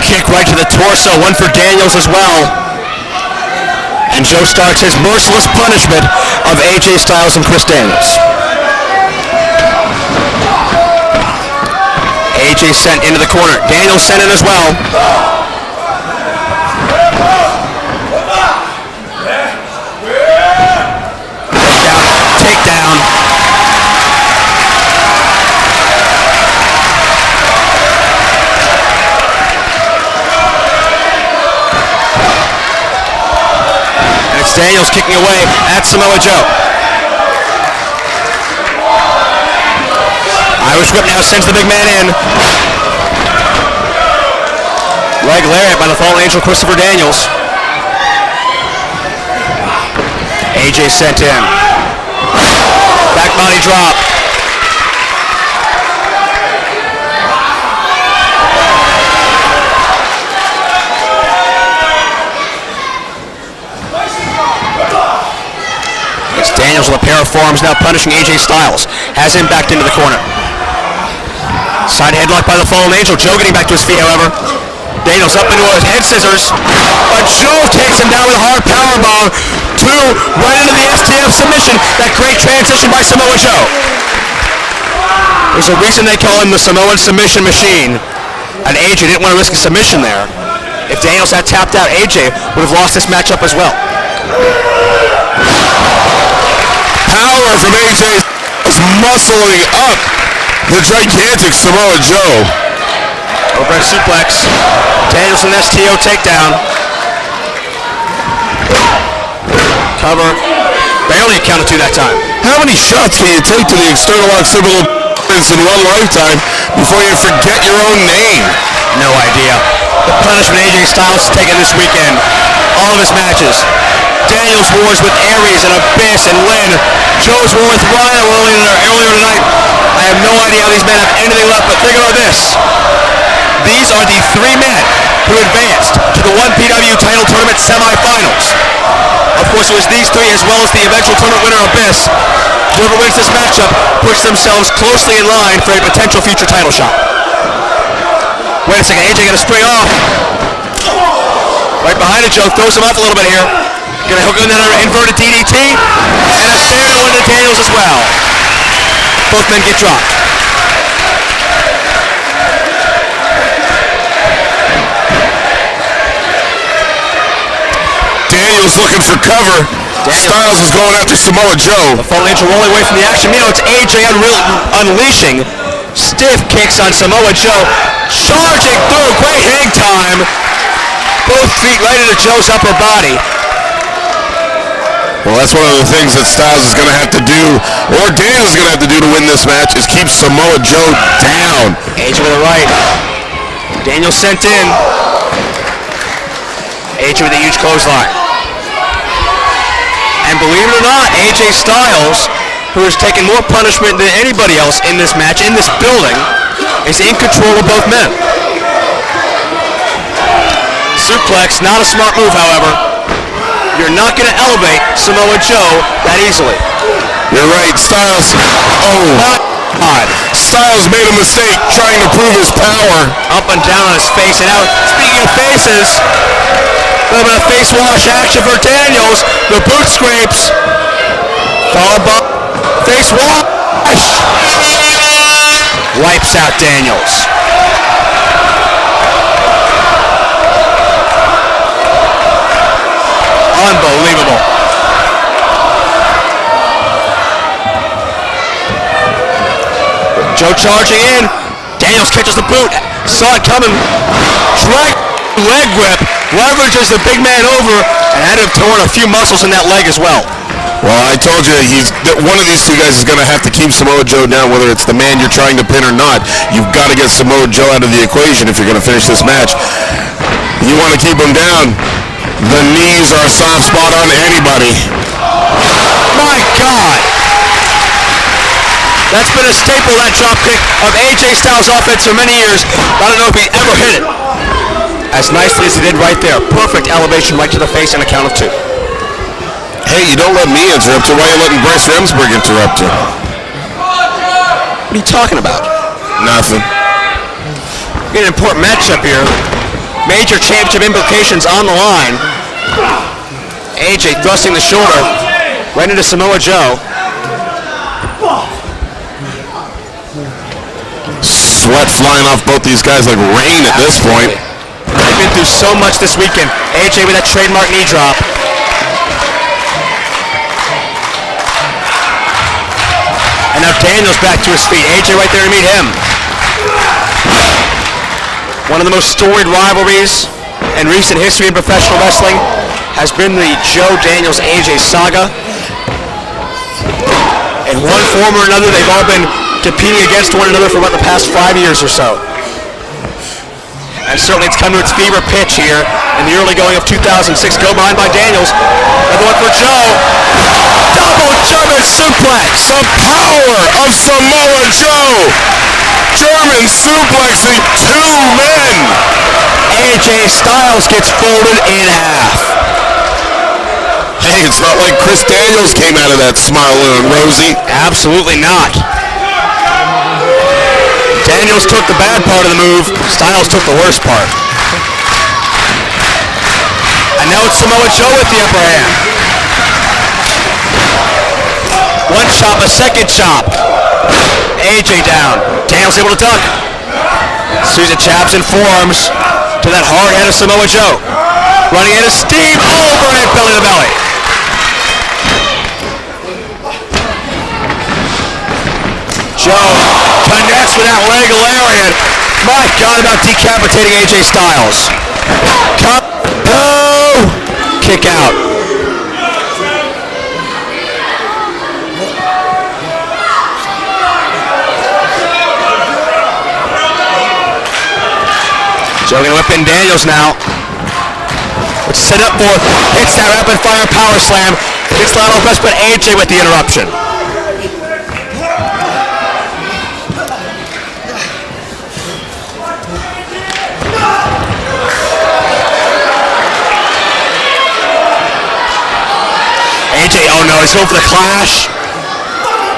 kick right to the torso, one for Daniels as well. And Joe starts his merciless punishment of AJ Styles and Chris Daniels. AJ sent into the corner. Daniels sent in as well. Takedown. And it's Daniels kicking away at Samoa Joe. Irish whip now sends the big man in. Leg lariat by the fallen angel Christopher Daniels. AJ sent in. Back body drop. It's Daniels with a pair of forearms now punishing AJ Styles. Has him backed into the corner. Side headlock by the fallen angel. Joe getting back to his feet, however. Daniels up into his head scissors. But Joe takes him down with a hard powerbomb. Two, right into the STF submission. That great transition by Samoa Joe. There's a reason they call him the Samoan submission machine. And AJ didn't want to risk a submission there. If Daniels had tapped out, AJ would have lost this matchup as well. Power from AJ is muscling up the gigantic Samoa Joe. Overhead suplex. Daniels an STO takedown. Cover. Barely accounted to that time. How many shots can you take to the external occipital in one lifetime before you forget your own name? No idea. The punishment AJ Styles has taken this weekend. All of his matches. Daniels wars with Aries and Abyss and Lynn. Joe's war with Rhino earlier tonight. I have no idea how these men have anything left, but think about this. These are the three men who advanced to the 1PW title tournament semifinals. Of course, it was these three as well as the eventual tournament winner Abyss. Whoever wins this matchup puts themselves closely in line for a potential future title shot. Wait a second, AJ got a spring off. Right behind it, Joe throws him off a little bit here. Gonna hook in another inverted DDT, and a stereo into Daniels as well. Both men get dropped. Daniels looking for cover. Styles is going after Samoa Joe. The fallen angel rolling away from the action. You know, it's AJ unleashing stiff kicks on Samoa Joe. Charging through, great hang time. Both feet right into Joe's upper body. Well, that's one of the things that Styles is going to have to do, or Daniels is going to have to do to win this match, is keep Samoa Joe down. AJ with the right. Daniels sent in. AJ with a huge clothesline. And believe it or not, AJ Styles, who has taken more punishment than anybody else in this match, in this building, is in control of both men. Suplex, not a smart move, however. You're not going to elevate Samoa Joe that easily. You're right, Styles. Oh. God. Styles made a mistake trying to prove his power. Up and down on his face. And now, speaking of faces, a little bit of face wash action for Daniels. The boot scrapes. Followed by face wash. Wipes out Daniels. Unbelievable. Joe charging in. Daniels catches the boot. Saw it coming. Drag leg whip. Leverages the big man over and had him torn a few muscles in that leg as well. Well, I told you, one of these two guys is going to have to keep Samoa Joe down, whether it's the man you're trying to pin or not. You've got to get Samoa Joe out of the equation if you're going to finish this match. You want to keep him down. The knees are a soft spot on anybody. My God! That's been a staple, that drop kick of AJ Styles' offense for many years. I don't know if he ever hit it as nicely as he did right there. Perfect elevation right to the face and a count of 2. Hey, you don't let me interrupt you. Why are you letting Bryce Remsburg interrupt you? What are you talking about? Nothing. An important matchup here. Major championship implications on the line. AJ thrusting the shoulder right into Samoa Joe. Sweat flying off both these guys like rain at this point. They've been through so much this weekend. AJ with that trademark knee drop. And now Daniels back to his feet. AJ right there to meet him. One of the most storied rivalries in recent history in professional wrestling has been the Joe Daniels-AJ saga. In one form or another, they've all been competing against one another for about the past 5 years or so. And certainly it's come to its fever pitch here in the early going of 2006. Go behind by Daniels. Another one for Joe. Double German suplex. The power of Samoa Joe. German suplexing 2 men. AJ Styles gets folded in half. Hey, it's not like Chris Daniels came out of that smiling rosy. Absolutely not. Daniels took the bad part of the move. Styles took the worst part. And now it's Samoa Joe with the upper hand. One chop, a second chop. AJ down. Daniels able to duck. Susan jabs and forearms to that hard head of Samoa Joe. Running into Steve. Overhead belly to belly. Joe connects with that leg lariat. My God, about decapitating AJ Styles. Kick out. Joe gonna whip in Daniels now. What's set up for? Hits that rapid fire power slam. Gets Lionel Best, but AJ with the interruption. AJ, oh no, he's going for the clash.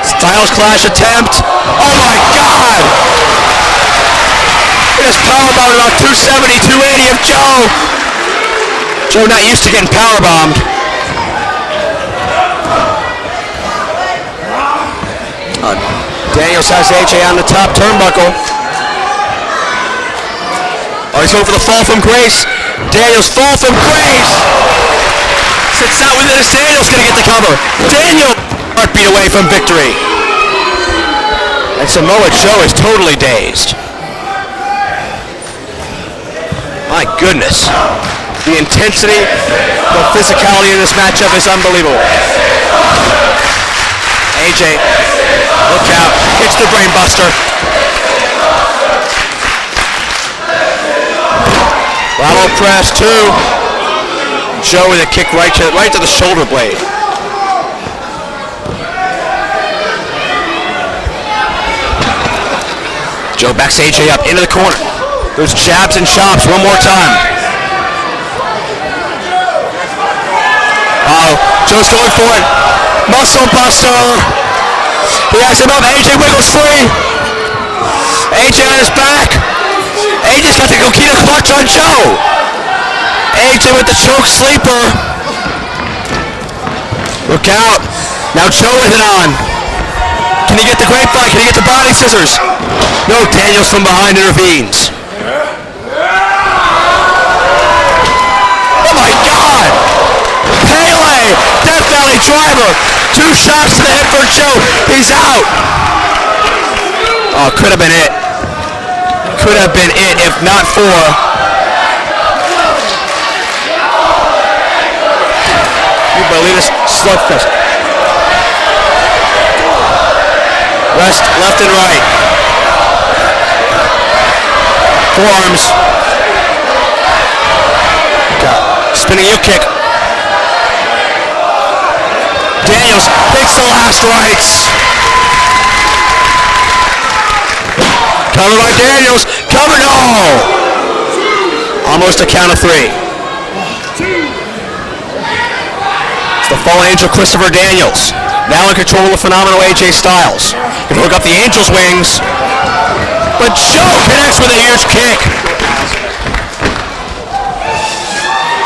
Styles clash attempt. Oh my God! He just powerbombed about 270, 280 of Joe. Joe not used to getting powerbombed. Daniels has AJ on the top turnbuckle. Oh, he's going for the fall from grace. Daniels fall from grace. Sits out with this. Daniels gonna get the cover. Daniel heartbeat away from victory. And Samoa Joe is totally dazed. My goodness. The intensity, the physicality in this matchup is unbelievable. AJ, look out. Hits the brain buster. Bravo press 2. Joe with a kick right to the shoulder blade. Joe backs AJ up into the corner. Those jabs and chops one more time. Uh-oh, Joe's going for it. Muscle buster. He has him up. AJ wiggles free. AJ on his back. AJ's got the Coquina clutch on Joe. AJ with the choke sleeper. Look out. Now Joe with it on. Can he get the grapevine? Can he get the body scissors? No, Daniels from behind intervenes. Oh my God! Pele! Death Valley driver! 2 shots to the head for Joe. He's out. Oh, could have been it. Could have been it if not for... You believe this slugfest. West, left and right. Forearms. Spinning heel kick. Daniels takes the last rights. Covered by Daniels. Covered. Oh! Almost a count of 3. It's the fallen angel Christopher Daniels. Now in control of the phenomenal AJ Styles. Can hook up the Angel's wings. But Joe connects with a huge kick.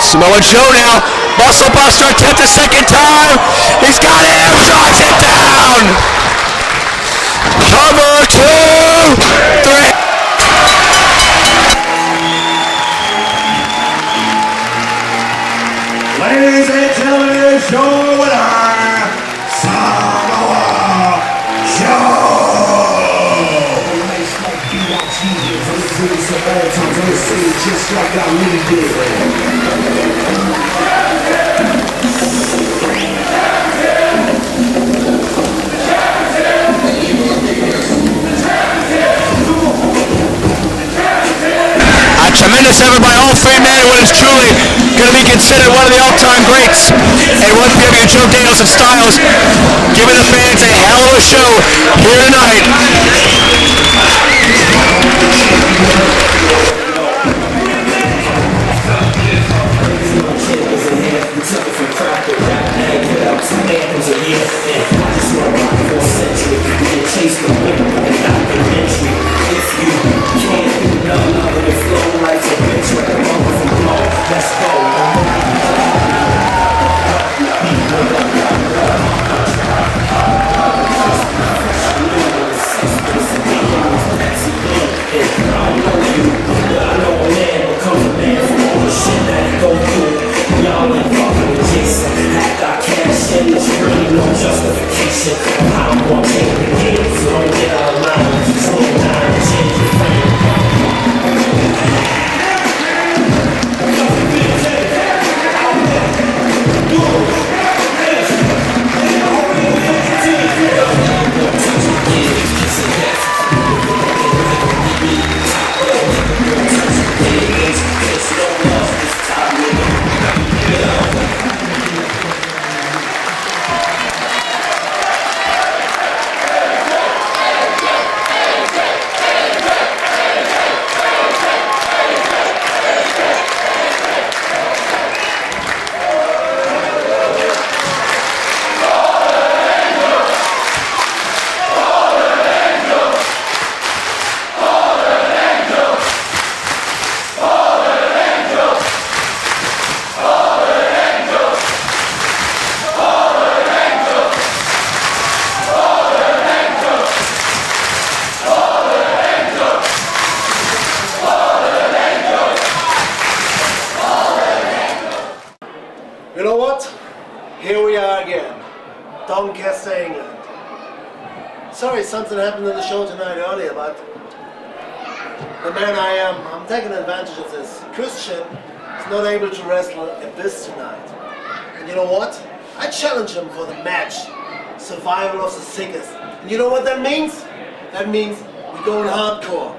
Samoa Joe now. Muscle Buster attempt a second time. He's got him. Drives it down. Cover 2, 3. Ladies and gentlemen, your winner, Samoa Joe. Just like I A tremendous effort by all 3 men in what is truly going to be considered one of the all-time greats. And 1PW Joe Daniels and Styles giving the fans a hell of a show here tonight. You know what? Here we are again. Doncaster, England. Sorry something happened in the show tonight earlier, but the man I am, I'm taking advantage of this. Christian is not able to wrestle Abyss tonight. And you know what? I challenge him for the match. Survival of the sickest. And you know what that means? That means we're going hardcore.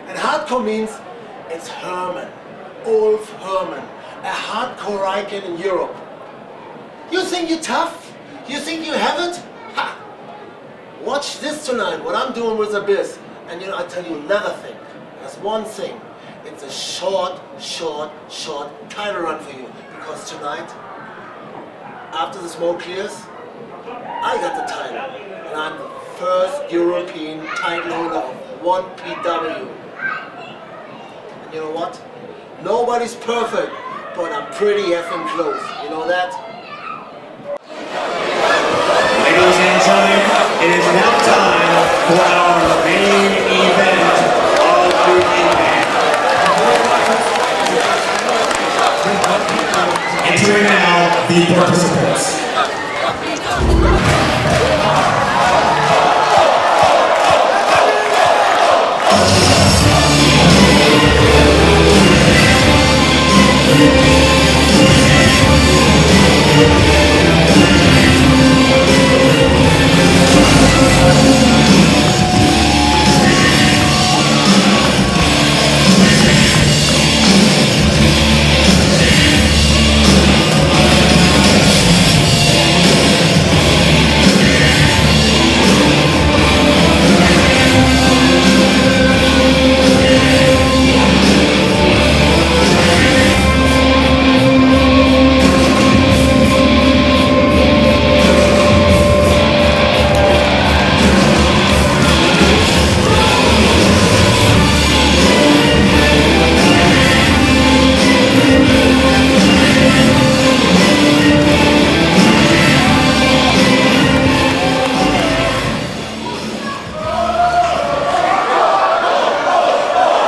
And hardcore means it's Herman. Ulf Herman. A hardcore icon in Europe. You think you're tough? You think you have it? Ha! Watch this tonight, what I'm doing with Abyss. And you know, I tell you another thing. There's one thing. It's a short title run for you. Because tonight, after the smoke clears, I got the title. And I'm the first European title holder of 1PW. And you know what? Nobody's perfect, but I'm pretty effing close. You know that? Ladies and gentlemen, it is now time for our main event of the evening. Entering now the participants.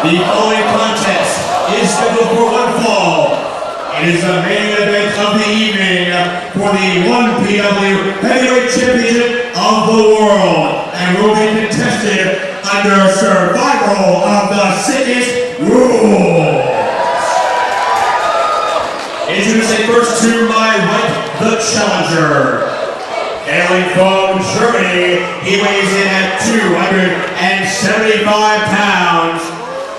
The following contest is scheduled for one fall. It is the main event of the evening for the 1PW Heavyweight Championship of the World, and will be contested under survival of the sickest rules. Introducing first to my right, the challenger. Hailing from Germany, he weighs in at 275 pounds.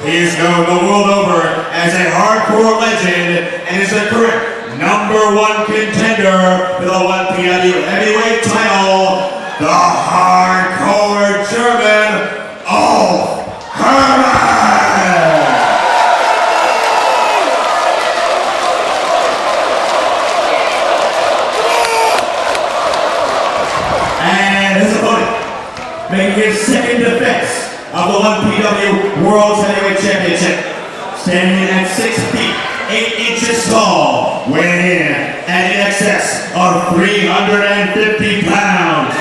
He is known the world over as a hardcore legend and is the current #1 contender for the 1PW heavyweight title, the hardcore German, Hamrick. And his opponent, making his second defense of the 1PW World Heavyweight Championship, standing at 6 feet 8 inches tall, weighing in at in excess of 350 pounds.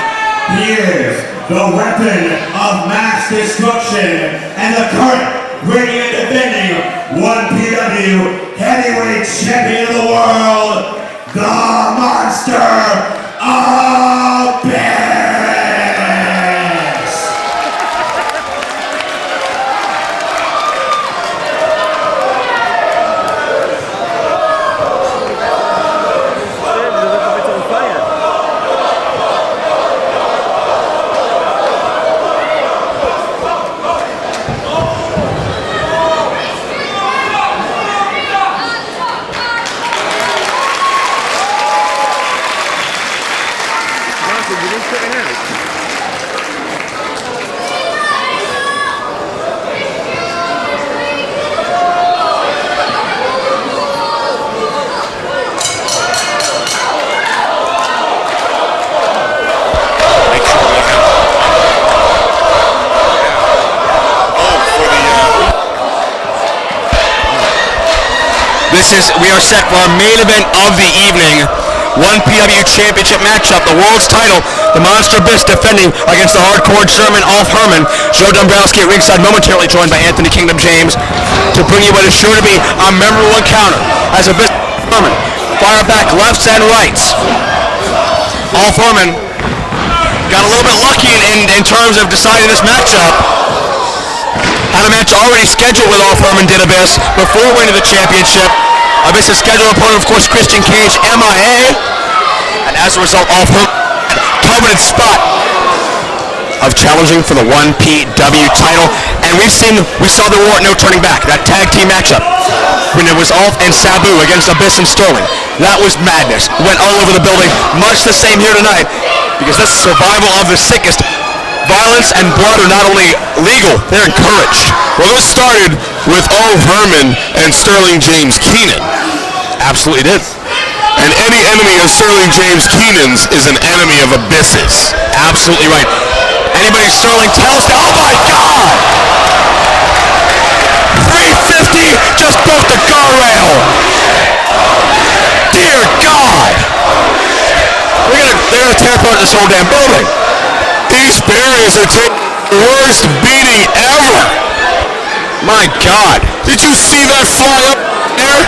He is the weapon of mass destruction and the current reigning and defending 1PW Heavyweight Champion of the World, the Monster of Burridge. We are set for our main event of the evening. 1PW Championship matchup, the world's title, the Monster Abyss defending against the hardcore German Alf Herman. Joe Dombrowski at ringside, momentarily joined by Anthony Kingdom James to bring you what is sure to be a memorable encounter as Abyss Herman fire back lefts and rights. Alf Herman got a little bit lucky in terms of deciding this matchup. Had a match already scheduled with Alf Herman did Abyss before winning the championship. Abyss's scheduled opponent, of course, Christian Cage, MIA. And as a result, Alf Herman coveted spot of challenging for the 1PW title. And we saw the war at No Turning Back, that tag team matchup, when it was Alf and Sabu against Abyss and Sterling. That was madness. Went all over the building. Much the same here tonight, because this is survival of the sickest. Violence and blood are not only legal, they're encouraged. Well, this started with Alf Herman and Sterling James Keenan. Absolutely did. And any enemy of Sterling James Keenan's is an enemy of Abyss's. Absolutely right. Anybody Sterling tells to, oh my God! 350 just broke the guardrail. Dear God! They're gonna tear apart this whole damn building. These barriers are taking the worst beating ever. My God! Did you see that fly up there?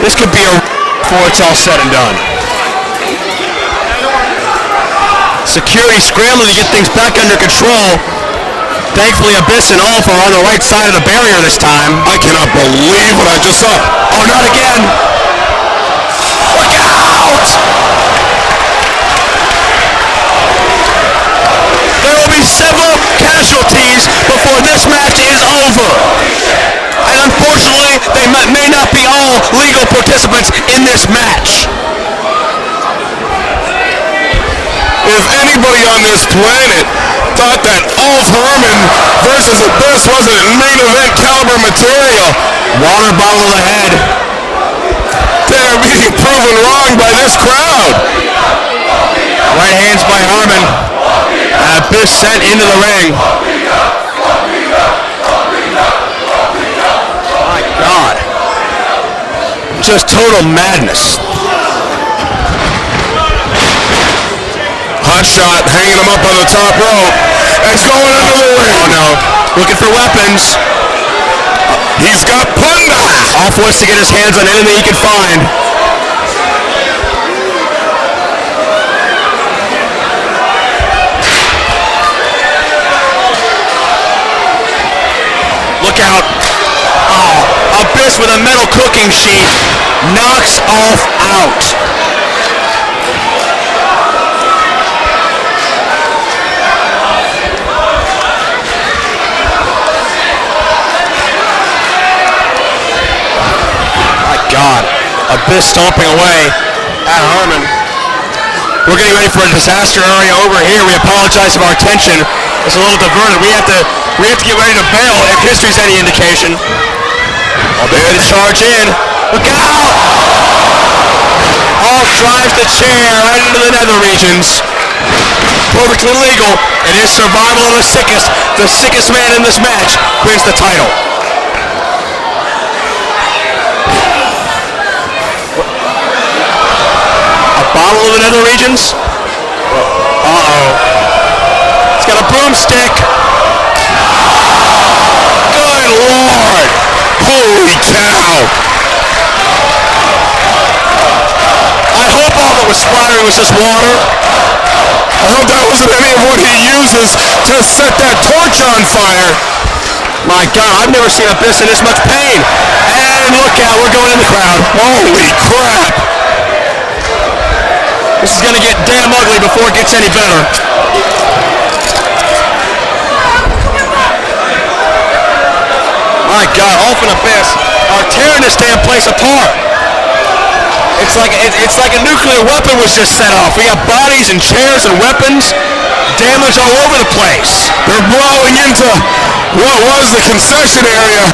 This could be a before it's all said and done. Security scrambling to get things back under control. Thankfully, Abyss and Ulf are on the right side of the barrier this time. I cannot believe what I just saw. Oh, not again! Look out! There will be several casualties before this match is over. And unfortunately, they may not be all legal participants in this match. If anybody on this planet thought that Ulf Herman versus Abyss wasn't main event caliber material, water bottle to the head. They're being proven wrong by this crowd. Right hands by Herman. And Abyss sent into the ring. My God. Just total madness. Hot shot, hanging him up on the top rope. It's going into the ring. Oh no. Looking for weapons. He's got Punda. Ulf wants to get his hands on anything he can find. Look out. Oh, Abyss with a metal cooking sheet knocks Ulf out. God, Abyss stomping away at Herman. We're getting ready for a disaster area over here. We apologize if our attention is a little diverted. We have to get ready to bail if history's any indication. I'll be ready to charge in. Look out! Ulf drives the chair right into the nether regions. Perfectly legal. It is survival of the sickest. The sickest man in this match wins the title. Bottle of the nether regions. Uh-oh. It's got a broomstick. Good Lord. Holy cow. I hope all that was splattering was just water. I hope that wasn't any of what he uses to set that torch on fire. My God, I've never seen Abyss in this much pain. And look out, we're going in the crowd. Holy crap. This is going to get damn ugly before it gets any better. My God, Ulf and Abyss are tearing this damn place apart. It's like a nuclear weapon was just set off. We got bodies and chairs and weapons, damage all over the place. They're blowing into what was the concession area.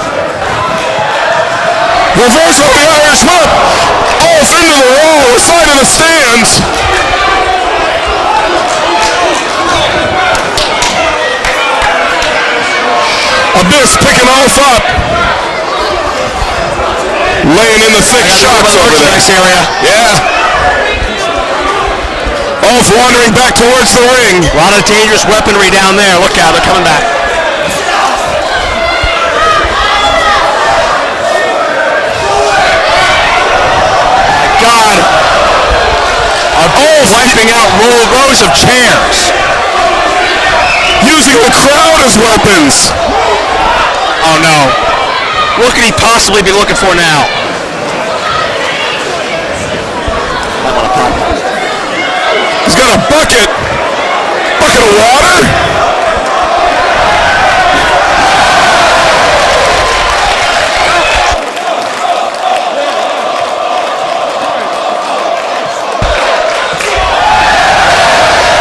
Reversal of the Irish whip. Ulf into the wall, the side of the stands. Abyss picking Ulf up. Laying in the thick shots over there. Nice area. Yeah. Ulf wandering back towards the ring. A lot of dangerous weaponry down there. Look out, they're coming back. God. Ulf wiping out rows of chairs. Using the crowd as weapons. Oh no. What could he possibly be looking for now? He's got a bucket of water.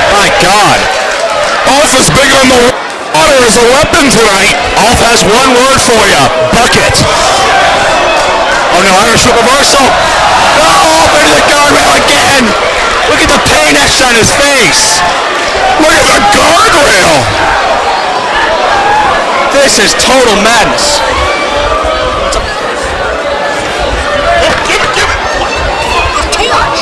My God. Ulf is big on the water as a weapon tonight. Ulf has one word for you. Bucket. Oh no, Irish whip reversal. Oh, into the guardrail again. Look at the pain etched on his face. Look at the guardrail. This is total madness. Give it. The torch.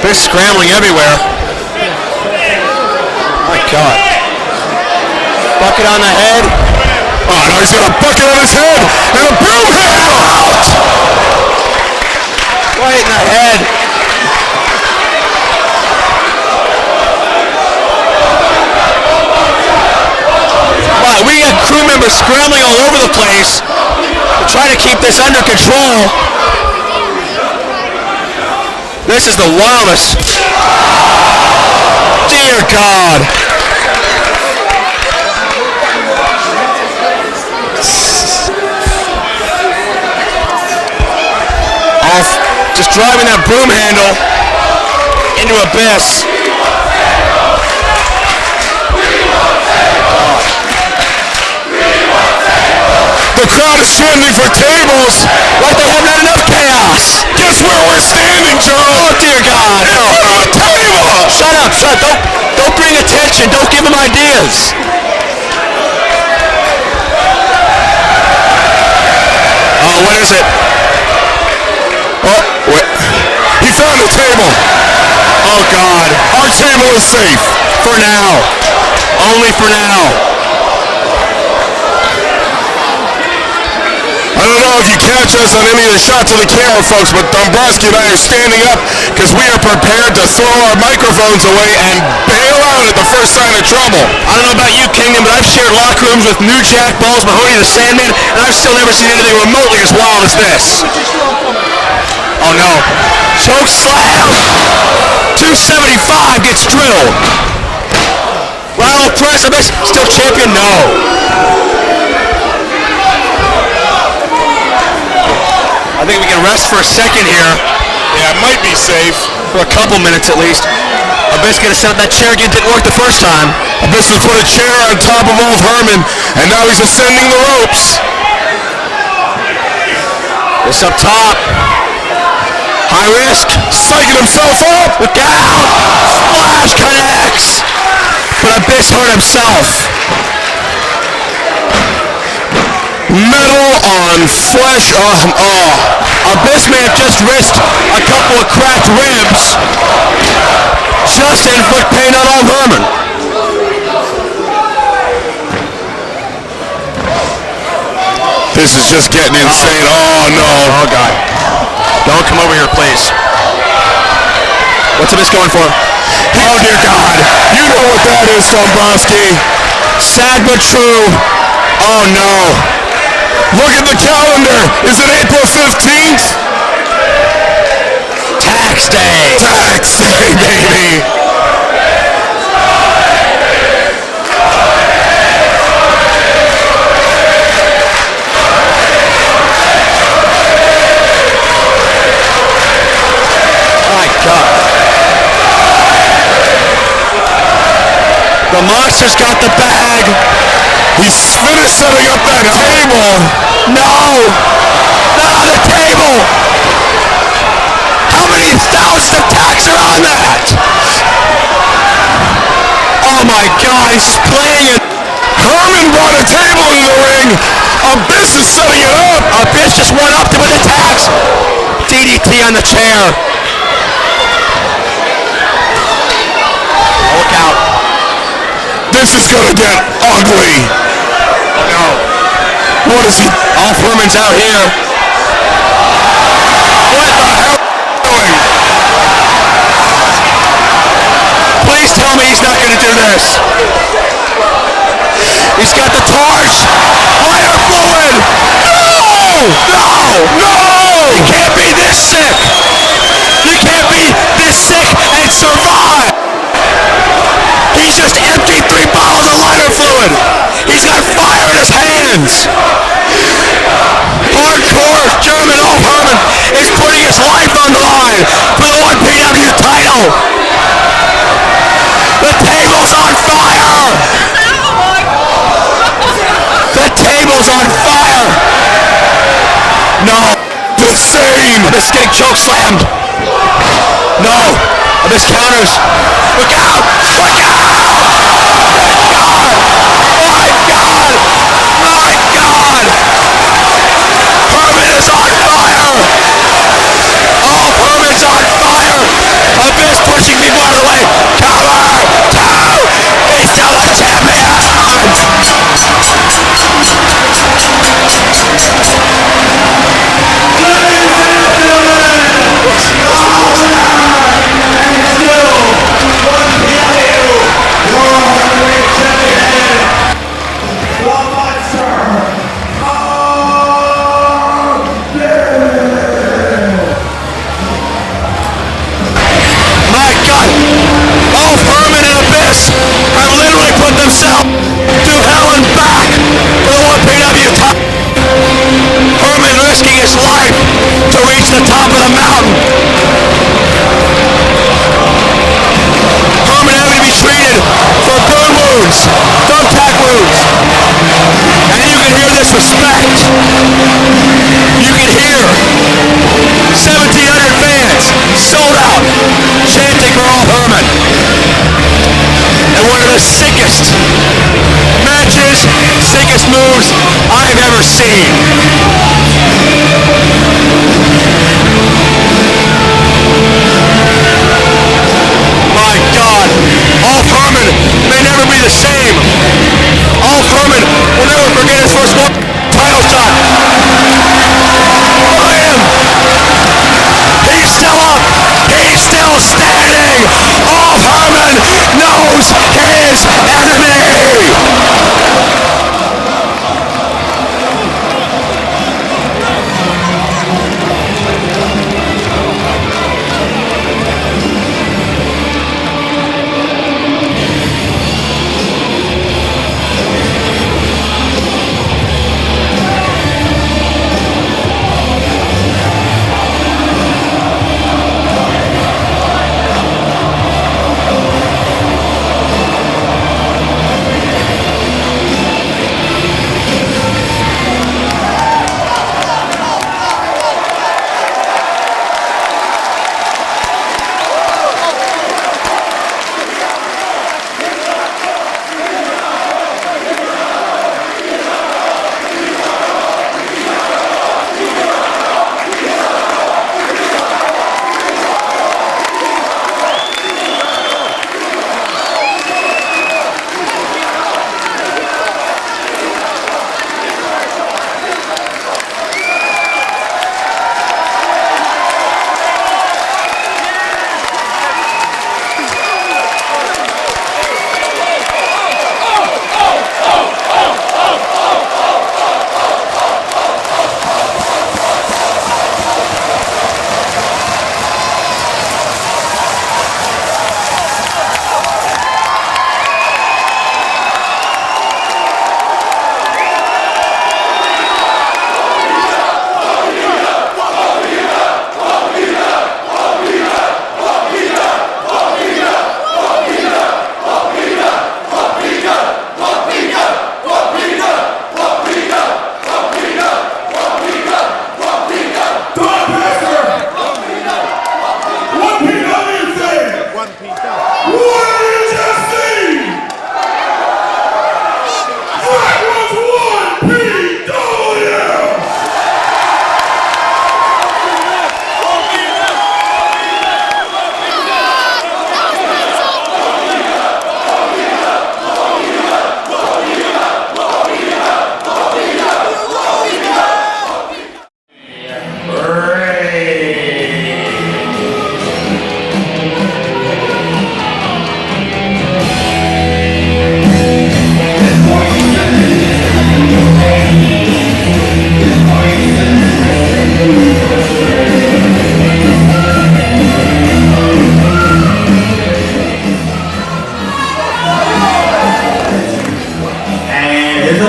They're scrambling everywhere. My God. Bucket on the head. Oh, now he's got a bucket on his head and a broom handle out. Right in the head. Wow, we got crew members scrambling all over the place to try to keep this under control. This is the wildest. Dear God. Off, just driving that broom handle into abyss. The crowd is chanting for tables like they haven't had enough chaos. Guess where we're standing, Joe? Oh, dear God. In front of a table. Shut up. Don't bring attention. Don't give him ideas. Oh, what is it? Oh, wait. He found a table. Oh, God. Our table is safe. For now. Only for now. I don't know if you catch us on any of the shots of the camera, folks, but Dombrowski and I are standing up because we are prepared to throw our microphones away and bail out at the first sign of trouble. I don't know about you, Keenan, but I've shared locker rooms with New Jack Balls, Mahoney the Sandman, and I've still never seen anything remotely as wild as this. Oh, no. Choke slam! 275 gets drilled. Rhino press, still champion? No. I think we can rest for a second here. Yeah, it might be safe. For a couple minutes at least. Abyss gonna set up that chair again, didn't work the first time. Abyss has put a chair on top of old Herman, and now he's ascending the ropes. This up top. High risk. Psyching himself up. Look out. Splash connects. But Abyss hurt himself. Metal on Fleisch. Abyss may have just risked a couple of cracked ribs just to inflict pain on old Herman. This is just getting insane. Oh, no. Oh, God. Don't come over here, please. What's Abyss going for? Oh, dear God. You know what that is, Dombrowski. Sad but true. Oh, no. Look at the calendar. Is it April 15th? Tax day. Tax day, baby. My God. The monster's got the bag. He's finished setting up that table. No! Not on the table! How many thousands of tacks are on that? Oh my God, he's playing it. Herman brought a table into the ring. Abyss is setting it up. Abyss just went up to with the tacks. DDT on the chair. Look out. This is gonna get ugly. Oh no. What is he? All Herman's out here. What the hell is he doing? Please tell me he's not gonna do this. He's got the torch. Lighter fluid. No! No! No! You can't be this sick. You can't be this sick and survive. He's just emptied 3 bottles of lighter fluid. He's got fire in his hands. Hardcore German old Herman is putting his life on the line for the 1 PW title. getting choke slammed. No, Abyss counters. Look out! Look out! My God! My God! Herman is on fire! Oh, Herman's on fire! Abyss pushing people out of the way. Cover! Two! He's still the champion! My God! Both Herman and Abyss have literally put themselves through hell and back for the 1PW top. Herman risking his life to reach the top of the mountain. Herman having to be treated for burn wounds, thumbtack wounds. And you can hear this respect. You can hear 1,700 fans sold out chanting for all Herman. And one of the sickest matches, sickest moves I've ever seen. My God, Ulf Herman may never be the same. Ulf Herman will never forget his first title shot. Look at him. He's still up. He's still standing. Ulf Herman knows his enemy.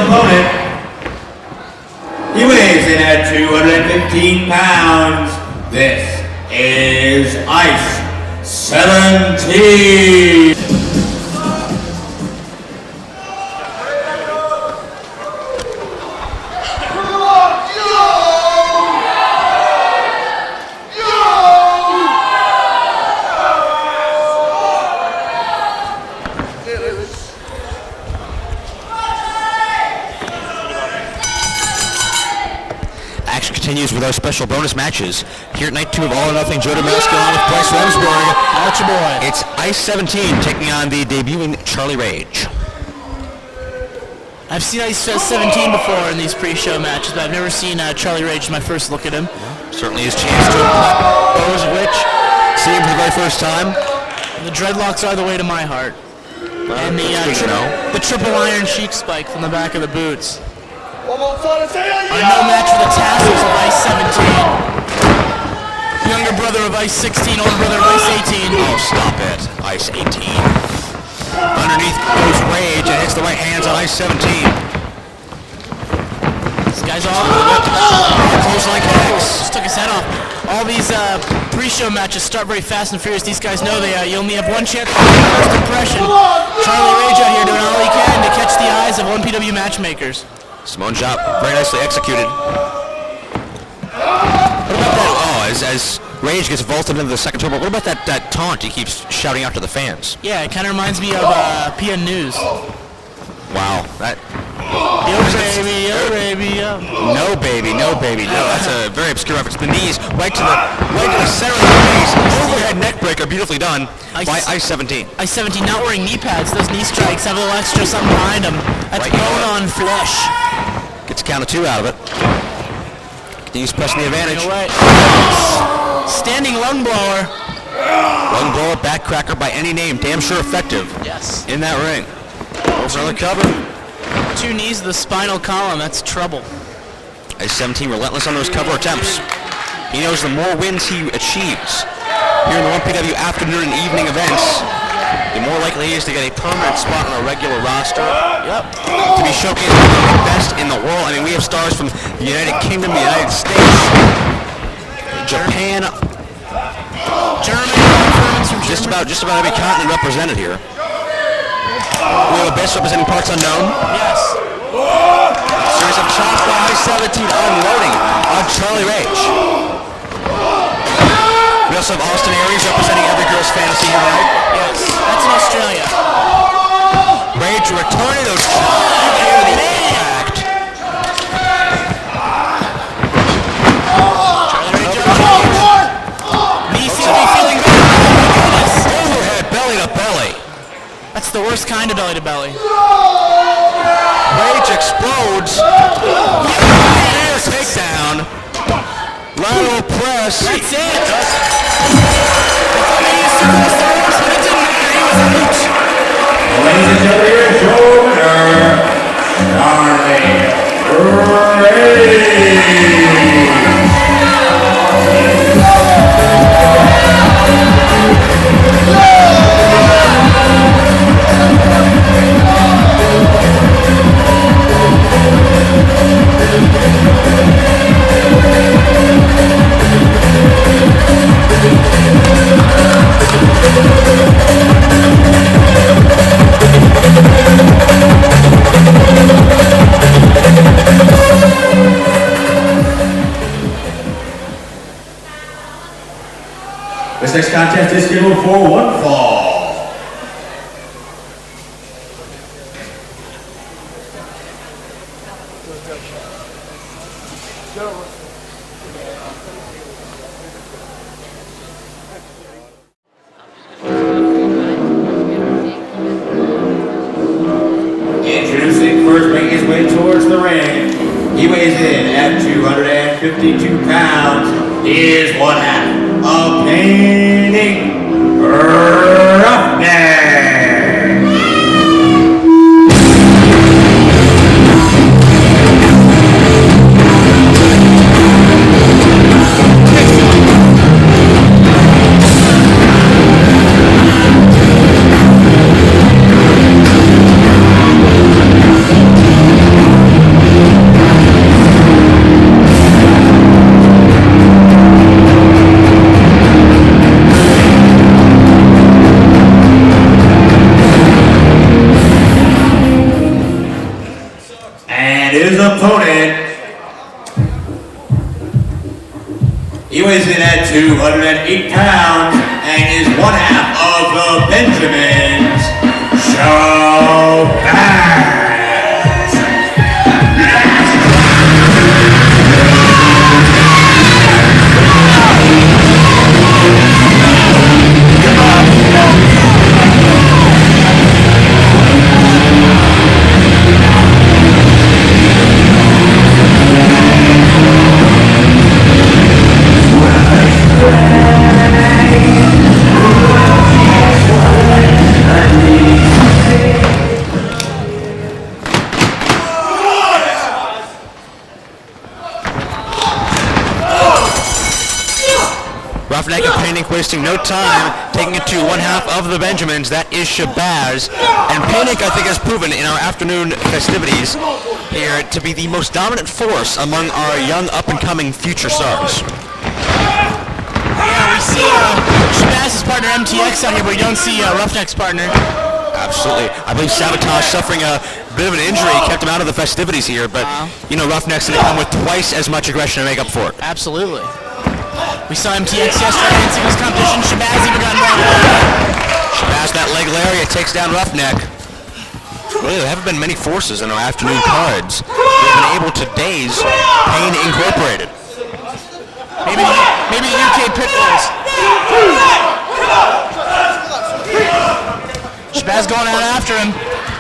opponent. He weighs in at 215 pounds. This is Ice 17. Yo! our special bonus matches. Here at night 2 of All or Nothing, Jody along with Bryce Remsburg. Out your boy. It's Ice 17 taking on the debuting Charlie Rage. I've seen Ice 17 before in these pre-show matches, but I've never seen Charlie Rage. My first look at him. Certainly his chance to impose which see him for the very first time. The dreadlocks are the way to my heart. And the triple iron chic spike from the back of the boots. One more time, say it, No match for the tassels of Ice 17. Younger brother of Ice 16, older brother of Ice 18. Oh, stop it. Ice 18. Underneath goes Rage and hits the right hands on Ice 17. This guy's all close like X. Just took his head off. All these pre-show matches start very fast and furious. These guys know you only have one chance for first impression. Charlie Rage out here doing all he can to catch the eyes of 1PW matchmakers. Simone job, very nicely executed. What about that? Oh, as Rage gets vaulted into the second turbo, what about that taunt he keeps shouting out to the fans? Yeah, it kind of reminds me of PN News. Wow, that... Yo baby, yo baby, yo. No baby, no baby, no. That's a very obscure reference. The knees right to the center of the face. Overhead neck breaker, beautifully done by Ice 17. Ice 17 not wearing knee pads. Those knee strikes have a little extra something behind them. That's bone on flesh. Gets a count of 2 out of it. Continues pressing the advantage. Standing lung blower. Lung blower, back cracker by any name. Damn sure effective. Yes. In that ring. Over another cover. 2 knees to the spinal column. That's trouble. Ice 17 relentless on those cover attempts. He knows the more wins he achieves here in the 1PW afternoon and evening events, the more likely he is to get a permanent spot on a regular roster. Yep. To be showcased as the best in the world. I mean, we have stars from the United Kingdom, the United States, Japan, Germany, just about every continent represented here. We have the best representing parts unknown. Yes. Series of chops by Ice 17 unloading on Charlie Rage. We also have Austin Aries representing every girl's fantasy here tonight. Yes, that's in Australia. Rage returning those chops here to the impact. Charlie Rage knee seems to be feeling good. Overhead, belly to belly. That's the worst kind of belly to belly. Rage explodes. Takedown. Lateral press. That's it. Ladies and gentlemen, your winner, This next contest is scheduled for 1 fall. Introducing first, making his way towards the ring. He weighs in at 252 pounds. He is 1/2 of Painting Roughneck. His opponent, he weighs in at 208 pounds and is 1/2 of the Benjamins. Show back. Roughneck and Panic wasting no time, taking it to one half of the Benjamins. That is Shabazz. And Panic, I think, has proven in our afternoon festivities here to be the most dominant force among our young up-and-coming future stars. Yeah, we see Shabazz's partner MTX out here, but we don't see Roughneck's partner. Absolutely. I believe Sabotage suffering a bit of an injury kept him out of the festivities here, but you know Roughneck's going to come with twice as much aggression to make up for it. Absolutely. We saw MTX yesterday in singles competition. Shabazz even got involved. Shabazz that leg lariat takes down Roughneck. Really, there haven't been many forces in our afternoon cards that have been able to daze Pain Incorporated. Maybe the UK Pitbulls. Shabazz going out after him.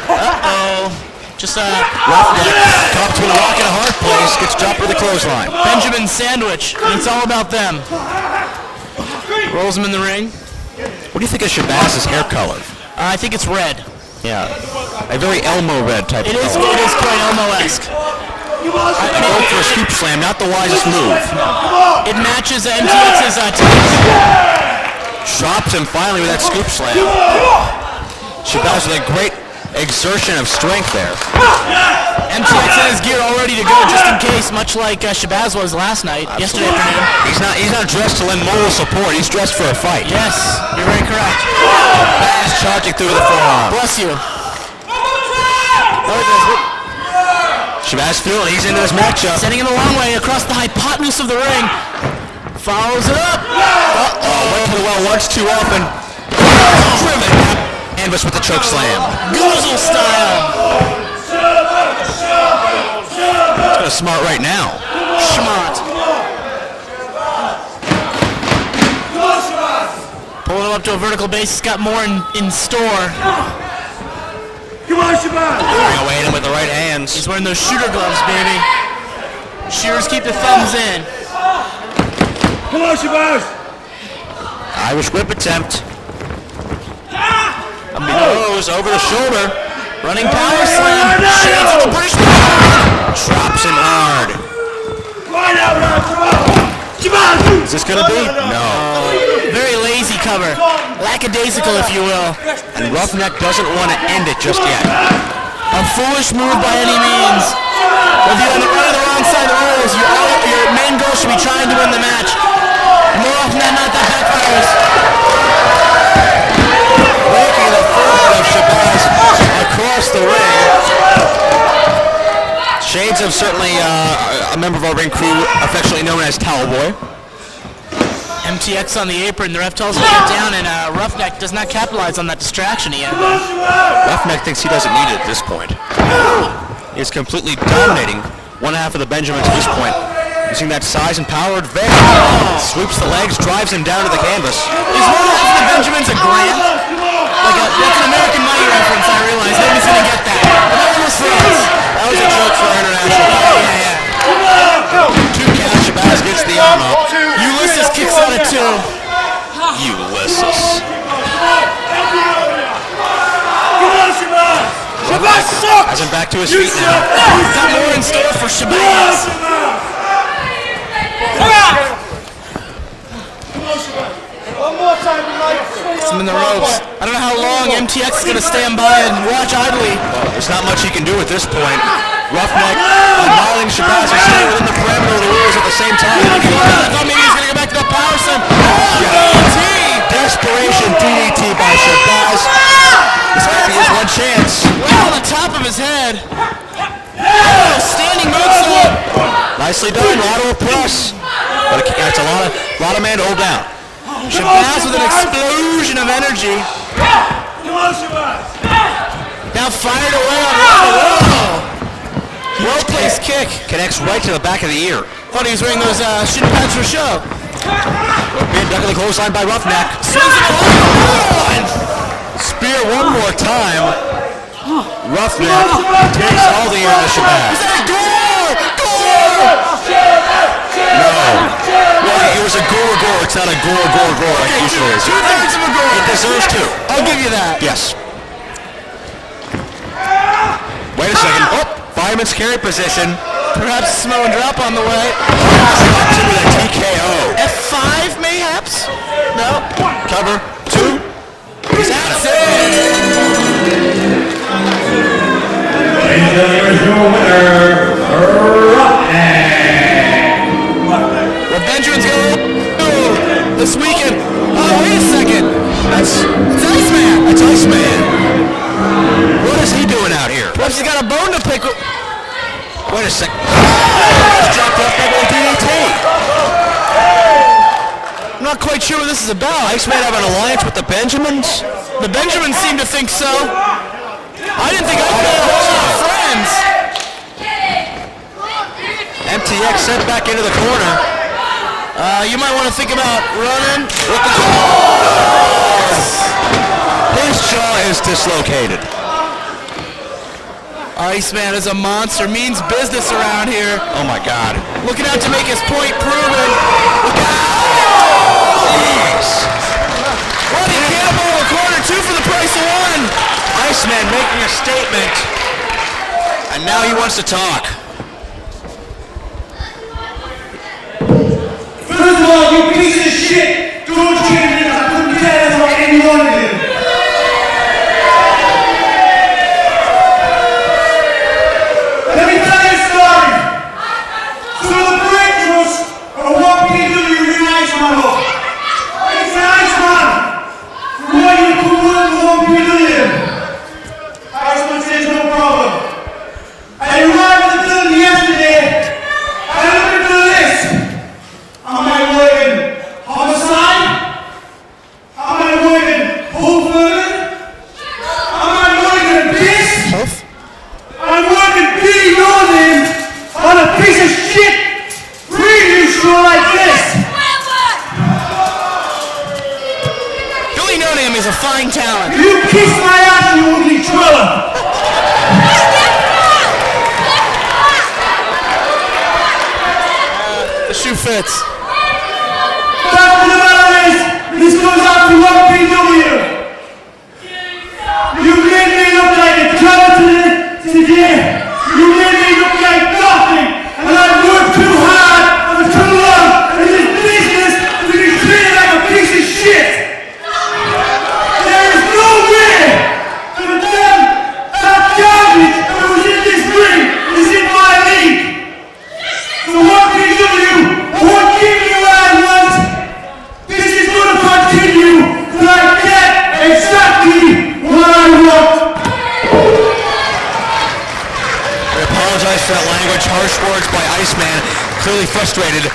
Uh-oh. Just Roughneck caught between a rock and a hard place, gets dropped with a clothesline. Benjamin sandwich, and it's all about them. Rolls him in the ring. What do you think of Shabazz's hair color? I think it's red. Yeah, a very Elmo red type of color. It is quite Elmo-esque. I go for a scoop slam, not the wisest move. It matches MTX's tights. Drops him finally with that scoop slam. Shabazz with a great exertion of strength there. MTX has his gear all ready to go just in case, much like Shabazz was last night, yesterday afternoon. He's not dressed to lend moral support, he's dressed for a fight. Yes, you're very correct. Fast charging through the forearm. Bless you. Shabazz feeling he's into this matchup. Sending him a long way across the hypotenuse of the ring. Follows it up. Went to the well once too often. Driven. Canvas with the choke slam. Goozle style. It's gonna smart right now. Schmart. Pulling him up to a vertical base. He's got more in store. Come on, Shabazz! Bring away at him with the right hands. He's wearing those shooter gloves, baby. Shearers keep the thumbs in. Come on, Shabazz! Irish whip attempt. Nose over the shoulder. Running power slam. Shades of the British power. Drops him hard. Is this gonna be? No. Very lazy cover. Lackadaisical, if you will. And Roughneck doesn't want to end it just yet. A foolish move by any means. Whether you're on the right or the wrong side of the rules, your main goal should be trying to win the match. More often than not, that backfires. Breaking the forehead of Shabazz across the ring. Shades of certainly a member of our ring crew, affectionately known as Towel Boy. MTX on the apron, the ref tells him to get down, and Roughneck does not capitalize on that distraction he had. Roughneck thinks he doesn't need it at this point. He's completely dominating one half of the Benjamins at this point. Using that size and power advantage. Sweeps the legs, drives him down to the canvas. Is one half of the Benjamins a grand? That's an American Money reference, I realize. Nobody's going to get that. But that was France. That was a joke for our international. Yeah. 2 count, Shabazz gets the arm up. Ulysses kicks out at 2. Ulysses. Shabazz sucks! Has him back to his feet now. He's got more in store for Shabazz. One more time tonight. Gets him in the ropes. I don't know how long MTX is going to stand by and watch idly. There's not much he can do at this point. Roughneck, admiring Shabazz, are staying within the parameter of the rules at the same time. I thought maybe he's going to go back to the power slam. DDT! Desperation DDT by Shabazz. This might be his one chance. Right on the top of his head. Oh, standing moonsault. Nicely done, lateral press. But it's a lot of man to hold down. Shabazz with an explosion of energy. Now fired away on Rhino. Well-placed kick. Connects right to the back of the ear. Thought he was wearing those shin pads for show. Being ducked in the clothesline by Roughneck. Swings it along. Spear one more time. Roughneck takes all the air out of Shabazz. Is that a gore? No. Well, it was a gore. It's not a gore like it usually is. 2/3 of a gore. It deserves 2. I'll give you that. Yes. Wait a second. Oh, fireman's carry position. Perhaps Samoan drop on the way. With a TKO. F5 maybe? Mayhaps? No. Cover. 2. He's out of it. Ladies and gentlemen, your winner, Well, Benjamin's going to this weekend. Oh, wait a second. That's Iceman. That's Iceman. What is he doing out here? Perhaps he's got a bone to pick with. Wait a second. He's dropped off by DDT. I'm not quite sure what this is about. Iceman have an alliance with the Benjamins? The Benjamins seem to think so. I didn't think I'd have a whole lot of friends. MTX sent back into the corner. You might want to think about running. His jaw is dislocated. Iceman is a monster, means business around here. Oh my God. Looking out to make his point proven. Running cannibal in the corner, 2 for the price of 1. Iceman making a statement. And now he wants to talk. First of all, you piece of shit! Don't treat me like I couldn't care less about any one of you! Let me tell you a story! So the bridge was a 1PW in Iceman up. It's an Iceman! From what you could work for 1PW. Iceman says no problem. I arrived at the building yesterday. I looked at the list. Am I working Homicide? Am I working Homicide? Am I working Beast? I'm working Billy Northern on a piece of shit preview show like this. Billy No Name is a fine talent. You kiss my ass, you ugly troller. The shoe fits. Fact of the matter is, this goes out to 1PW. You made me look like a coward today. You made me look like nothing. And I've worked too hard and too long in this business to be treated like a piece of shit. There is no way that garbage that was in this ring is in my league. So 1PW won't give me what I want. This is going to continue till I get exactly what I want. We apologize for that language. Harsh words by Iceman. Clearly frustrated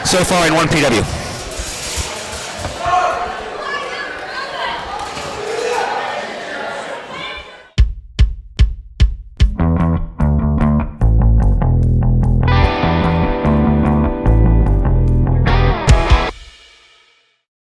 so far in 1PW.